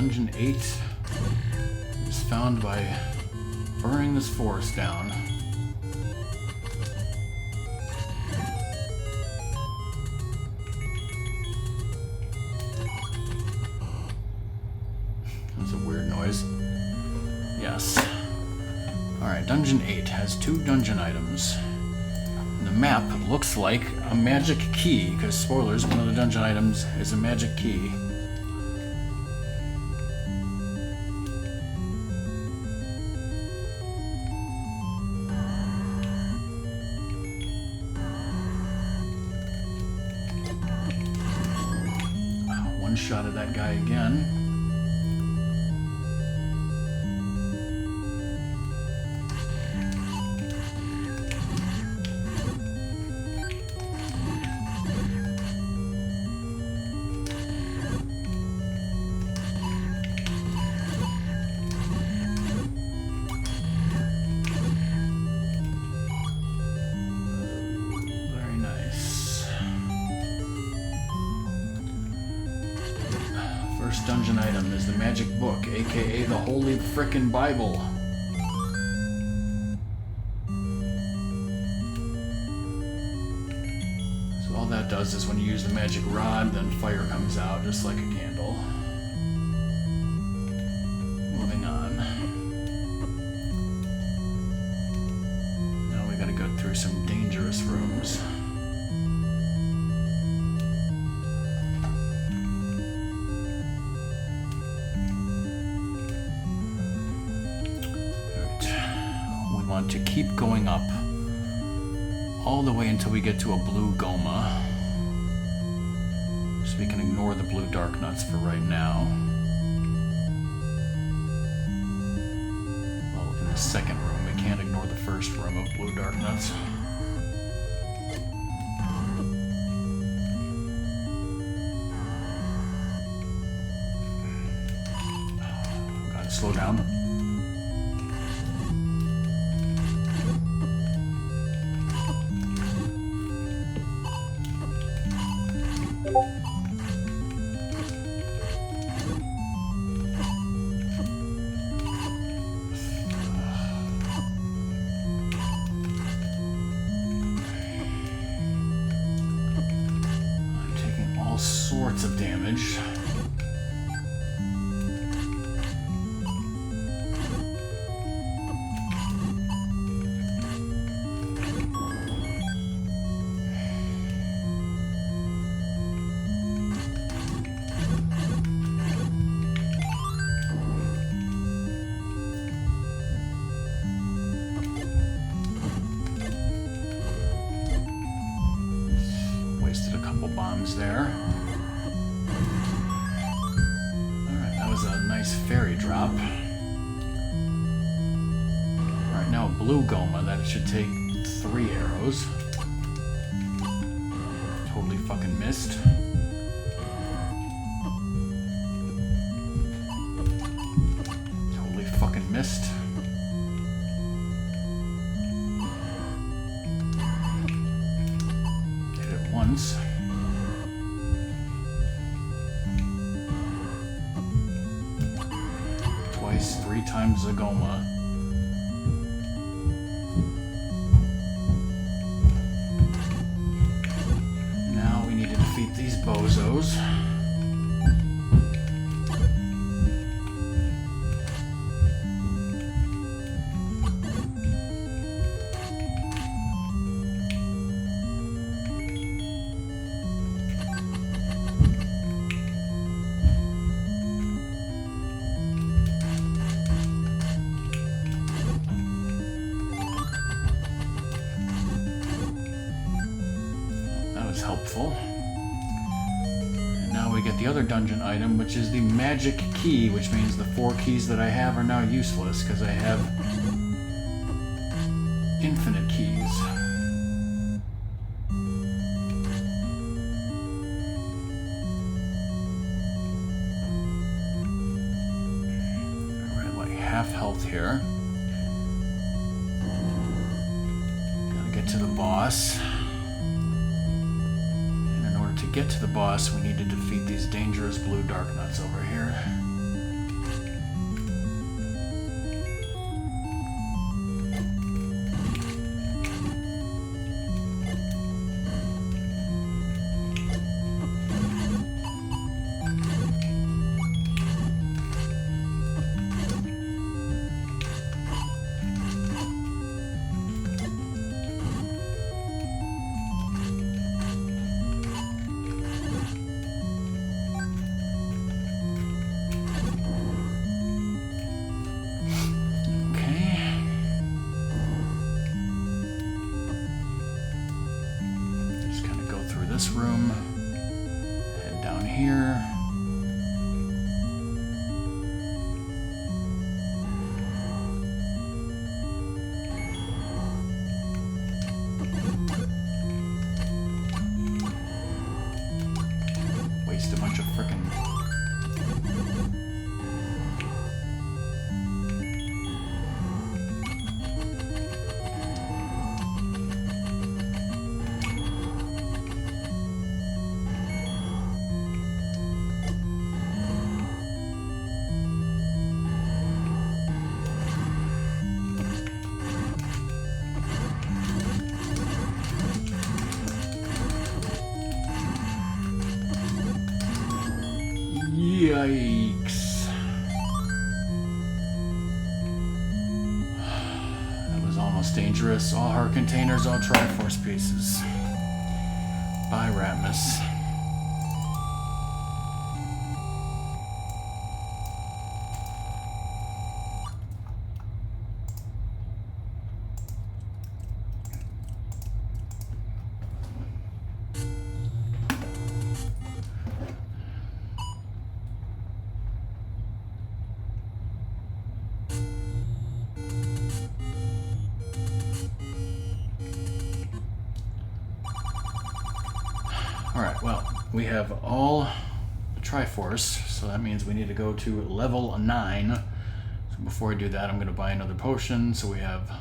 Dungeon 8 is found by burning this forest down. That's a weird noise. Yes. Alright, Dungeon 8 has 2 dungeon items. The map looks like a magic key, because spoilers, one of the dungeon items is a magic key. One shot at that guy again. First dungeon item is the magic book, aka the Holy Frickin' Bible. So all that does is when you use the magic rod, then fire comes out just like a candle. Moving on. Now we gotta go through some dangerous rooms. To keep going up all the way until we get to a blue goma, so we can ignore the blue dark nuts for right now. Well, in the second room, we can't ignore the first room of blue dark nuts. Gotta slow down. Sorts of damage. Wasted a couple bombs there. A nice fairy drop. Right now, a blue goma that it should take 3 arrows. Totally fucking missed. Totally fucking missed. Hit it once. Twice, 3 times the goma. Now we need to defeat these bozos. Helpful. And now we get the other dungeon item, which is the magic key, which means the 4 keys that I have are now useless because I have infinite keys. We're at like half health here. Gotta get to the boss. To get to the boss, we need to defeat these dangerous blue dark nuts over here. here. Waste a bunch of frickin'... Yikes. That was almost dangerous. All heart containers, all Triforce pieces. Bye, Ratmus. Alright, well, we have all the Triforce, so that means we need to go to level 9. So before we do that, I'm going to buy another potion, so we have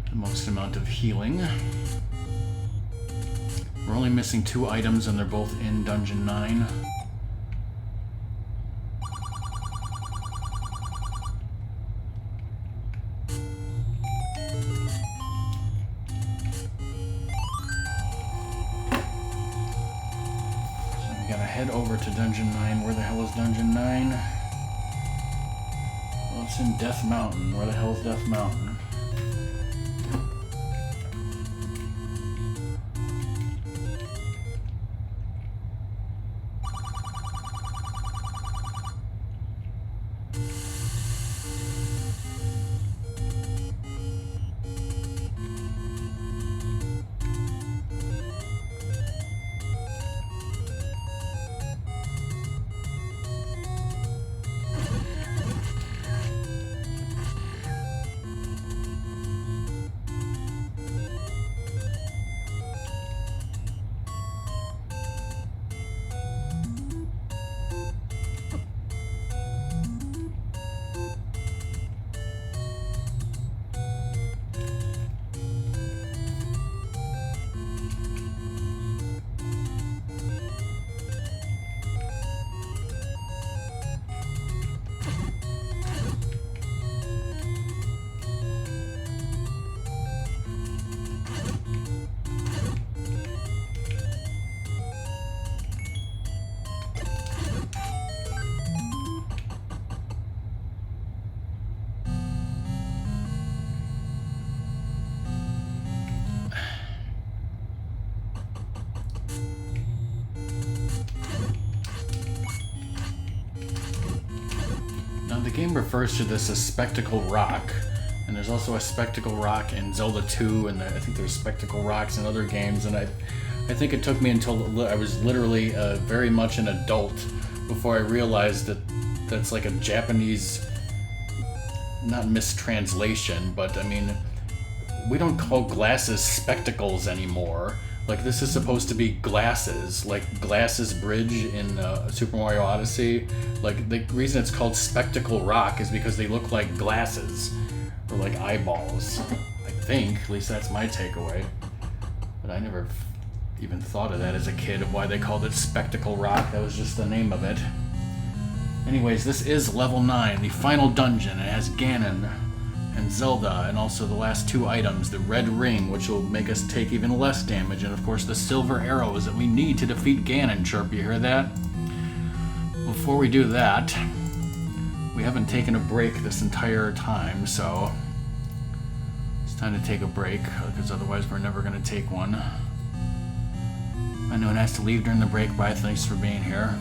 the most amount of healing. We're only missing 2 items, and they're both in Dungeon 9. Head over to Dungeon 9. Where the hell is Dungeon 9? Well, it's in Death Mountain. Where the hell is Death Mountain? The game refers to this as Spectacle Rock, and there's also a Spectacle Rock in Zelda 2, and I think there's Spectacle Rocks in other games, and I think it took me until I was literally very much an adult before I realized that that's like a Japanese, not mistranslation, but I mean, we don't call glasses spectacles anymore. Like, this is supposed to be glasses, like Glasses Bridge in Super Mario Odyssey. Like, the reason it's called Spectacle Rock is because they look like glasses, or like eyeballs, I think. At least that's my takeaway. But I never even thought of that as a kid, of why they called it Spectacle Rock. That was just the name of it. Anyways, this is level 9, the final dungeon. It has Ganon and Zelda, and also the last 2 items, the red ring, which will make us take even less damage, and of course the silver arrows that we need to defeat Ganon. Chirp, you hear that? Before we do that, we haven't taken a break this entire time, so it's time to take a break, because otherwise we're never going to take one. I know it has to leave during the break, but thanks for being here.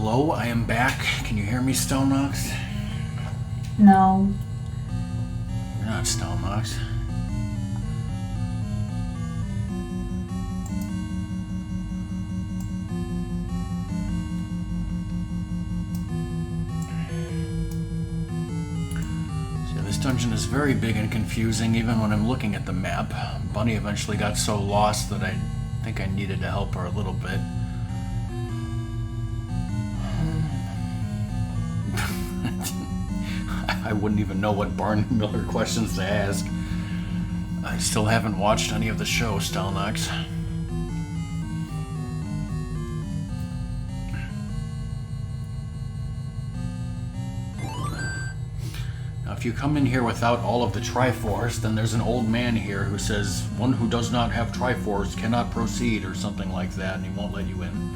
Hello, I am back. Can you hear me, Stelnox? No. You're not Stelnox. So this dungeon is very big and confusing even when I'm looking at the map. Bunny eventually got so lost that I think I needed to help her a little bit. I wouldn't even know what Barney Miller questions to ask. I still haven't watched any of the show, Stelnox. Now, if you come in here without all of the Triforce, then there's an old man here who says, one who does not have Triforce cannot proceed, or something like that, and he won't let you in.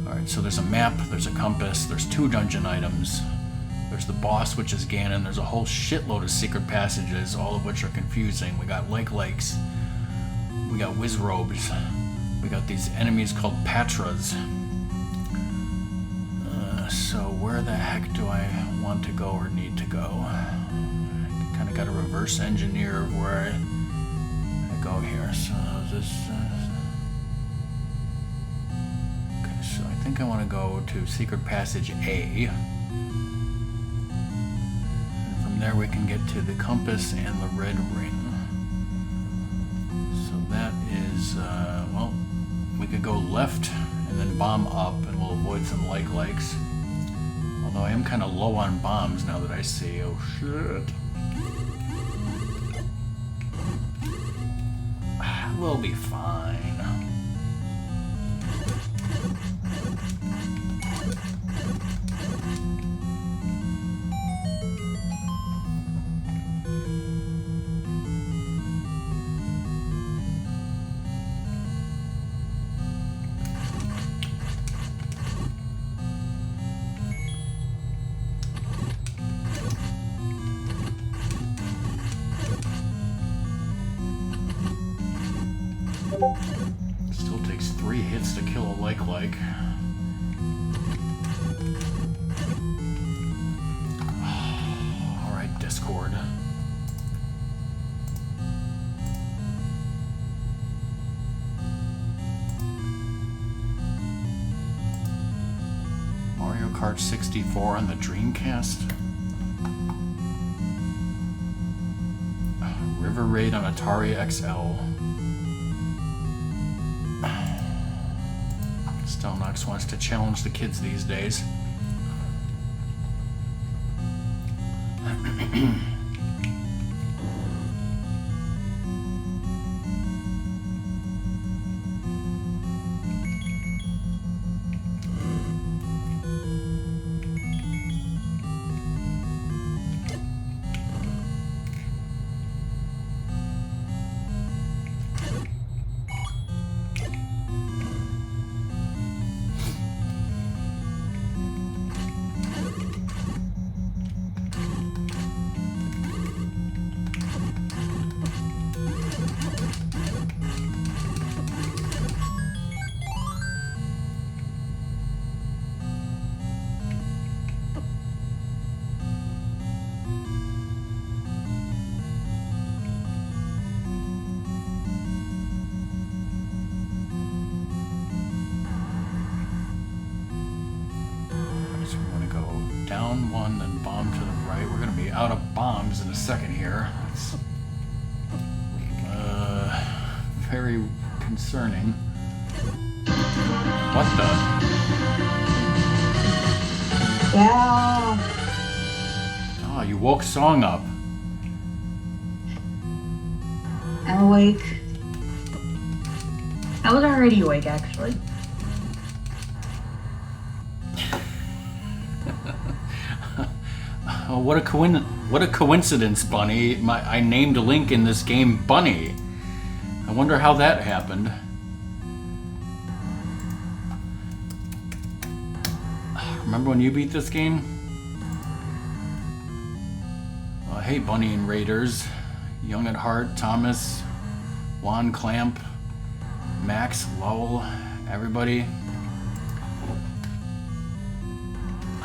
Alright, so there's a map, there's a compass, there's 2 dungeon items. There's the boss, which is Ganon. There's a whole shitload of secret passages, all of which are confusing. We got Lakes. We got Wizrobes. We got these enemies called Patras. So where the heck do I want to go or need to go? I kind of got a reverse engineer of where I go here. So this... okay, so I think I want to go to Secret Passage A. There we can get to the compass and the red ring. So that is, well, we could go left and then bomb up and we'll avoid some Lakes. Although I am kind of low on bombs now that I see. Oh shit. We'll be fine. Still takes 3 hits to kill a Lake. Alright, Discord. Mario Kart 64 on the Dreamcast? River Raid on Atari XL. Stelnox wants to challenge the kids these days. Down 1, then bomb to the right. We're going to be out of bombs in a second here. It's very concerning. What the? Yeah. Oh, you woke Song up. I'm awake. I was already awake, actually. Oh, what a coincidence, Bunny. I named Link in this game Bunny. I wonder how that happened. Remember when you beat this game? Hey, Bunny and Raiders. Young at Heart, Thomas, Juan Clamp. Max, Lowell, everybody.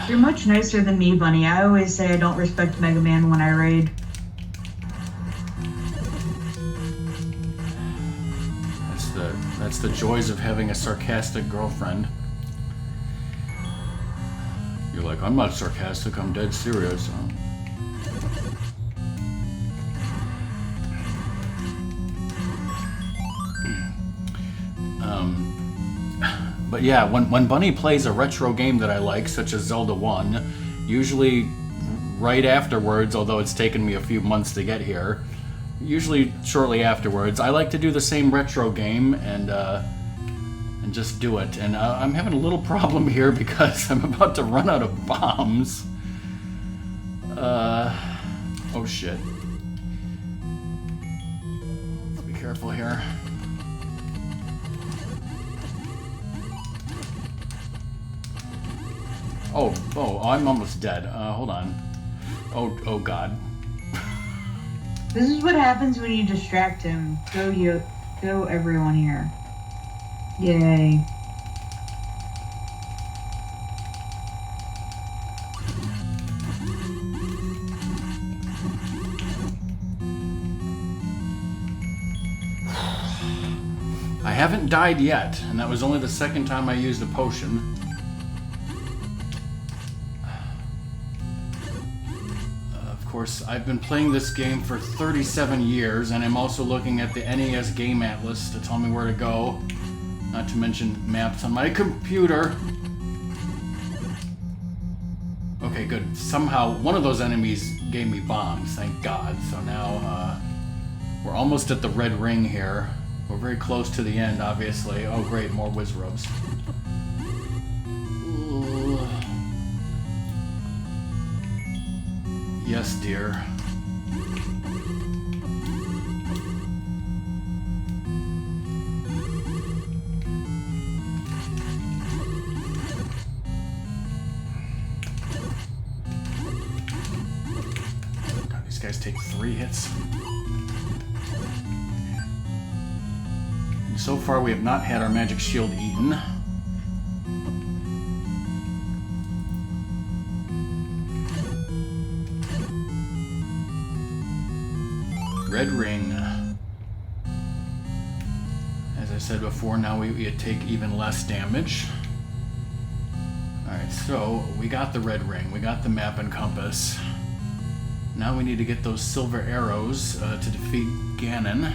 You're much nicer than me, Bunny. I always say I don't respect Mega Man when I raid. That's the joys of having a sarcastic girlfriend. You're like, I'm not sarcastic, I'm dead serious. But yeah, when Bunny plays a retro game that I like, such as Zelda 1, usually right afterwards, although it's taken me a few months to get here, usually shortly afterwards, I like to do the same retro game and just do it. And I'm having a little problem here because I'm about to run out of bombs. Oh shit. Let's be careful here. Oh, I'm almost dead. Hold on. Oh god. This is what happens when you distract him. Go everyone here. Yay. I haven't died yet, and that was only the second time I used a potion. Of course, I've been playing this game for 37 years, and I'm also looking at the NES Game Atlas to tell me where to go. Not to mention maps on my computer. Okay, good. Somehow, one of those enemies gave me bombs, thank God. So now, we're almost at the red ring here. We're very close to the end, obviously. Oh, great, more Wizzrobes. Yes, dear. God, these guys take 3 hits. And so far, we have not had our magic shield eaten. Red ring. As I said before, now we take even less damage. Alright, so we got the red ring, we got the map and compass. Now we need to get those silver arrows to defeat Ganon.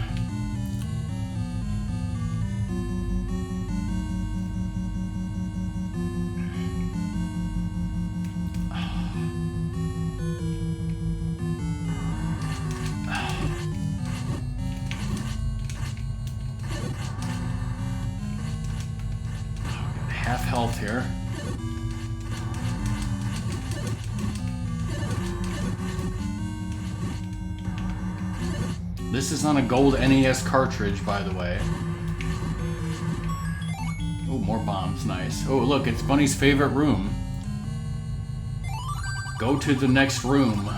Half health here. This is on a gold NES cartridge, by the way. Oh, more bombs, nice. Oh, look, it's Bunny's favorite room. Go to the next room.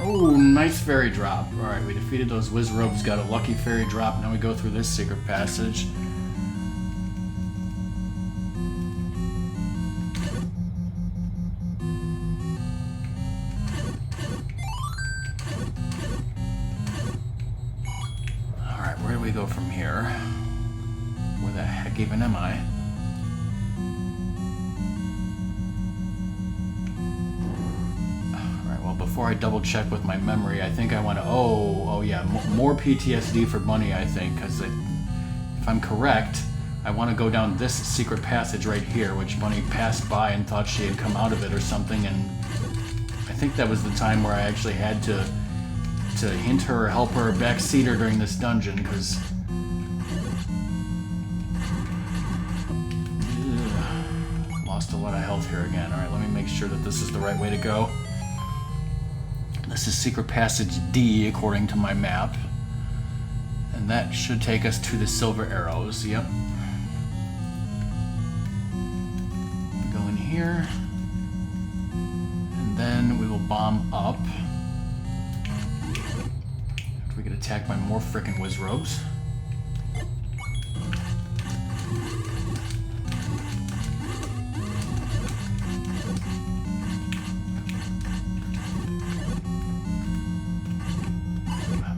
Oh, nice fairy drop. Alright, we defeated those Wizzrobes, got a lucky fairy drop. Now we go through this secret passage. Alright, where do we go from here? Where the heck even am I? Before I double check with my memory, I think I want to. Oh yeah, more PTSD for Bunny, I think, because if I'm correct, I want to go down this secret passage right here, which Bunny passed by and thought she had come out of it or something, and I think that was the time where I actually had to hint her or help her, backseat her during this dungeon, because lost a lot of health here again. Alright, let me make sure that this is the right way to go. This is Secret Passage D, according to my map. And that should take us to the silver arrows. Yep. Go in here. And then we will bomb up. After we get attacked by more frickin' Wizrobes.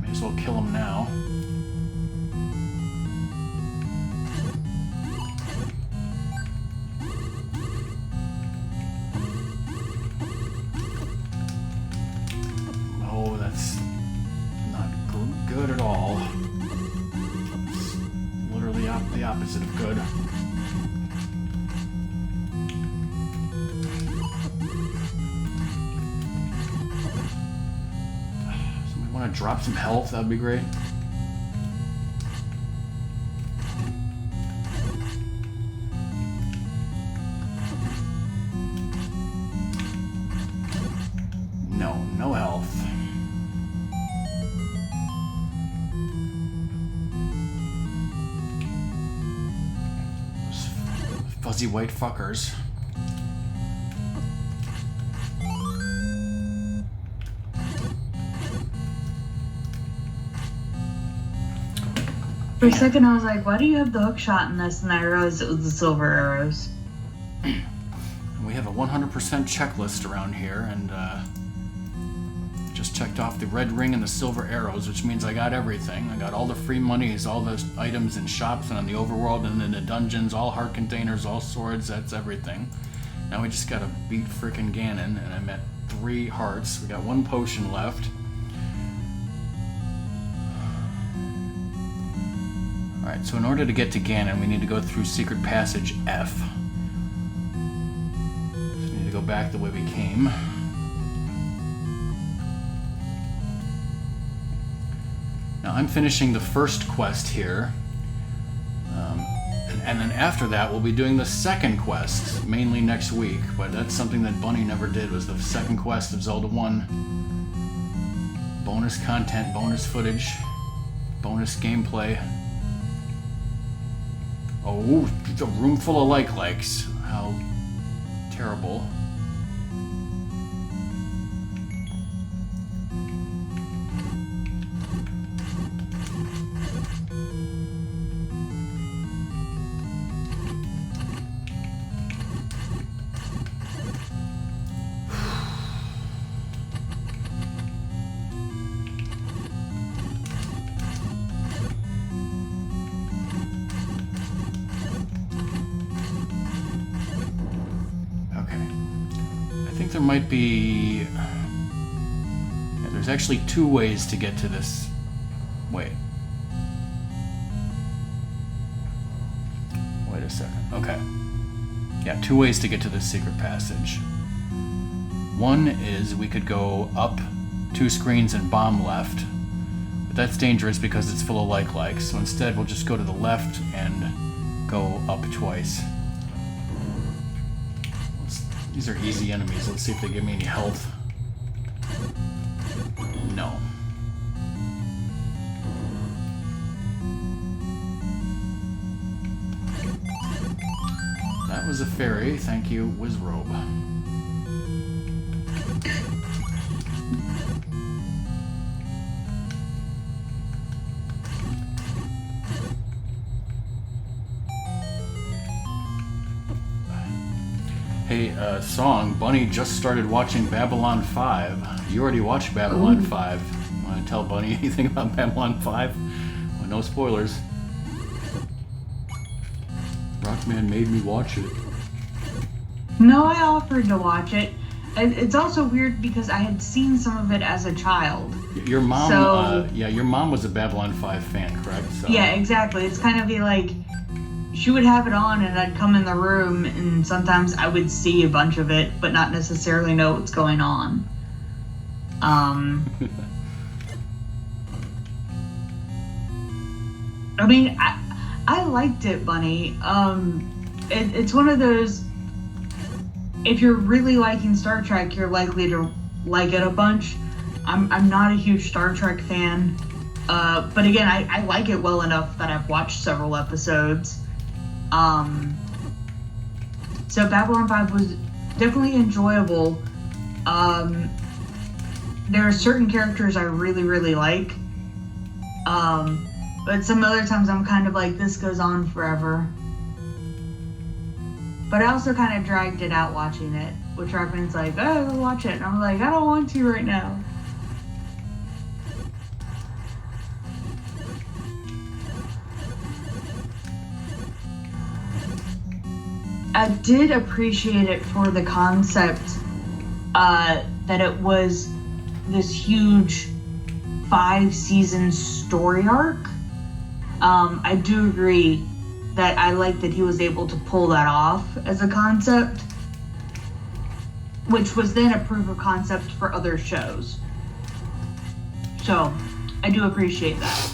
May as well kill him now. Oh, that's not good at all. It's literally the opposite of good. Somebody want to drop some health? That'd be great. No health. Those fuzzy white fuckers. For a second, I was like, why do you have the hook shot in this? And I realized it was the silver arrows. We have a 100% checklist around here, and just checked off the red ring and the silver arrows, which means I got everything. I got all the free monies, all those items in shops and on the overworld and in the dungeons, all heart containers, all swords, that's everything. Now we just gotta beat frickin' Ganon, and I'm at 3 hearts. We got 1 potion left. Alright, so in order to get to Ganon, we need to go through Secret Passage F. So we need to go back the way we came. Now I'm finishing the first quest here. And then after that, we'll be doing the second quest, mainly next week. But that's something that Bunny never did, was the second quest of Zelda 1. Bonus content, bonus footage, bonus gameplay. Oh, it's a room full of like-likes. How terrible. There might be... Yeah, there's actually 2 ways to get to this. Wait a second. Okay. Yeah, 2 ways to get to this secret passage. One is we could go up 2 screens and bomb left, but that's dangerous because it's full of like-likes, so instead we'll just go to the left and go up twice. These are easy enemies. Let's see if they give me any health. No. That was a fairy. Thank you, Wizrobe. Hey, Song, Bunny just started watching Babylon 5. You already watched Babylon 5. Want to tell Bunny anything about Babylon 5? Well, no spoilers. Rockman made me watch it. No, I offered to watch it. It's also weird because I had seen some of it as a child. Your mom, your mom was a Babylon 5 fan, correct? So. Yeah, exactly. It's kind of be like, she would have it on and I'd come in the room and sometimes I would see a bunch of it, but not necessarily know what's going on. I mean, I liked it, Bunny. It's one of those, if you're really liking Star Trek, you're likely to like it a bunch. I'm not a huge Star Trek fan, but again, I like it well enough that I've watched several episodes. So Babylon 5 was definitely enjoyable. There are certain characters I really, really like. But some other times I'm kind of like, this goes on forever. But I also kind of dragged it out watching it, which Rockman's like, oh, go watch it. And I'm like, I don't want to right now. I did appreciate it for the concept that it was this huge 5-season story arc. I do agree that I like that he was able to pull that off as a concept, which was then a proof of concept for other shows. So, I do appreciate that.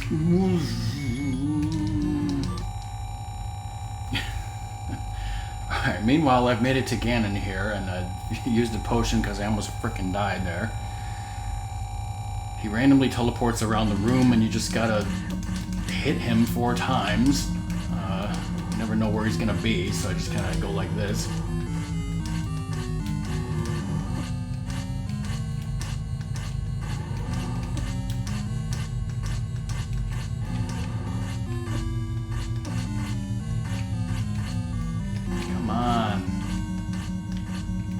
Alright, meanwhile, I've made it to Ganon here, and I used a potion because I almost frickin' died there. He randomly teleports around the room, and you just gotta hit him 4 times. You never know where he's gonna be, so I just kinda go like this. Come on.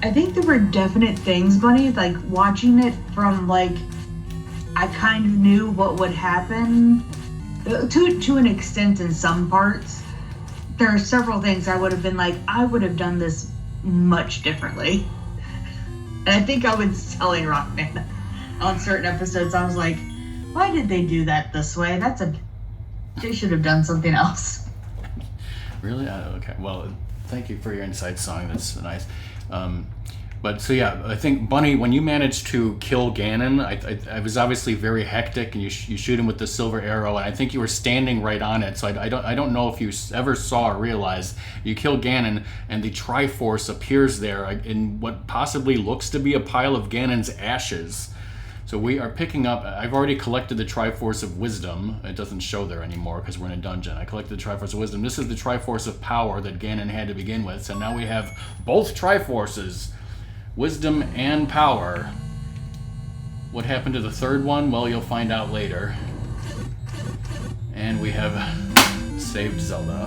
I think there were definite things, Bunny, like watching it from like, I kind of knew what would happen to an extent in some parts. There are several things I would have been like, I would have done this much differently. And I think I was telling Rockman on certain episodes, I was like, why did they do that this way? They should have done something else. Really? Okay. Well, thank you for your insight, Song. That's nice. But so yeah, I think Bunny, when you managed to kill Ganon, I was obviously very hectic, and you shoot him with the silver arrow, and I think you were standing right on it. So I don't know if you ever saw or realized you kill Ganon, and the Triforce appears there in what possibly looks to be a pile of Ganon's ashes. So we are picking up. I've already collected the Triforce of Wisdom. It doesn't show there anymore because we're in a dungeon. I collected the Triforce of Wisdom. This is the Triforce of Power that Ganon had to begin with. So now we have both Triforces. Wisdom and Power. What happened to the third one? Well, you'll find out later. And we have saved Zelda.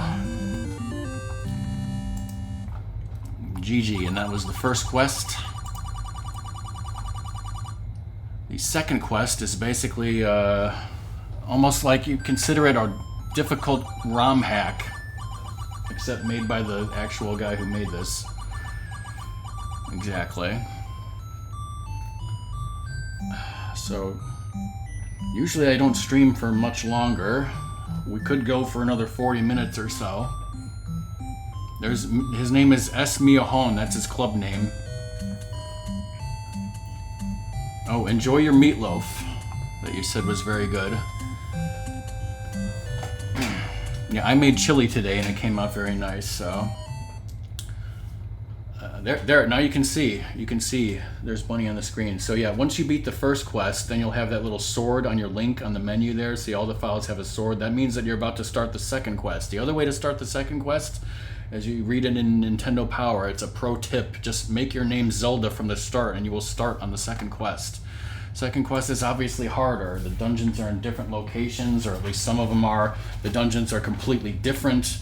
GG, and that was the first quest. The second quest is basically almost like you consider it a difficult ROM hack, except made by the actual guy who made this. Exactly. So, usually I don't stream for much longer. We could go for another 40 minutes or so. His name is S. Miyahon, that's his club name. Oh, enjoy your meatloaf that you said was very good. Yeah, I made chili today and it came out very nice, so... There. Now you can see. There's Bunny on the screen. So yeah, once you beat the first quest, then you'll have that little sword on your link on the menu there. See, all the files have a sword. That means that you're about to start the second quest. The other way to start the second quest, as you read it in Nintendo Power, it's a pro tip. Just make your name Zelda from the start, and you will start on the second quest. Second quest is obviously harder. The dungeons are in different locations, or at least some of them are. The dungeons are completely different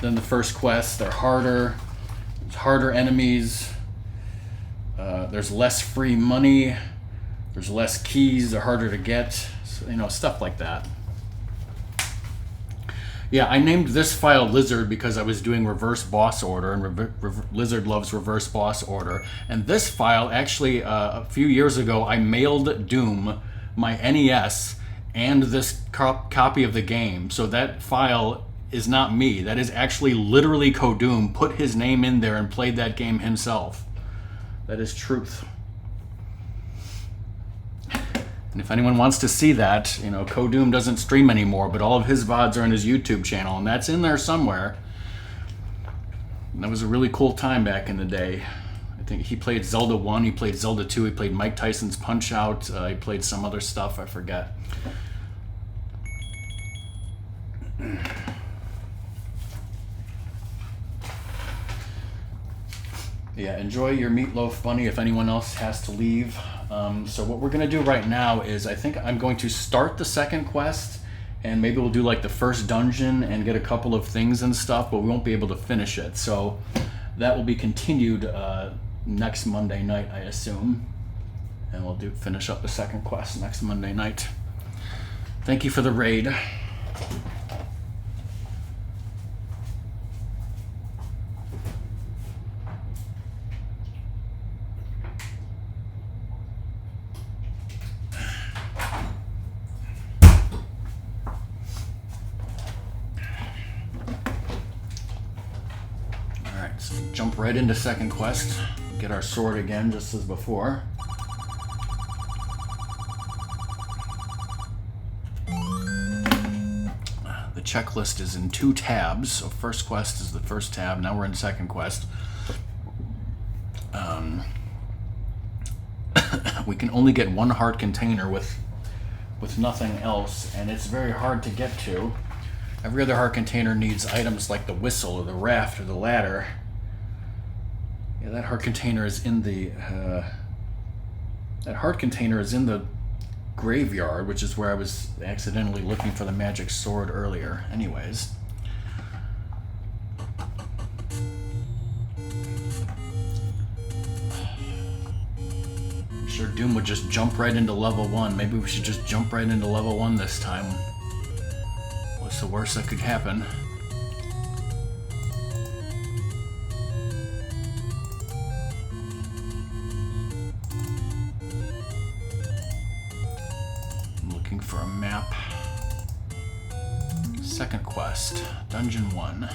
than the first quest. They're harder. Harder enemies, there's less free money, there's less keys, they're harder to get, so, stuff like that. Yeah, I named this file Lizard because I was doing reverse boss order, and Lizard loves reverse boss order. And this file, actually, a few years ago, I mailed Doom my NES and this copy of the game, so that file is not me. That is actually literally Kodoom put his name in there and played that game himself. That is truth. And if anyone wants to see that, Kodoom doesn't stream anymore, but all of his VODs are on his YouTube channel, and that's in there somewhere. And that was a really cool time back in the day. think he played Zelda 1, he played Zelda 2, he played Mike Tyson's Punch-Out, he played some other stuff, I forget. Yeah, enjoy your Meatloaf Bunny if anyone else has to leave. So what we're going to do right now is I think I'm going to start the second quest, and maybe we'll do like the first dungeon and get a couple of things and stuff, but we won't be able to finish it. So that will be continued next Monday night, I assume. And we'll finish up the second quest next Monday night. Thank you for the raid. Jump right into second quest. Get our sword again, just as before. The checklist is in 2 tabs. So first quest is the first tab. Now we're in second quest. We can only get 1 heart container with nothing else, and it's very hard to get to. Every other heart container needs items like the whistle or the raft or the ladder. Yeah, that heart container is in the graveyard, which is where I was accidentally looking for the magic sword earlier. Anyways. I'm sure Doom would just jump right into level 1. Maybe we should just jump right into level 1 this time. What's the worst that could happen? For a map. Second quest, Dungeon 1.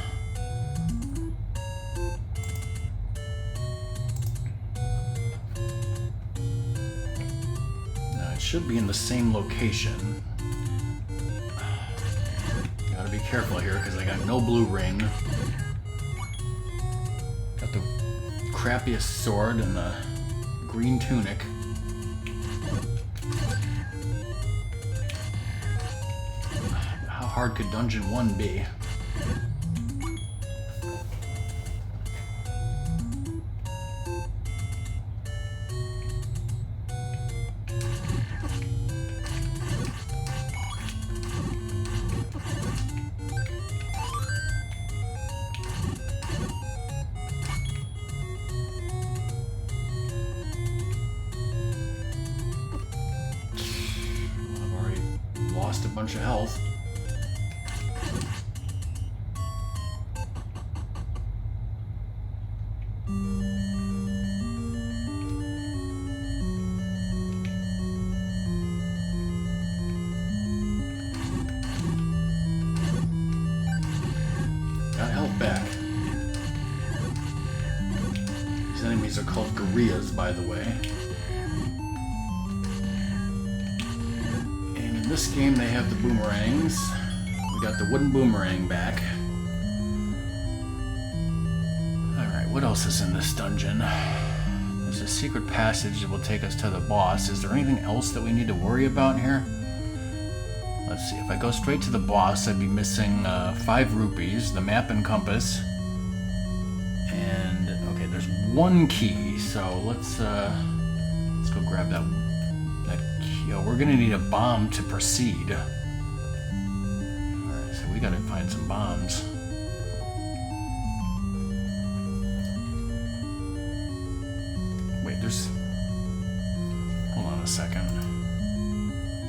Now it should be in the same location. Gotta be careful here because I got no blue ring. Got the crappiest sword and the green tunic. How hard could Dungeon 1 be? I've already lost a bunch of health. Got health back. These enemies are called gorillas, by the way. And in this game they have the boomerangs. We got the wooden boomerang back. Alright, what else is in this dungeon? There's a secret passage that will take us to the boss. Is there anything else that we need to worry about here? Let's see, if I go straight to the boss, I'd be missing 5 rupees, the map and compass. And, okay, there's 1 key, so let's go grab that key. Oh, we're gonna need a bomb to proceed. Alright, so we gotta find some bombs. Wait, hold on a second.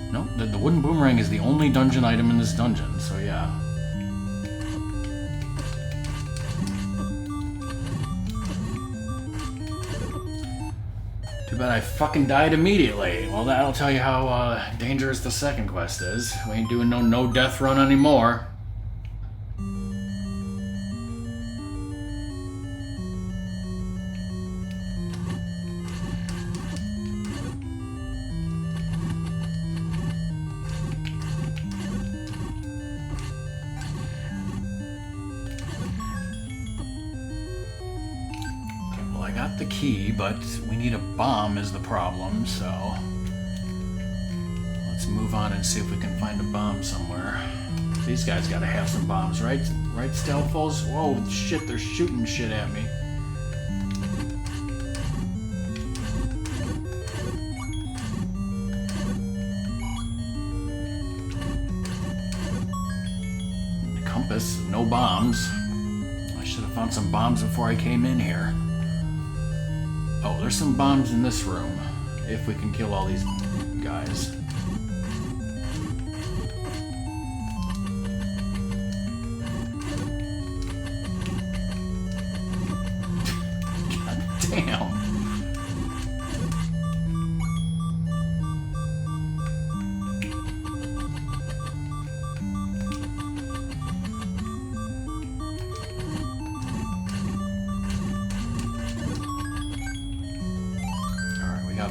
No, the wooden boomerang is the only dungeon item in this dungeon, so yeah. Too bad I fucking died immediately. Well, that'll tell you how dangerous the second quest is. We ain't doing no death run anymore. got the key, but we need a bomb is the problem, so let's move on and see if we can find a bomb somewhere. These guys gotta have some bombs, right? Right, Stealthfuls? Whoa, shit, they're shooting shit at me. Compass, no bombs. I should have found some bombs before I came in here. Oh, there's some bombs in this room, if we can kill all these guys. God damn.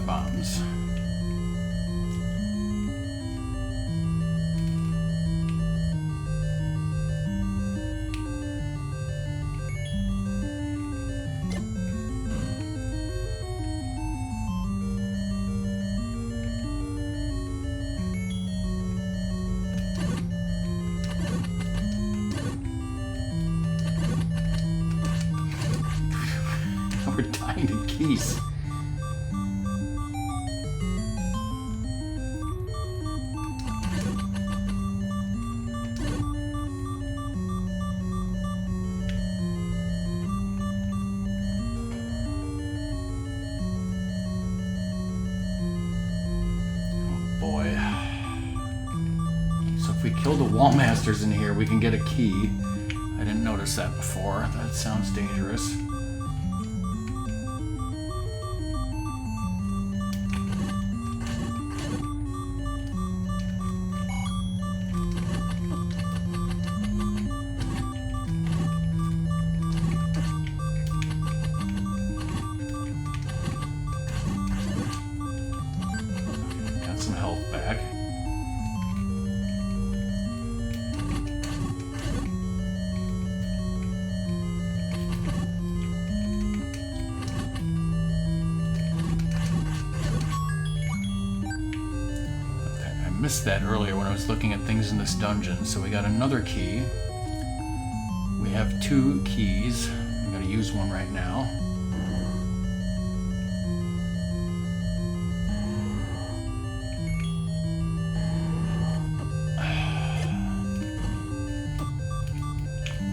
Bombs. We're dying to keys. We kill the wall masters in here, we can get a key. I didn't notice that before. That sounds dangerous. Got some health back. Missed that earlier when I was looking at things in this dungeon. So we got another key. We have 2 keys. I'm gonna use one right now.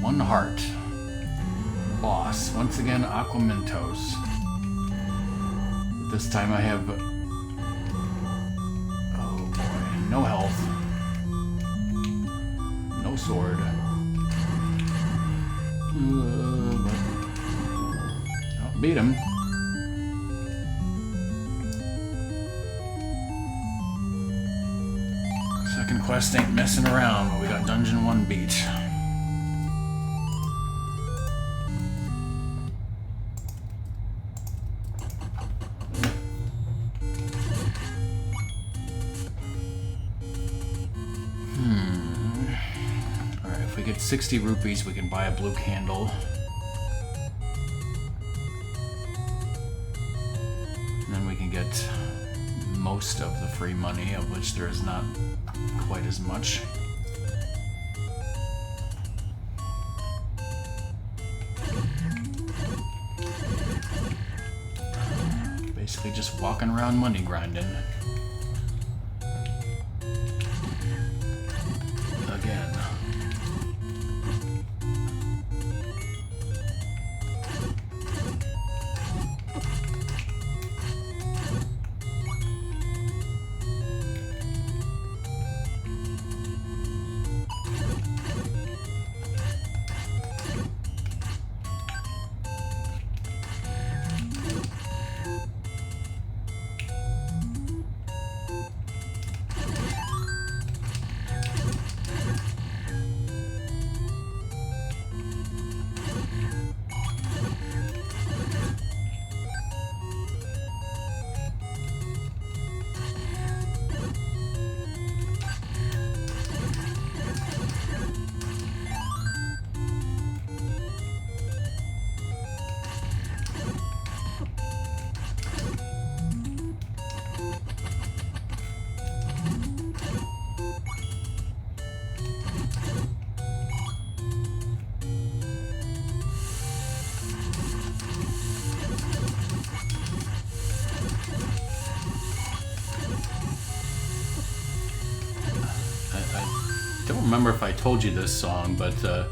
One heart. Boss. Once again, Aquamentos. This time I have no health. No sword. Oh, beat him. Second quest ain't messing around, but we got Dungeon 1 beat. If we get 60 rupees, we can buy a blue candle. And then we can get most of the free money, of which there is not quite as much. Basically just walking around money grinding. Again. remember if I told you this song, but I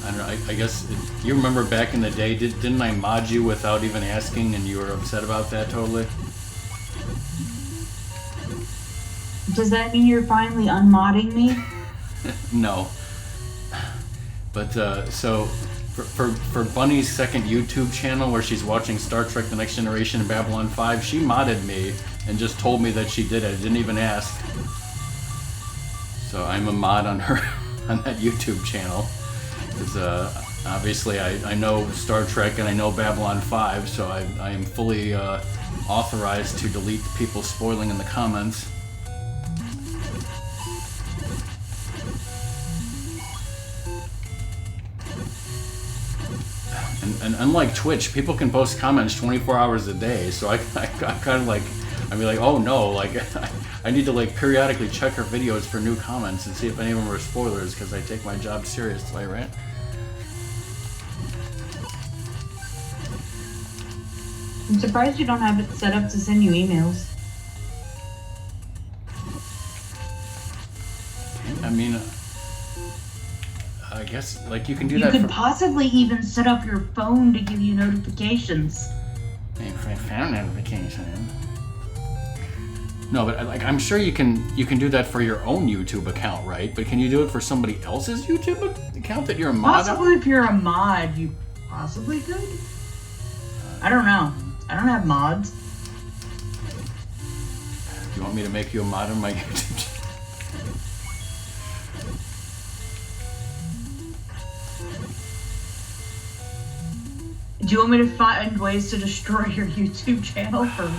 don't know. I guess you remember back in the day. Didn't I mod you without even asking, and you were upset about that totally? Does that mean you're finally unmodding me? No. But so for Bunny's second YouTube channel where she's watching Star Trek: The Next Generation and Babylon 5, she modded me and just told me that she did it. I didn't even ask. So I'm a mod on her on that YouTube channel. Because obviously I know Star Trek and I know Babylon 5, so I am fully authorized to delete people spoiling in the comments. And unlike Twitch, people can post comments 24 hours a day, so I kind of like, I'd be like, oh no, like, I need to like periodically check her videos for new comments and see if any of them are spoilers, because I take my job seriously, right? I'm surprised you don't have it set up to send you emails. I mean, I guess like you can do You that. could possibly even set up your phone to give you notifications. Phone notification. No, but like I'm sure you can do that for your own YouTube account, right? But can you do it for somebody else's YouTube account that you're a mod on? Possibly if you're a mod, you possibly could. I don't know. I don't have mods. Do you want me to make you a mod on my YouTube channel? Do you want me to find ways to destroy your YouTube channel for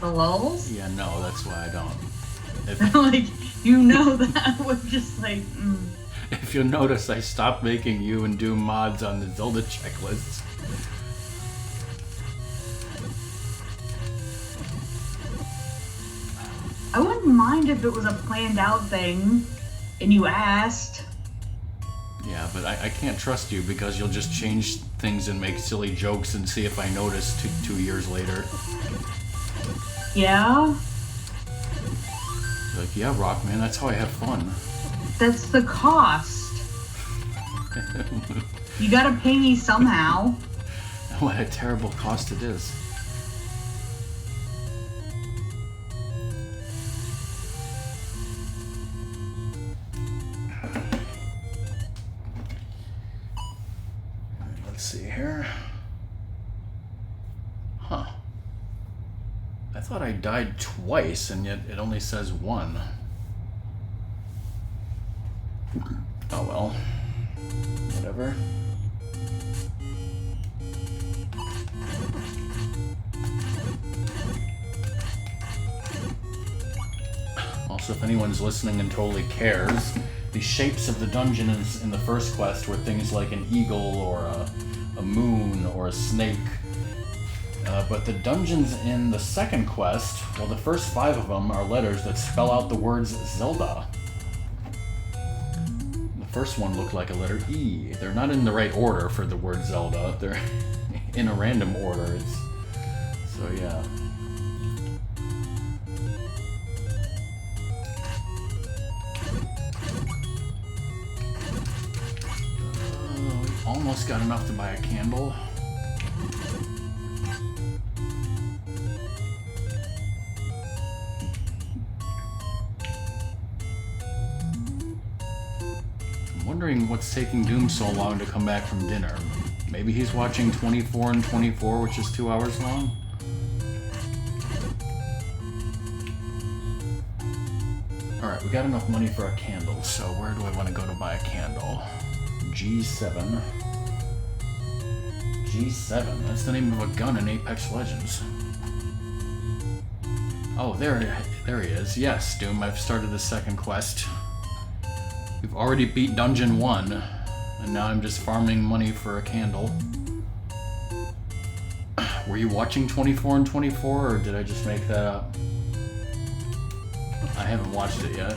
the lulz? Yeah, no, that's why I don't. Like, you know that would just like... If you'll notice, I stopped making you and do mods on the Zelda checklists. I wouldn't mind if it was a planned out thing and you asked. Yeah, but I can't trust you because you'll just change things and make silly jokes and see if I notice two years later. Yeah? Like, yeah, Rockman, that's how I have fun. That's the cost. You gotta pay me somehow. What a terrible cost it is. Let's see here. Huh. I thought I died twice, and yet it only says one. Oh well. Whatever. Also, if anyone's listening and totally cares, the shapes of the dungeons in the first quest were things like an eagle or a moon or a snake. But the dungeons in the second quest, well, the first 5 of them are letters that spell out the words Zelda. The first one looked like a letter E. They're not in the right order for the word Zelda. They're in a random order. So yeah. We almost got enough to buy a candle. Wondering what's taking Doom so long to come back from dinner. Maybe he's watching 24 and 24, which is 2 hours long? Alright, we got enough money for a candle, so where do I want to go to buy a candle? G7. G7, that's the name of a gun in Apex Legends. Oh, there he is. Yes, Doom, I've started the second quest. We've already beat Dungeon 1, and now I'm just farming money for a candle. Were you watching 24 and 24, or did I just make that up? I haven't watched it yet.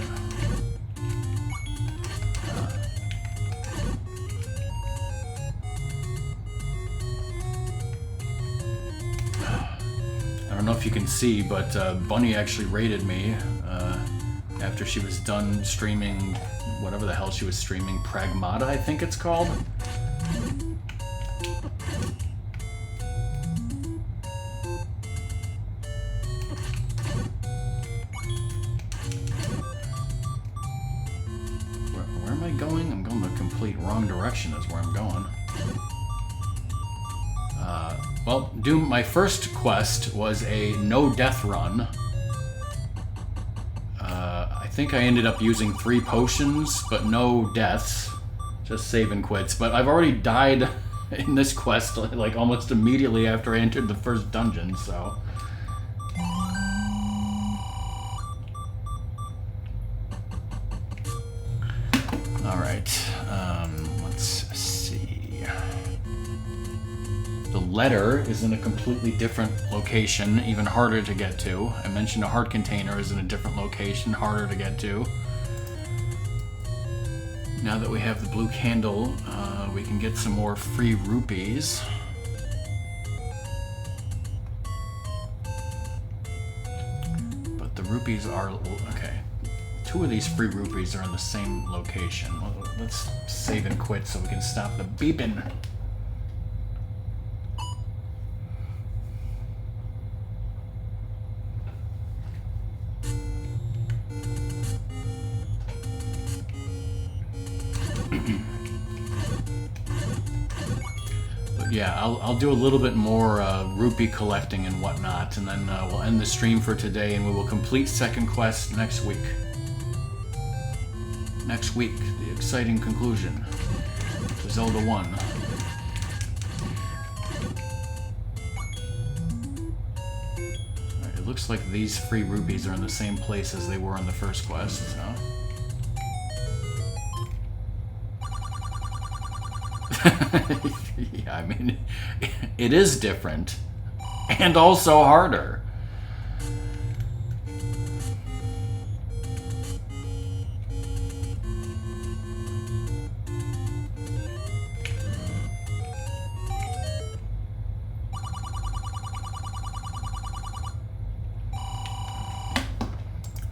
I don't know if you can see, but Bunny actually raided me after she was done streaming whatever the hell she was streaming, Pragmata, I think it's called. Where am I going? I'm going the complete wrong direction is where I'm going. Well, Doom, my first quest was a no-death run. I think I ended up using 3 potions, but no deaths. Just save and quits. But I've already died in this quest, like, almost immediately after I entered the first dungeon, so... Alright, let's see... The letter is in a completely different location, even harder to get to. I mentioned a heart container is in a different location, harder to get to. Now that we have the blue candle, we can get some more free rupees. But the rupees are... okay. 2 of these free rupees are in the same location. Let's save and quit so we can stop the beeping. Yeah, I'll do a little bit more rupee collecting and whatnot, and then we'll end the stream for today, and we will complete second quest next week. Next week, the exciting conclusion to Zelda 1. Alright, it looks like these free rupees are in the same place as they were in the first quest, so... Yeah, I mean, it is different, and also harder.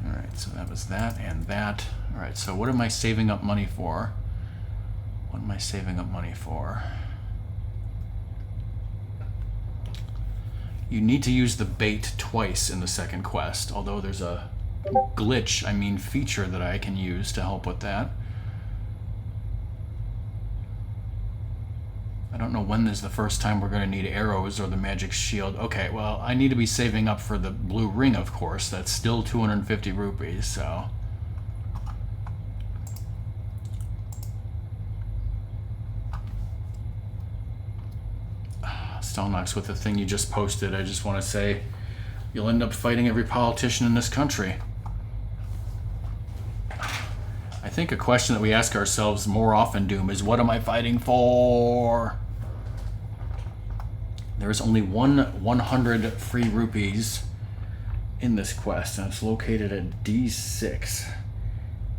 Alright, so that was that and that. Alright, so what am I saving up money for? What am I saving up money for? You need to use the bait twice in the second quest, although there's a glitch, I mean feature, that I can use to help with that. I don't know when is the first time we're going to need arrows or the magic shield. Okay, well, I need to be saving up for the blue ring, of course. That's still 250 rupees, so... Stelnox, with the thing you just posted, I just want to say you'll end up fighting every politician in this country. I think a question that we ask ourselves more often, Doom, is what am I fighting for? There's only 100 free rupees in this quest, and it's located at D6.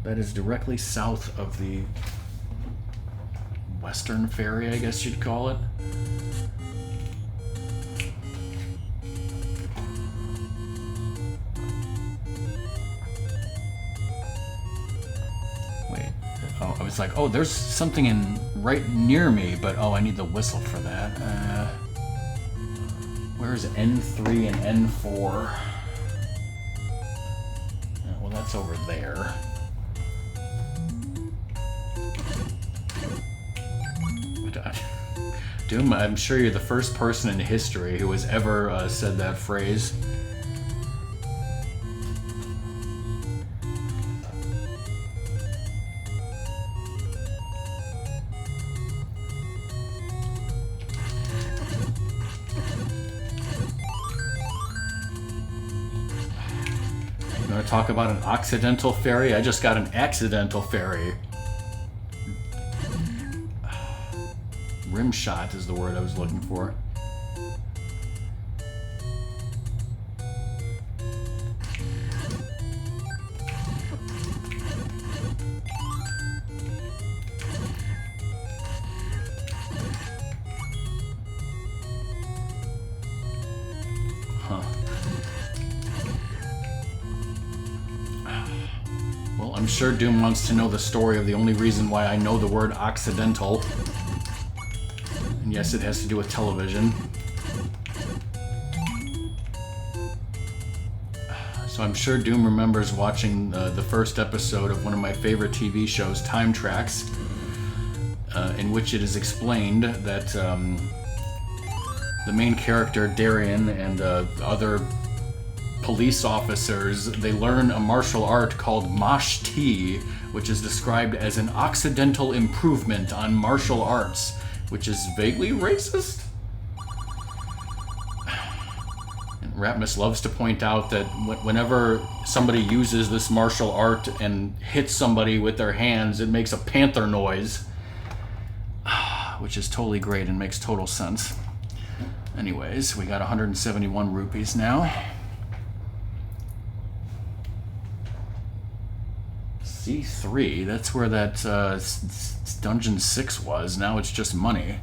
That is directly south of the Western Ferry, I guess you'd call it. Oh, I was like, oh, there's something in right near me, but oh, I need the whistle for that. Where's N3 and N4? Well, that's over there. Doom, I'm sure you're the first person in history who has ever said that phrase. Talk about an occidental ferry. I just got an accidental ferry. Rim shot is the word I was looking for. I'm sure Doom wants to know the story of the only reason why I know the word Occidental. And yes, it has to do with television. So I'm sure Doom remembers watching the first episode of one of my favorite TV shows, Time Tracks, in which it is explained that the main character, Darian, and other police officers, they learn a martial art called Mosh Tea, which is described as an Occidental improvement on martial arts, which is vaguely racist. And Ratmus loves to point out that whenever somebody uses this martial art and hits somebody with their hands, it makes a panther noise, which is totally great and makes total sense. Anyways, we got 171 rupees now. C3, that's where that Dungeon 6 was. Now it's just money.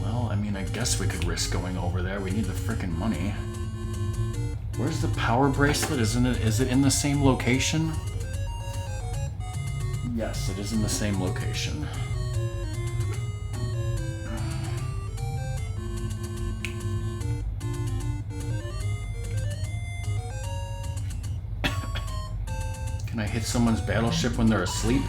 Well, I mean, I guess we could risk going over there. We need the frickin' money. Where's the power bracelet? Is it in the same location? Yes, it is in the same location. Can I hit someone's battleship when they're asleep?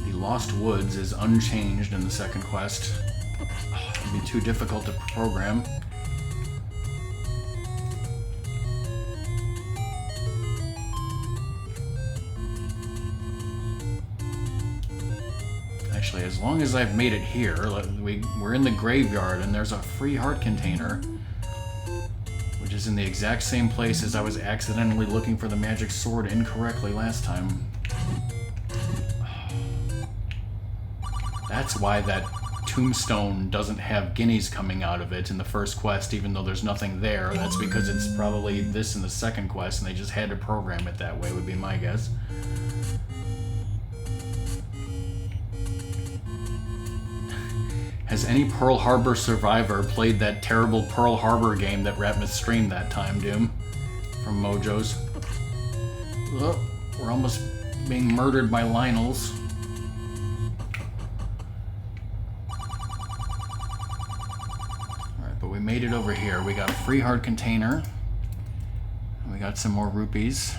The Lost Woods is unchanged in the second quest. It'd be too difficult to program. Actually, as long as I've made it here, we're in the graveyard and there's a free heart container, which is in the exact same place as I was accidentally looking for the magic sword incorrectly last time. That's why that tombstone doesn't have guineas coming out of it in the first quest, even though there's nothing there. That's because it's probably this in the second quest and they just had to program it that way, would be my guess. Has any Pearl Harbor survivor played that terrible Pearl Harbor game that Ratmus streamed that time, Doom? From Mojo's. Oh, we're almost being murdered by Lionels. Alright, but we made it over here. We got a free heart container. And we got some more rupees.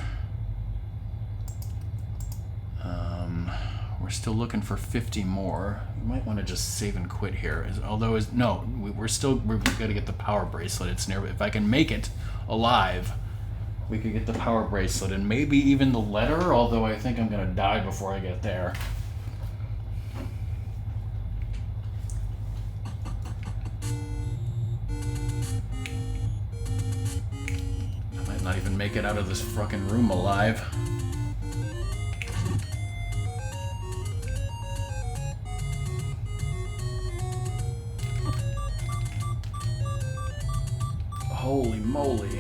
We're still looking for 50 more. We might want to just save and quit here. We're got to get the power bracelet. It's near. If I can make it alive, we could get the power bracelet and maybe even the letter. Although I think I'm gonna die before I get there. I might not even make it out of this fucking room alive. Holy moly.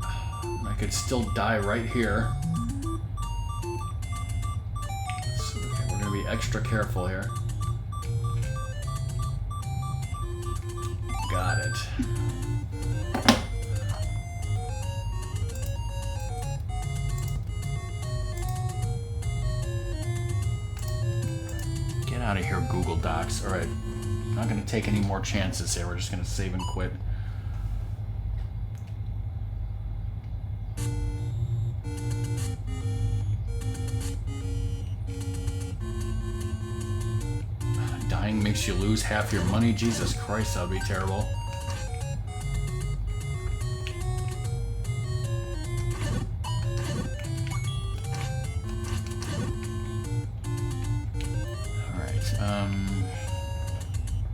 I could still die right here. So, okay, we're gonna be extra careful here. Got it. Out of here, Google Docs. All right, not going to take any more chances here. We're just going to save and quit. Dying makes you lose half your money. Jesus Christ, that would be terrible.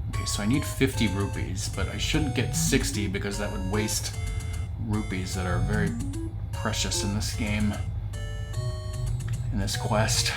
Okay, so I need 50 rupees, but I shouldn't get 60 because that would waste rupees that are very precious in this game, in this quest.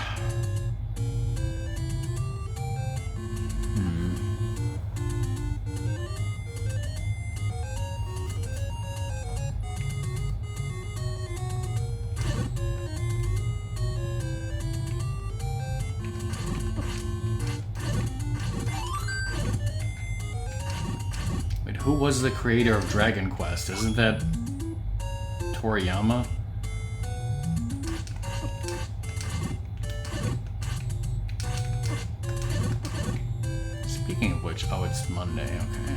Who was the creator of Dragon Quest? Isn't that Toriyama? Speaking of which, oh, it's Monday, okay.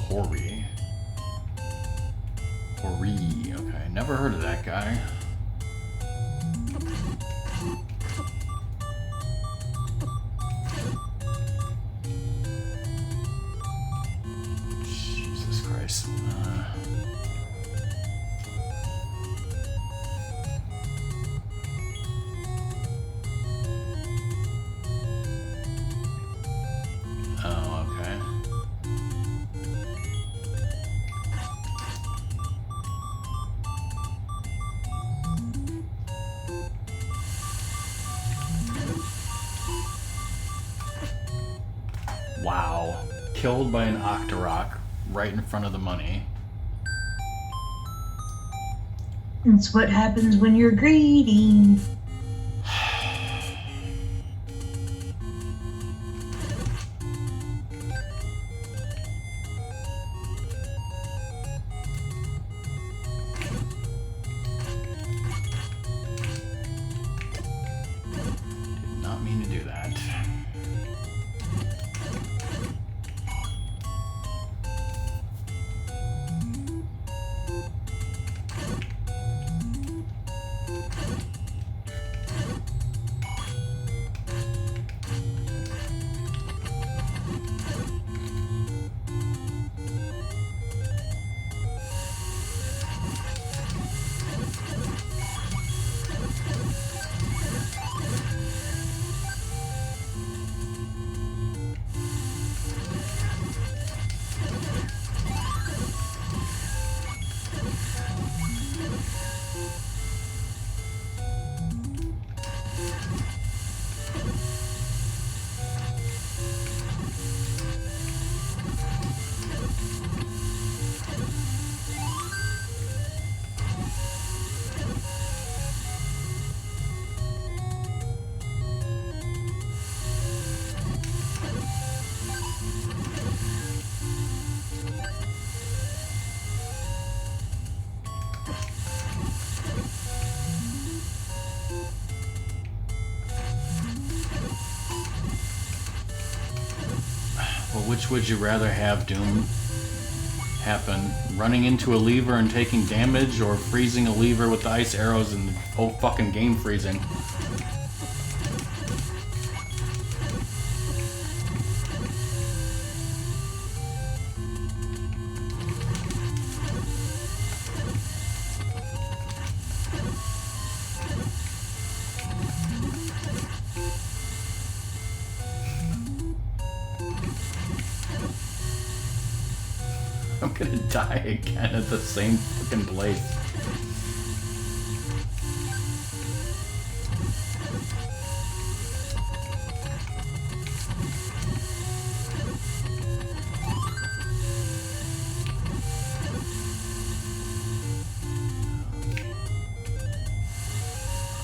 Hori. Okay, never heard of that guy. Jesus Christ. Oh, okay. Wow. Killed by an Octorok right in front of the money. That's what happens when you're greedy. Did not mean to do that. Well, which would you rather have, Doom, happen? Running into a lever and taking damage, or freezing a lever with the ice arrows and the whole fucking game freezing? I'm gonna die again at the same fucking place.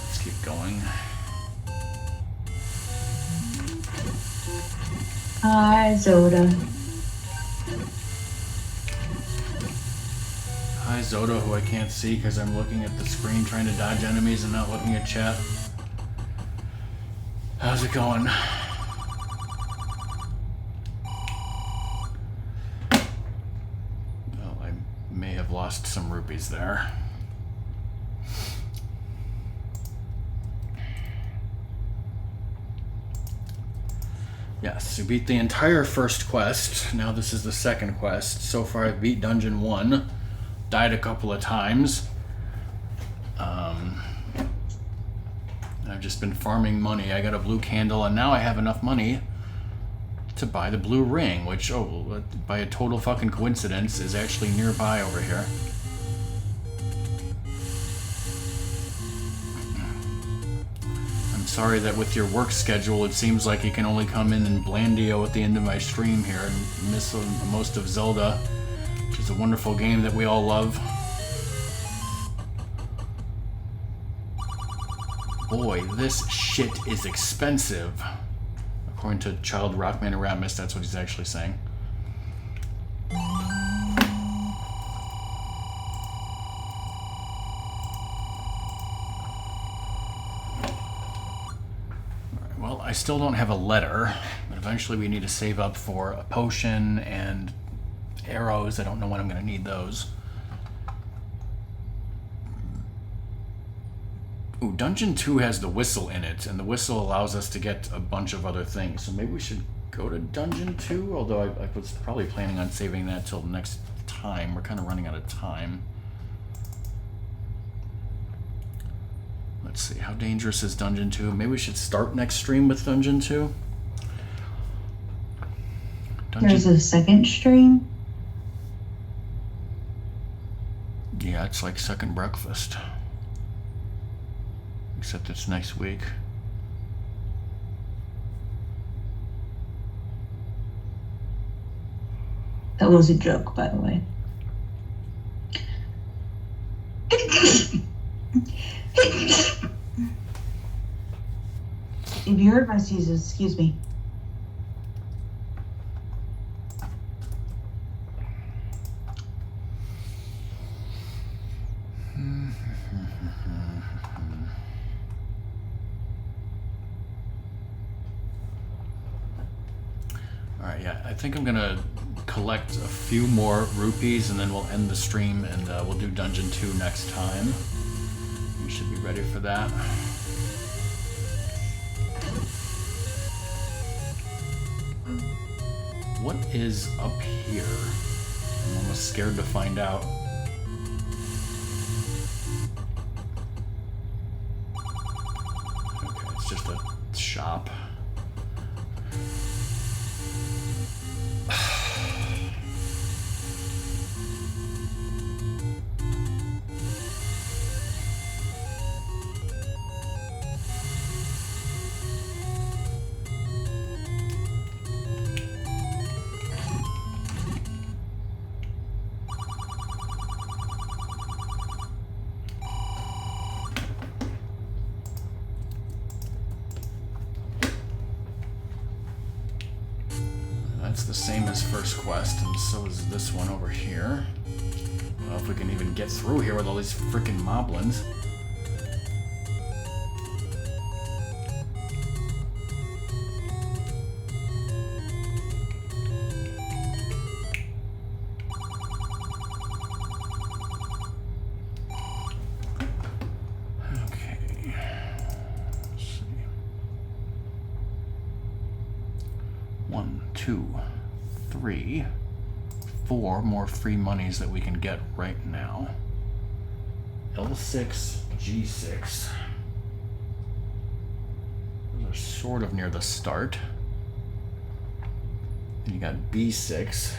Let's keep going. Hi, Zelda. Hi, Zoda, who I can't see because I'm looking at the screen trying to dodge enemies and not looking at chat. How's it going? Oh, I may have lost some rupees there. Yes, we beat the entire first quest. Now this is the second quest. So far I've beat Dungeon 1. Died a couple of times. I've just been farming money. I got a blue candle, and now I have enough money to buy the blue ring, which, oh, by a total fucking coincidence, is actually nearby over here. I'm sorry that with your work schedule, it seems like you can only come in and blandio at the end of my stream here and miss most of Zelda, which is a wonderful game that we all love. Boy, this shit is expensive. According to Child Rockman Erasmus, that's what he's actually saying. Well, I still don't have a letter, but eventually we need to save up for a potion and arrows. I don't know when I'm going to need those. Ooh, Dungeon 2 has the whistle in it, and the whistle allows us to get a bunch of other things. So maybe we should go to Dungeon 2, although I was probably planning on saving that till next time. We're kind of running out of time. Let's see, how dangerous is Dungeon 2? Maybe we should start next stream with Dungeon 2. There's a second stream? Yeah, it's like second breakfast. Except it's next week. That was a joke, by the way. If you heard my sneezes, excuse me. Alright, yeah, I think I'm gonna collect a few more rupees and then we'll end the stream and we'll do Dungeon 2 next time. We should be ready for that. What is up here? I'm almost scared to find out. Okay, it's just a shop. That's the same as first quest, and so is this one over here. I don't know if we can even get through here with all these freaking moblins. Four more free monies that we can get right now. L6, G6. Those are sort of near the start. And you got B6.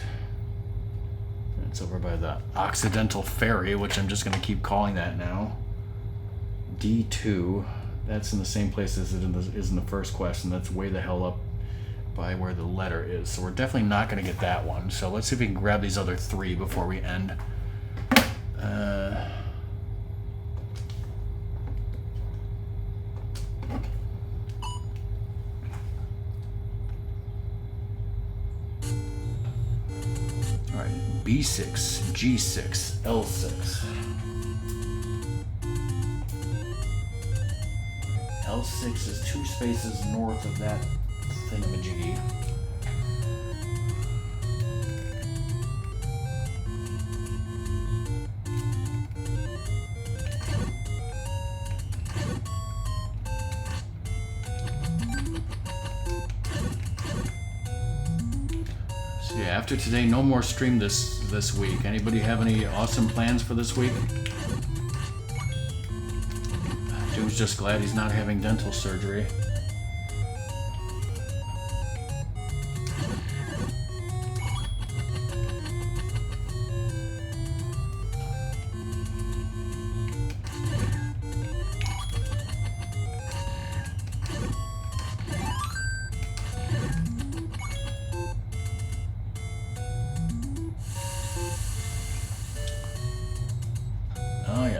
It's over by the Occidental Ferry, which I'm just going to keep calling that now. D2. That's in the same place as it is in the first quest, and that's way the hell up by where the letter is. So we're definitely not going to get that one. So let's see if we can grab these other three before we end. Alright, B6, G6, L6. L6 is 2 spaces north of that thingamajiggy. So yeah, after today, no more stream this week. Anybody have any awesome plans for this week? Dude's just glad he's not having dental surgery.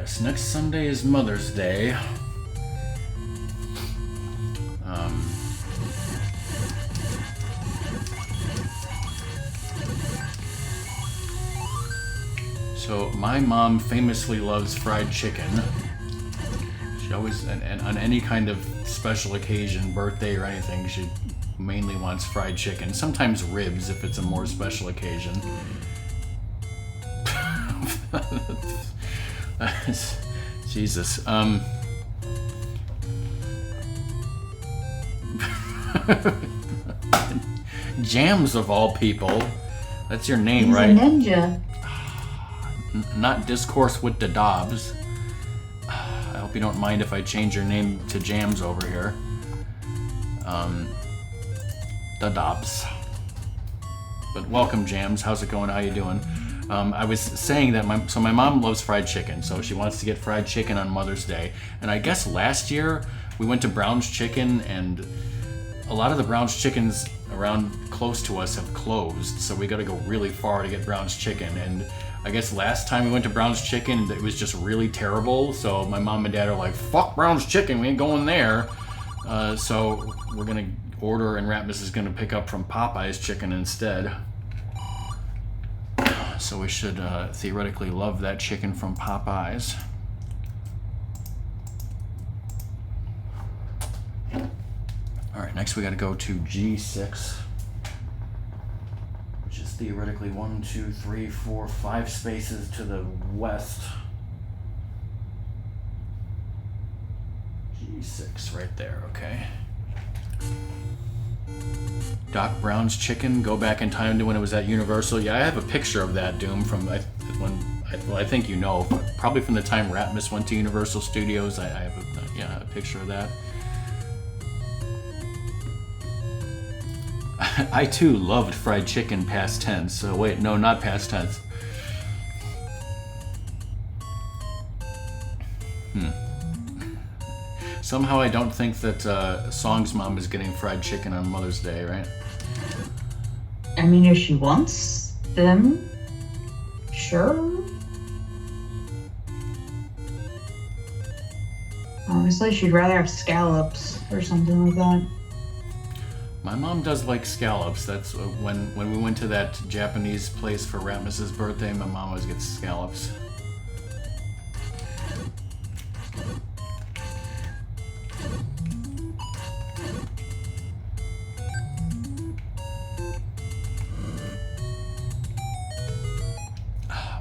yes, next Sunday is Mother's Day. So my mom famously loves fried chicken. She always, and on any kind of special occasion, birthday or anything, she mainly wants fried chicken. Sometimes ribs if it's a more special occasion. Jesus. Jams of all people. That's your name, He's right? a ninja. Not Discourse with the Dobbs. I hope you don't mind if I change your name to Jams over here. The Dobbs. But welcome, Jams. How's it going? How you doing? I was saying that my mom loves fried chicken, so she wants to get fried chicken on Mother's Day. And I guess last year we went to Brown's Chicken, and a lot of the Brown's Chickens around close to us have closed, so we got to go really far to get Brown's Chicken. And I guess last time we went to Brown's Chicken, it was just really terrible. So my mom and dad are like, "Fuck Brown's Chicken, we ain't going there." So we're gonna order, and Ratmus is gonna pick up from Popeye's Chicken instead. So we should theoretically love that chicken from Popeye's. All right, next we got to go to G6, which is theoretically 1, 2, 3, 4, 5 spaces to the west. G6 right there, okay. Doc Brown's Chicken, go back in time to when it was at Universal. Yeah, I have a picture of that, Doom, from I think you know, probably from the time Ratmus went to Universal Studios. I have a picture of that. I too loved fried chicken past tense. So wait, no, not past tense. Somehow I don't think that Song's mom is getting fried chicken on Mother's Day, right? I mean, if she wants them, sure. Honestly, she'd rather have scallops or something like that. My mom does like scallops. That's when we went to that Japanese place for Ratmus's birthday, my mom always gets scallops.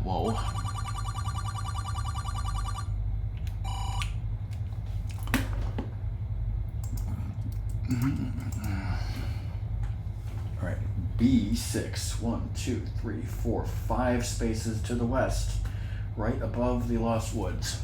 Whoa. All right, B6, 1, 2, 3, 4, 5 spaces to the west, right above the Lost Woods.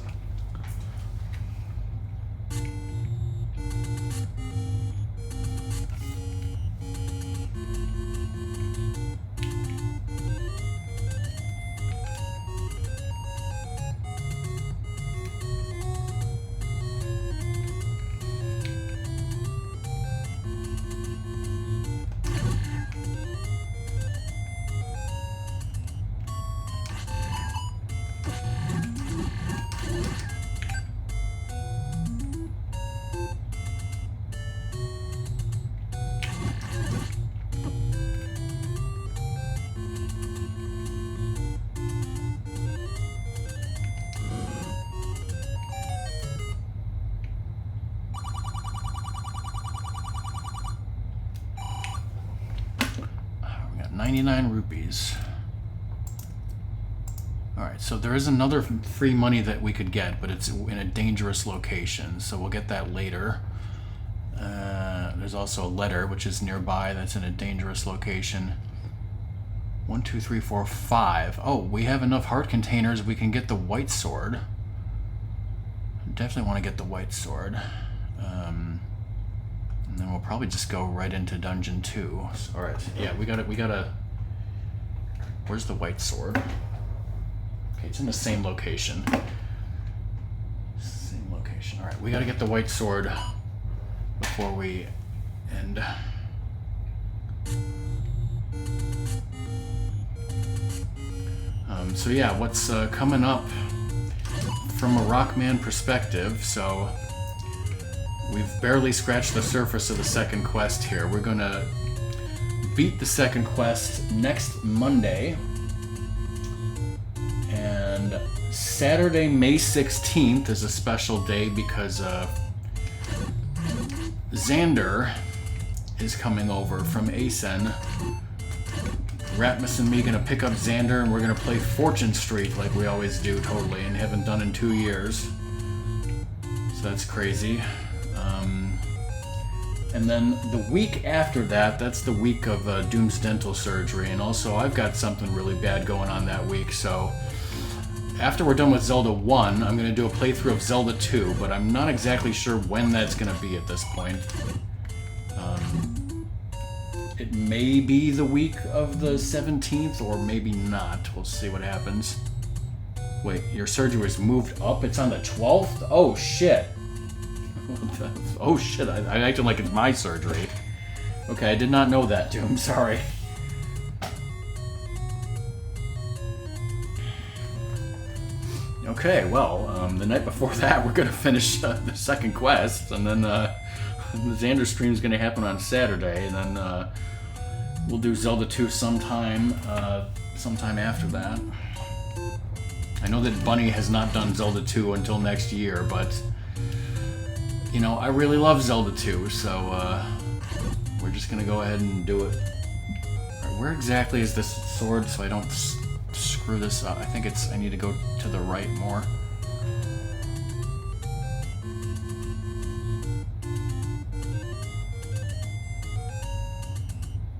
We got 99 rupees. Alright, so there is another free money that we could get, but it's in a dangerous location, so we'll get that later. There's also a letter, which is nearby, that's in a dangerous location. 1, 2, 3, 4, 5. Oh, we have enough heart containers, we can get the white sword. Definitely want to get the white sword. And then we'll probably just go right into dungeon 2. So, alright, yeah, we gotta... Where's the white sword? Okay, it's in the same location. Same location. Alright, we gotta get the white sword before we end. So yeah, what's coming up from a Rockman perspective, so we've barely scratched the surface of the second quest here. We're gonna beat the second quest next Monday, and Saturday, May 16th is a special day because Xander is coming over from ASEN. Ratmus and me gonna pick up Xander and we're gonna play Fortune Street like we always do, totally, and haven't done in 2 years. So that's crazy. And then the week after that, that's the week of Doom's dental surgery, and also I've got something really bad going on that week, so after we're done with Zelda 1, I'm going to do a playthrough of Zelda 2, but I'm not exactly sure when that's going to be at this point. It may be the week of the 17th, or maybe not. We'll see what happens. Wait, your surgery was moved up? It's on the 12th? Oh, shit. Oh, shit. I acted like it's my surgery. Okay, I did not know that, Doom. Sorry. Okay, well, the night before that, we're going to finish the second quest, and then the Xander stream is going to happen on Saturday, and then we'll do Zelda 2 sometime after that. I know that Bunny has not done Zelda 2 until next year, but, you know, I really love Zelda 2, so we're just going to go ahead and do it. Right, where exactly is this sword so I don't screw this up? I think I need to go to the right more.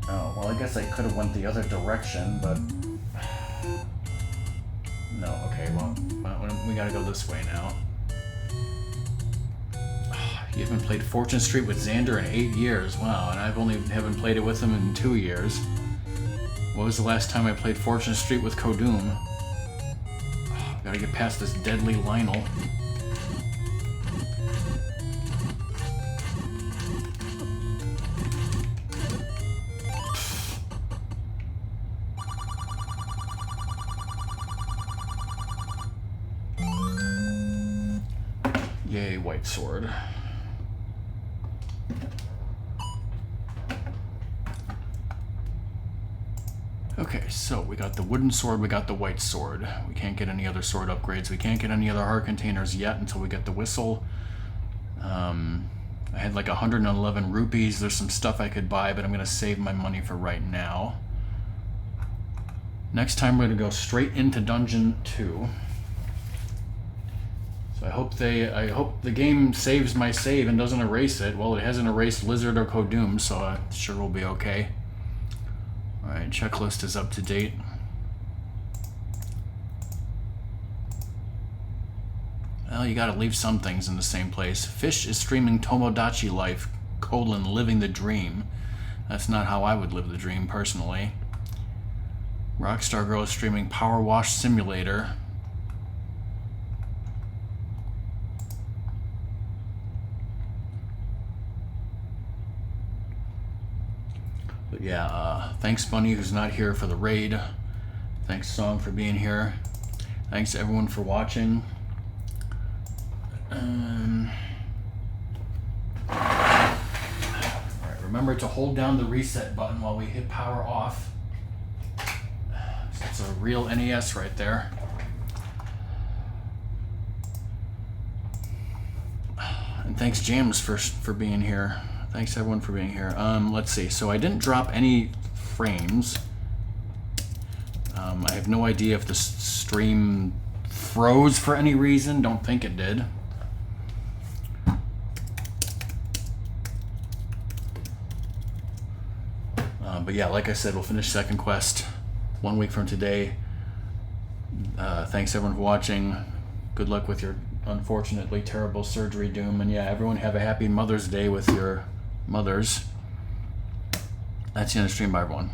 Oh, well, I guess I could have went the other direction, but no, okay, well, we gotta go this way now. You haven't played Fortune Street with Xander in 8 years. Wow, and I've only haven't played it with him in 2 years. What was the last time I played Fortune Street with Kodum? Gotta get past this deadly Lionel. Yay, white sword. Okay, so we got the wooden sword, we got the white sword. We can't get any other sword upgrades. We can't get any other heart containers yet until we get the whistle. I had like 111 rupees. There's some stuff I could buy, but I'm going to save my money for right now. Next time we're going to go straight into Dungeon 2. So I hope the game saves my save and doesn't erase it. Well, it hasn't erased Lizard or Kodum, so I'm sure we'll be okay. Alright, checklist is up to date. Well, you gotta leave some things in the same place. Fish is streaming Tomodachi Life, living the dream. That's not how I would live the dream, personally. Rockstar Girl is streaming Power Wash Simulator. But yeah, thanks Bunny, who's not here for the raid. Thanks Song for being here. Thanks everyone for watching. Alright, remember to hold down the reset button while we hit power off. That's a real NES right there. And thanks James for being here. Thanks everyone for being here. Let's see. So I didn't drop any frames. I have no idea if the stream froze for any reason. Don't think it did. But yeah, like I said, we'll finish second quest 1 week from today. Thanks everyone for watching. Good luck with your unfortunately terrible surgery, Doom. And yeah, everyone have a happy Mother's Day with your mothers. That's the end of the stream. Bye, everyone.